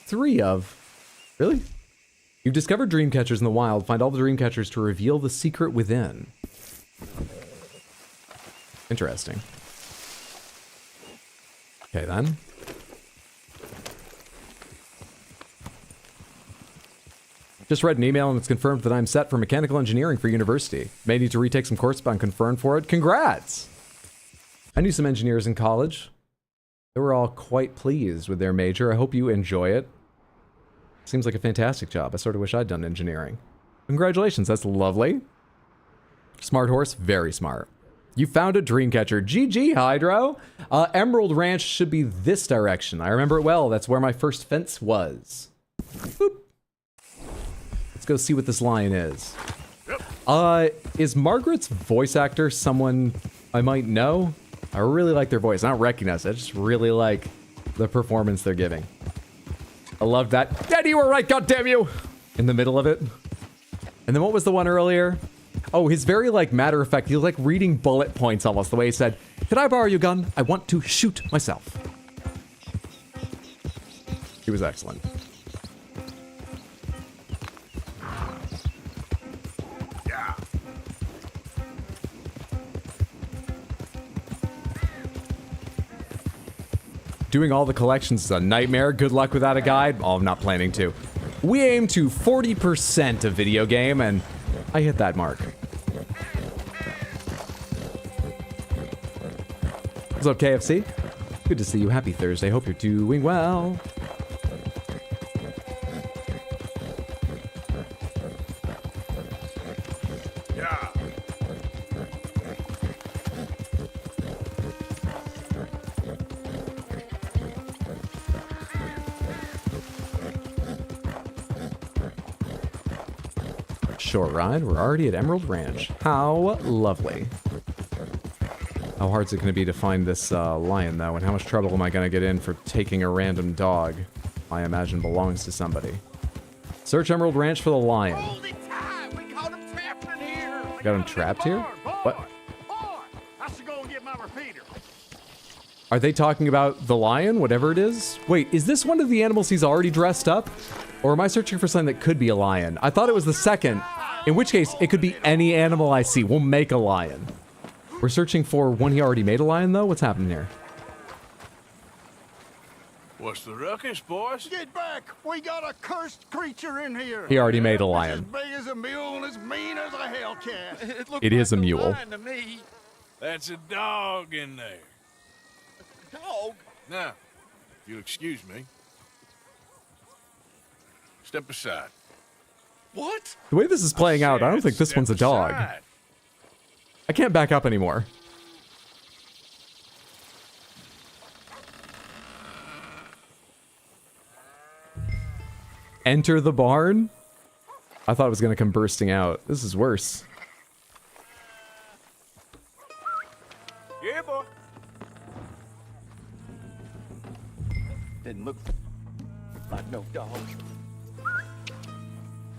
3 of... Really? You've discovered dream catchers in the wild. Find all the dream catchers to reveal the secret within. Interesting. Okay, then. Just read an email and it's confirmed that I'm set for mechanical engineering for university. May need to retake some courses, but I'm confirmed for it. Congrats! I knew some engineers in college. They were all quite pleased with their major. I hope you enjoy it. Seems like a fantastic job. I sort of wish I'd done engineering. Congratulations, that's lovely. Smart horse, very smart. You found a dream catcher. GG, Hydro! Emerald Ranch should be this direction. I remember it well. That's where my first fence was. Boop. Let's go see what this lion is. Is Margaret's voice actor someone I might know? I really like their voice. I don't recognize it. I just really like the performance they're giving. I love that. Daddy, you were right, goddammit you! In the middle of it. And then what was the one earlier? Oh, his very, like, matter of fact, he was like reading bullet points almost, the way he said, "Could I borrow your gun? I want to shoot myself." He was excellent.
Yeah.
Doing all the collections is a nightmare. Good luck without a guide. Oh, I'm not planning to. We aim to 40% of video game, and I hit that mark. What's up, KFC? Good to see you. Happy Thursday. Hope you're doing well.
Yeah.
Short ride. We're already at Emerald Ranch. How lovely. How hard is it going to be to find this lion, though? And how much trouble am I going to get in for taking a random dog I imagine belongs to somebody? Search Emerald Ranch for the lion. Got him trapped here? What?
I should go and get my repeater.
Are they talking about the lion, whatever it is? Wait, is this one of the animals he's already dressed up? Or am I searching for something that could be a lion? I thought it was the second. In which case, it could be any animal I see. We'll make a lion. We're searching for one he already made a lion, though? What's happening here?
What's the ruckus, boys?
Get back! We got a cursed creature in here.
He already made a lion.
As big as a mule and as mean as a hellcat.
It is a mule.
To me. That's a dog in there.
Dog?
Now, if you'll excuse me. Step aside.
What?
The way this is playing out, I don't think this one's a dog.
Aside.
I can't back up anymore. Enter the barn? I thought it was going to come bursting out. This is worse.
Yeah, boy.
Didn't look like no dog.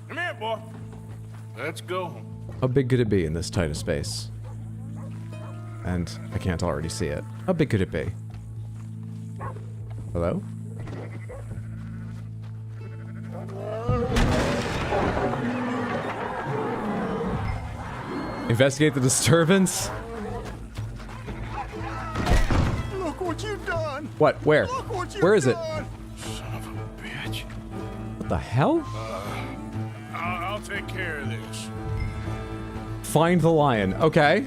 Come here, boy. Let's go.
How big could it be in this tight of space? And I can't already see it. How big could it be? Hello? Investigate the disturbance?
Look what you've done.
What? Where?
Look what you've
Where is it?
done.
Son of a bitch.
What the hell?
I'll take care of this.
Find the lion. Okay.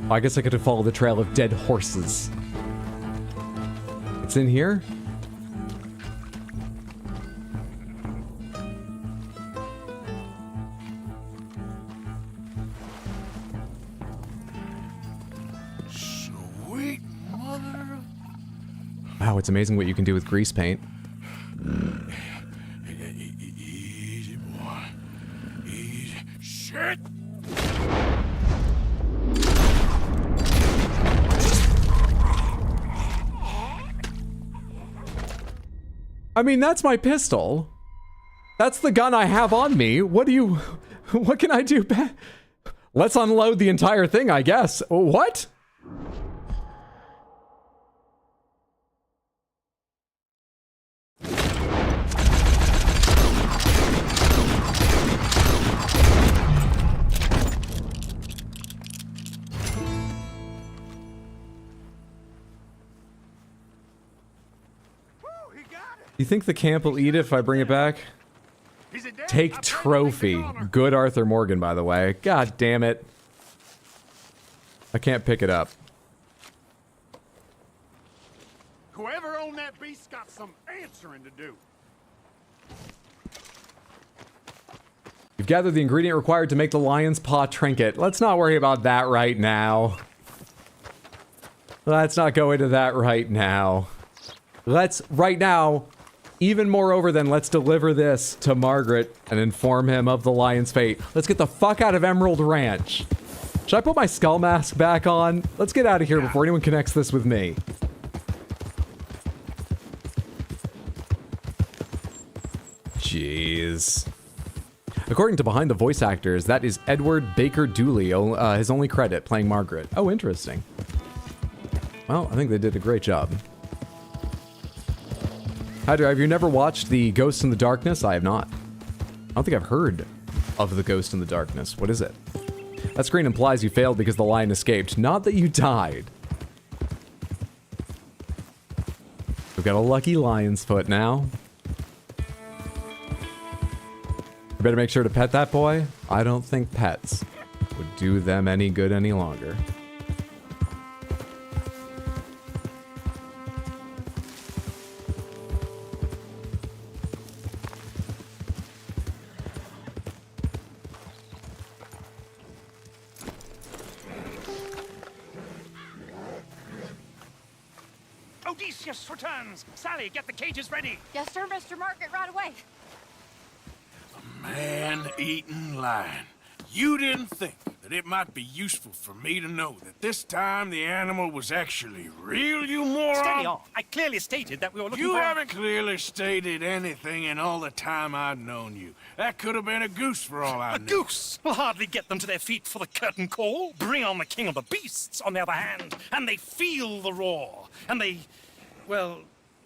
I guess I could have followed the trail of dead horses. It's in here?
Sweet mother.
Wow, it's amazing what you can do with grease paint.
Easy, boy. Easy. Shit!
I mean, that's my pistol. That's the gun I have on me. What can I do? Let's unload the entire thing, I guess. What? You think the camp will eat it if I bring it back? Take trophy. Good Arthur Morgan, by the way. God damn it. I can't pick it up.
Whoever owned that beast's got some answering to do.
You've gathered the ingredient required to make the lion's paw trinket. Let's not worry about that right now. Let's not go into that right now. Let's, right now, even moreover than let's deliver this to Margaret and inform him of the lion's fate. Let's get the fuck out of Emerald Ranch. Should I put my skull mask back on? Let's get out of here before anyone connects this with me. Jeez. According to Behind the Voice Actors, that is Edward Baker Dooley, his only credit, playing Margaret. Oh, interesting. Well, I think they did a great job. Hydra, have you never watched The Ghost in the Darkness? I have not. I don't think I've heard of The Ghost in the Darkness. What is it? That screen implies you failed because the lion escaped, not that you died. We've got a lucky lion's foot now. You better make sure to pet that boy. I don't think pets would do them any good any longer.
Odysseus returns. Sally, get the cages ready.
Yes, sir, Mr. Market, right away.
Man-eating lion. You didn't think that it might be useful for me to know that this time the animal was actually real, you moron?
Steady on. I clearly stated that we were looking
You
for...
haven't clearly stated anything in all the time I've known you. That could have been a goose for all I know.
A goose will hardly get them to their feet for the curtain call. Bring on the king of the beasts, on the other hand, and they feel the roar. And they, well,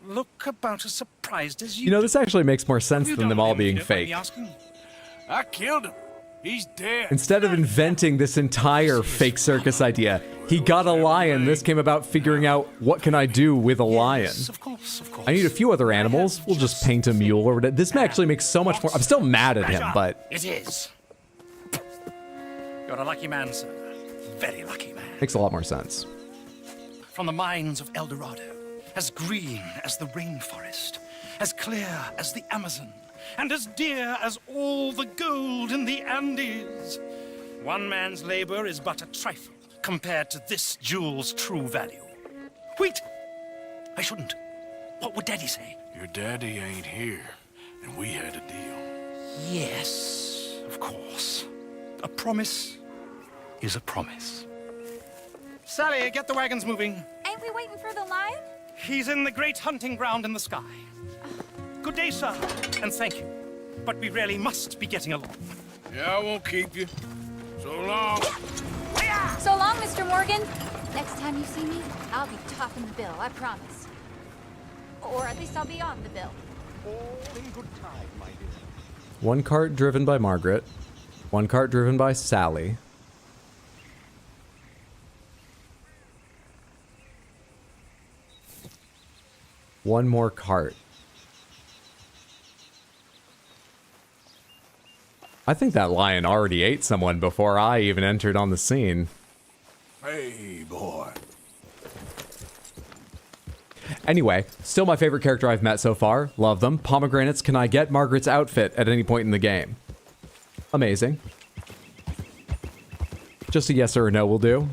look about as surprised as you.
You know, this actually makes more sense than them all being fake.
I killed him. He's dead.
Instead of inventing this entire fake circus idea, he got a lion. This came about figuring out, what can I do with a lion?
Of course, of course.
I need a few other animals. We'll just paint a mule or whatever. This actually makes so much more. I'm still mad at him, but
It is. You're a lucky man, sir. Very lucky man.
makes a lot more sense.
From the mines of El Dorado, as green as the rainforest, as clear as the Amazon, and as dear as all the gold in the Andes. One man's labor is but a trifle compared to this jewel's true value. Wait! I shouldn't. What would Daddy say?
Your daddy ain't here, and we had a deal.
Yes, of course. A promise is a promise. Sally, get the wagons moving.
Ain't we waiting for the lion?
He's in the great hunting ground in the sky. Good day, sir, and thank you. But we really must be getting along.
Yeah, I won't keep you. So long.
So long, Mr. Morgan. Next time you see me, I'll be topping the bill, I promise. Or at least I'll be on the bill.
All in good time, my dear.
One cart driven by Margaret. One cart driven by Sally. One more cart. I think that lion already ate someone before I even entered on the scene.
Hey, boy.
Anyway, still my favorite character I've met so far. Love them. Pomegranates, can I get Margaret's outfit at any point in the game? Amazing. Just a yes or a no will do.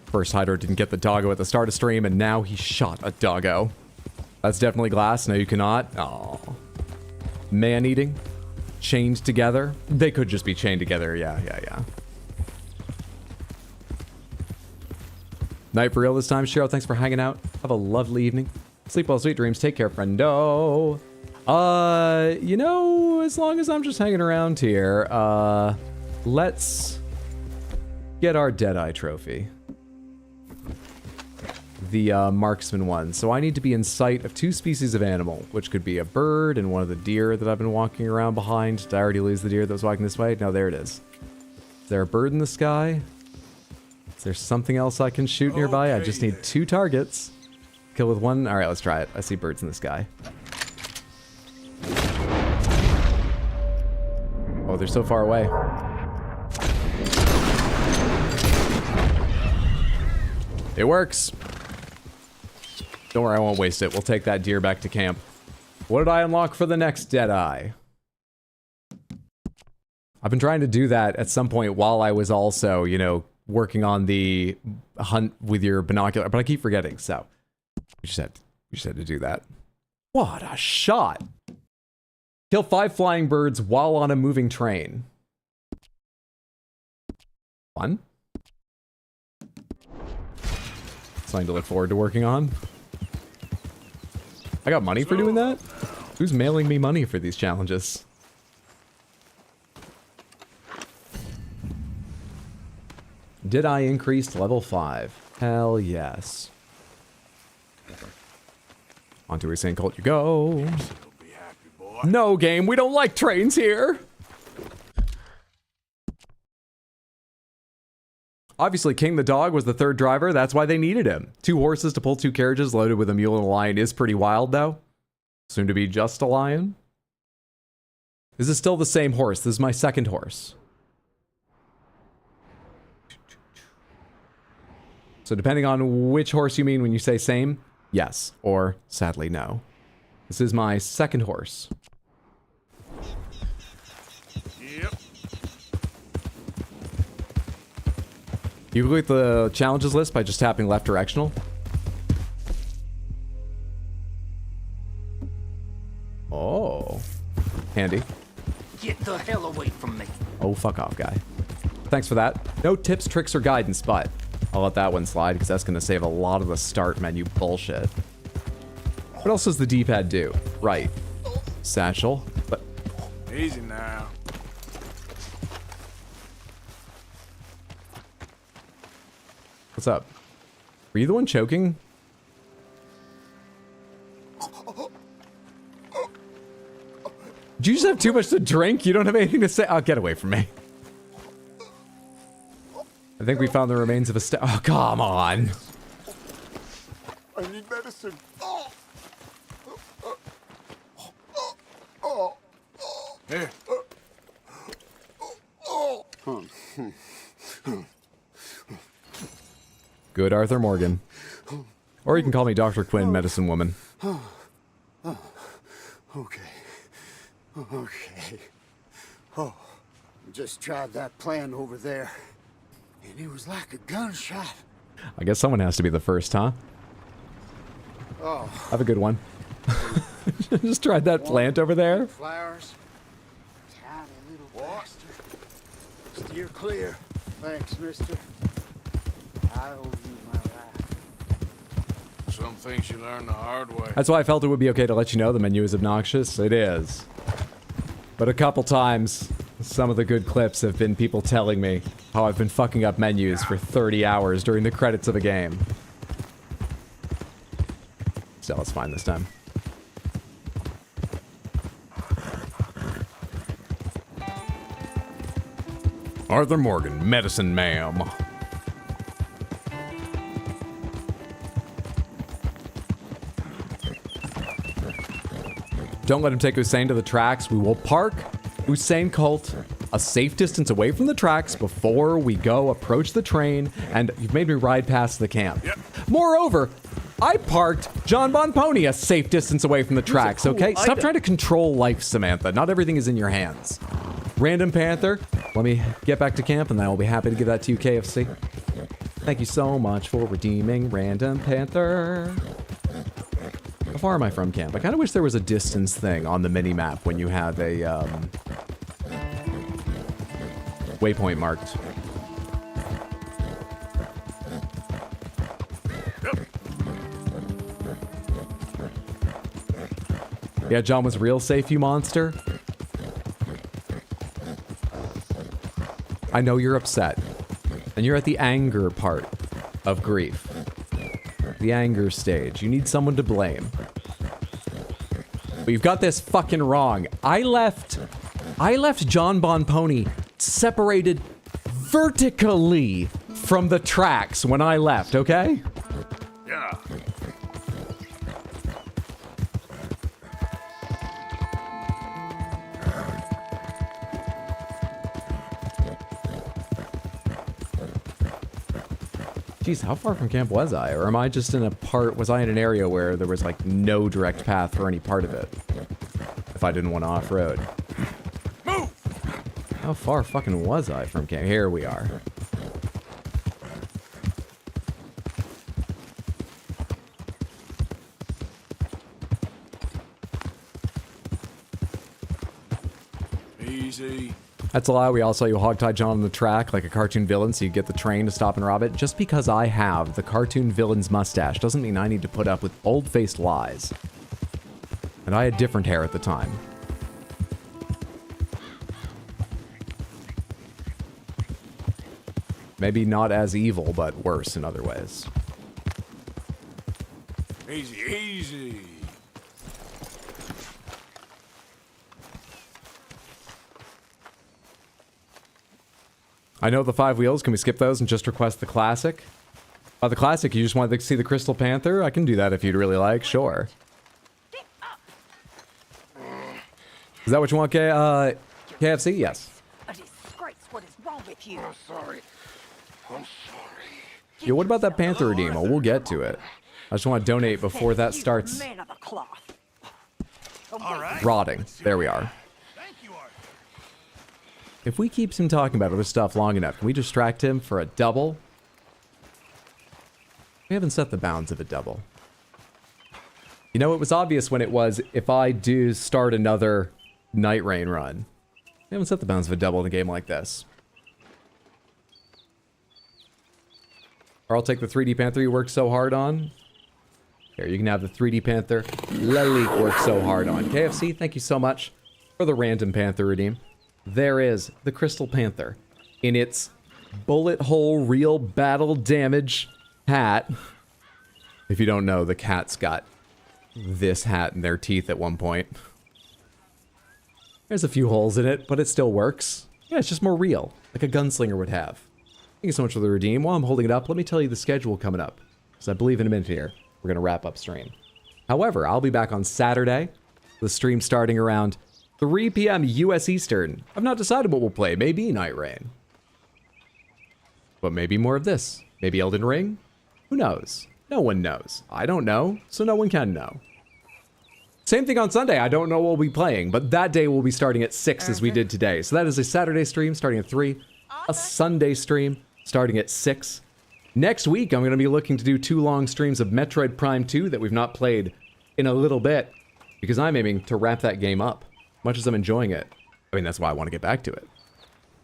First, Hydro didn't get the doggo at the start of stream, and now he shot a doggo. That's definitely glass. No, you cannot. Aww. Man-eating. Chained together. They could just be chained together. Yeah. Night for real this time. Cheryl, thanks for hanging out. Have a lovely evening. Sleep well, sweet dreams. Take care, friendo. You know, as long as I'm just hanging around here, let's get our Deadeye trophy. The marksman one. So I need to be in sight of 2 species of animal, which could be a bird and one of the deer that I've been walking around behind. Did I already lose the deer that was walking this way? No, there it is. Is there a bird in the sky? Is there something else I can shoot nearby? I just need 2 targets. Kill with 1. All right, let's try it. I see birds in the sky. Oh, they're so far away. It works. Don't worry, I won't waste it. We'll take that deer back to camp. What did I unlock for the next Deadeye? I've been trying to do that at some point while I was also, you know, working on the hunt with your binocular, but I keep forgetting, so we just had to do that. What a shot! Kill 5 flying birds while on a moving train. Fun. Something to look forward to working on. I got money for doing that? Who's mailing me money for these challenges? Did I increase to level 5? Hell yes. Onto a St. Colt you go. No, game, we don't like trains here. Obviously, King the dog was the third driver. That's why they needed him. 2 horses to pull 2 carriages loaded with a mule and a lion is pretty wild, though. Soon to be just a lion. This is still the same horse. This is my second horse. So depending on which horse you mean when you say same, yes, or sadly no. This is my second horse.
Yep.
You complete the challenges list by just tapping left directional. Oh. Handy.
Get the hell away from me.
Oh, fuck off, guy. Thanks for that. No tips, tricks, or guidance, but I'll let that one slide because that's going to save a lot of the start menu bullshit. What else does the D-pad do? Right. Satchel. But
Easy now.
what's up? Were you the one choking? Did you just have too much to drink? You don't have anything to say? Oh, get away from me. I think we found the remains of a oh, come on.
I need medicine.
Here.
Good Arthur Morgan. Or you can call me Dr. Quinn, medicine woman.
Okay. Okay. Oh, just tried that plan over there, and it was like a gunshot.
I guess someone has to be the first, huh?
Oh.
Have a good one. Just tried that plant over there.
Flowers. Tiny little bastard. Steer clear. Thanks, mister. I owe you my life.
Some things you learn the hard way.
That's why I felt it would be okay to let you know the menu is obnoxious. It is. But a couple times, some of the good clips have been people telling me how I've been fucking up menus for 30 hours during the credits of a game. Still, it's fine this time. Arthur Morgan, medicine ma'am. Don't let him take Hussein to the tracks. We will park Hussein Colt a safe distance away from the tracks before we go approach the train, and you've made me ride past the camp.
Yep.
Moreover, I parked John Bon Pony a safe distance away from the tracks, okay? Stop trying to control life, Samantha. Not everything is in your hands. Random Panther, let me get back to camp, and I will be happy to give that to you, KFC. Thank you so much for redeeming Random Panther. How far am I from camp? I kind of wish there was a distance thing on the mini-map when you have a waypoint marked. Yeah, John was real safe, you monster. I know you're upset. And you're at the anger part of grief. The anger stage. You need someone to blame. But you've got this fucking wrong. I left John Bon Pony separated vertically from the tracks when I left, okay?
Yeah.
Jeez, how far from camp was I? Or am I just in a part, was I in an area where there was like no direct path for any part of it? If I didn't want to off-road.
Move!
How far fucking was I from camp? Here we are.
Easy.
That's a lie. We all saw you hogtie John on the track like a cartoon villain so you get the train to stop and rob it. Just because I have the cartoon villain's mustache doesn't mean I need to put up with old-faced lies. And I had different hair at the time. Maybe not as evil, but worse in other ways.
Easy, easy.
I know the 5 wheels. Can we skip those and just request the classic? The classic, you just wanted to see the Crystal Panther? I can do that if you'd really like, sure. Is that what you want, KFC? Yes.
A disgrace. What is wrong with you? I'm sorry. I'm sorry.
Yeah, what about that Panther redeem? Oh, we'll get to it. I just want to donate before that starts
Man of the cloth.
rotting. There we are. If we keep him talking about other stuff long enough, can we distract him for a double? We haven't set the bounds of a double. You know, it was obvious when it was, if I do start another Night Rain run. We haven't set the bounds of a double in a game like this. Or I'll take the 3D Panther you worked so hard on. Here, you can have the 3D Panther Lalik worked so hard on. KFC, thank you so much for the random Panther redeem. There is the Crystal Panther in its bullet hole real battle damage hat. If you don't know, the cat's got this hat in their teeth at one point. There's a few holes in it, but it still works. Yeah, it's just more real, like a gunslinger would have. Thank you so much for the redeem. While I'm holding it up, let me tell you the schedule coming up. Because I believe in a minute here, we're going to wrap up stream. However, I'll be back on Saturday. The stream starting around 3 p.m. US Eastern. I've not decided what we'll play. Maybe Night Rain. But maybe more of this. Maybe Elden Ring? Who knows? No one knows. I don't know, so no one can know. Same thing on Sunday. I don't know what we'll be playing, but that day we'll be starting at 6 as we did today. So that is a Saturday stream starting at 3. A Sunday stream starting at 6. Next week, I'm going to be looking to do 2 long streams of Metroid Prime 2 that we've not played in a little bit, because I'm aiming to wrap that game up. Much as I'm enjoying it. I mean, that's why I want to get back to it.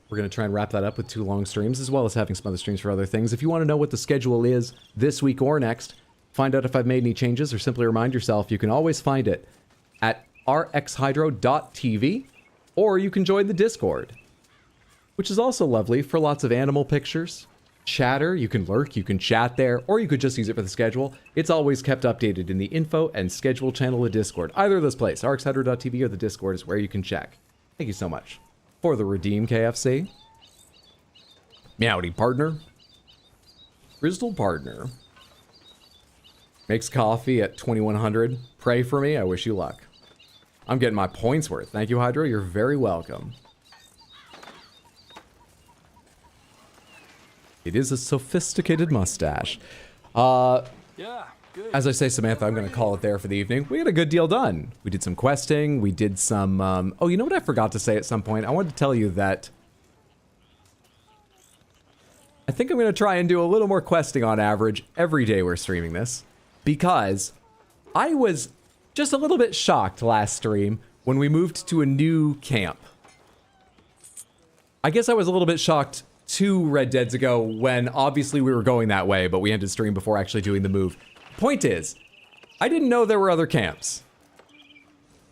We're going to try and wrap that up with 2 long streams, as well as having some other streams for other things. If you want to know what the schedule is this week or next, find out if I've made any changes, or simply remind yourself, you can always find it at rxhydro.tv, or you can join the Discord, which is also lovely for lots of animal pictures, chatter. You can lurk, you can chat there, or you could just use it for the schedule. It's always kept updated in the info and schedule channel of Discord. Either of those places, rxhydro.tv or the Discord, is where you can check. Thank you so much for the redeem, KFC. Meowdy partner. Crystal partner. Makes coffee at 2100. Pray for me. I wish you luck. I'm getting my points worth. Thank you, Hydro. You're very welcome. It is a sophisticated mustache.
Yeah, good.
As I say, Samantha, I'm going to call it there for the evening. We got a good deal done. We did some questing. We did some... oh, you know what I forgot to say at some point? I wanted to tell you that I think I'm going to try and do a little more questing on average every day we're streaming this, because I was just a little bit shocked last stream when we moved to a new camp. I guess I was a little bit shocked 2 Red Deads ago when obviously we were going that way, but we ended stream before actually doing the move. Point is, I didn't know there were other camps.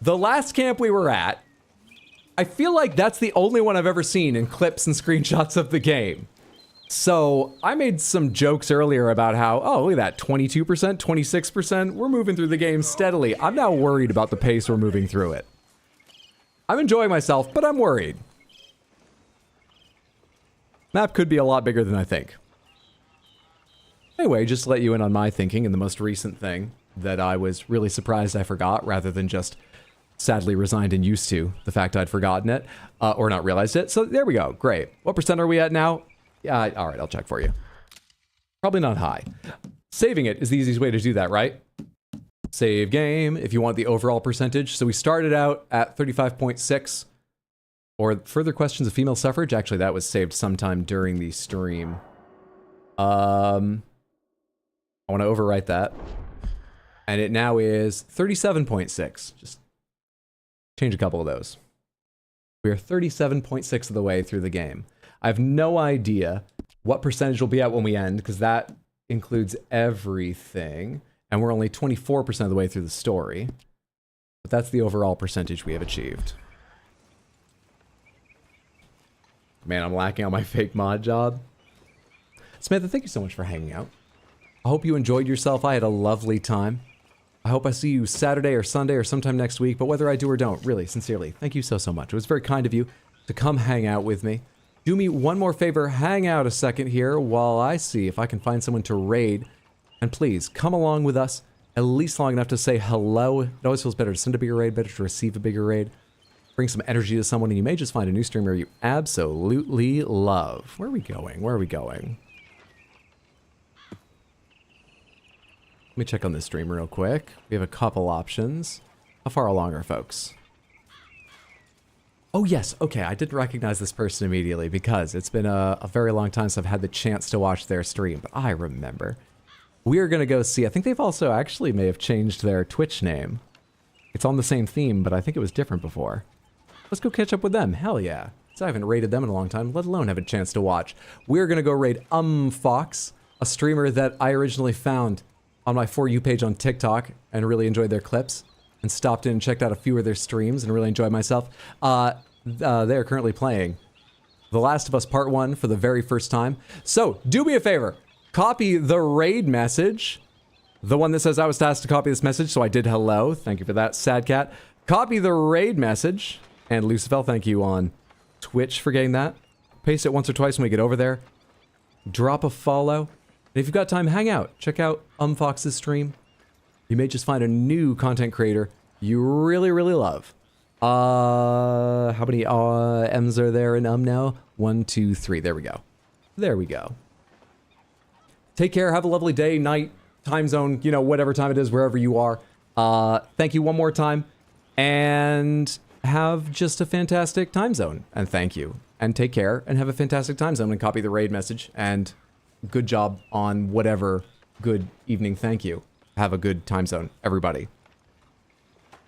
The last camp we were at, I feel like that's the only one I've ever seen in clips and screenshots of the game. So I made some jokes earlier about how, oh, look at that, 22%, 26%, we're moving through the game steadily. I'm now worried about the pace we're moving through it. I'm enjoying myself, but I'm worried. Map could be a lot bigger than I think. Anyway, just to let you in on my thinking, and the most recent thing that I was really surprised I forgot, rather than just sadly resigned and used to the fact I'd forgotten it, or not realized it. So there we go, great. What percent are we at now? All right, I'll check for you. Probably not high. Saving it is the easiest way to do that, right? Save game, if you want the overall percentage. So we started out at 35.6. Or further questions of female suffrage. Actually, that was saved sometime during the stream. I want to overwrite that. And it now is 37.6. Just change a couple of those. We are 37.6 of the way through the game. I have no idea what percentage will be at when we end, because that includes everything. And we're only 24% of the way through the story. But that's the overall percentage we have achieved. Man, I'm lacking on my fake mod job. Samantha, thank you so much for hanging out. I hope you enjoyed yourself. I had a lovely time. I hope I see you Saturday or Sunday or sometime next week, but whether I do or don't, really, sincerely, thank you so, so much. It was very kind of you to come hang out with me. Do me one more favor, hang out a second here while I see if I can find someone to raid. And please, come along with us, at least long enough to say hello. It always feels better to send a bigger raid, better to receive a bigger raid. Bring some energy to someone, and you may just find a new streamer you absolutely love. Where are we going? Where are we going? Let me check on this stream real quick. We have a couple options. How far along are folks? Oh yes, okay, I didn't recognize this person immediately because it's been a very long time since I've had the chance to watch their stream, but I remember. We are gonna go see, I think they've also actually may have changed their Twitch name. It's on the same theme, but I think it was different before. Let's go catch up with them, hell yeah. So I haven't raided them in a long time, let alone have a chance to watch. We're gonna go raid Fox, a streamer that I originally found on my For You page on TikTok and really enjoyed their clips and stopped in and checked out a few of their streams and really enjoyed myself. They're currently playing The Last of Us Part 1 for the very first time. So do me a favor, copy the raid message. The one that says I was tasked to copy this message, so I did hello. Thank you for that, Sad Cat. Copy the raid message. And Lucifel, thank you on Twitch for getting that. Paste it once or twice when we get over there. Drop a follow. And if you've got time, hang out. Check out Fox's stream. You may just find a new content creator you really, really love. How many M's are there in now? 1, 2, 3. There we go. There we go. Take care. Have a lovely day, night, time zone, you know, whatever time it is, wherever you are. Thank you one more time. And have just a fantastic time zone. And thank you. And take care and have a fantastic time zone and copy the raid message. And good job on whatever. Good evening. Thank you. Have a good time zone, everybody.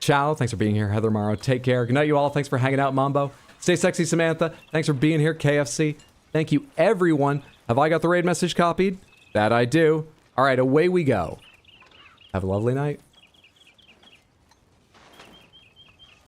Ciao. Thanks for being here, Heather Morrow. Take care. Good night, you all. Thanks for hanging out, Mambo. Stay sexy, Samantha. Thanks for being here, KFC. Thank you, everyone. Have I got the raid message copied? That I do. All right, away we go. Have a lovely night.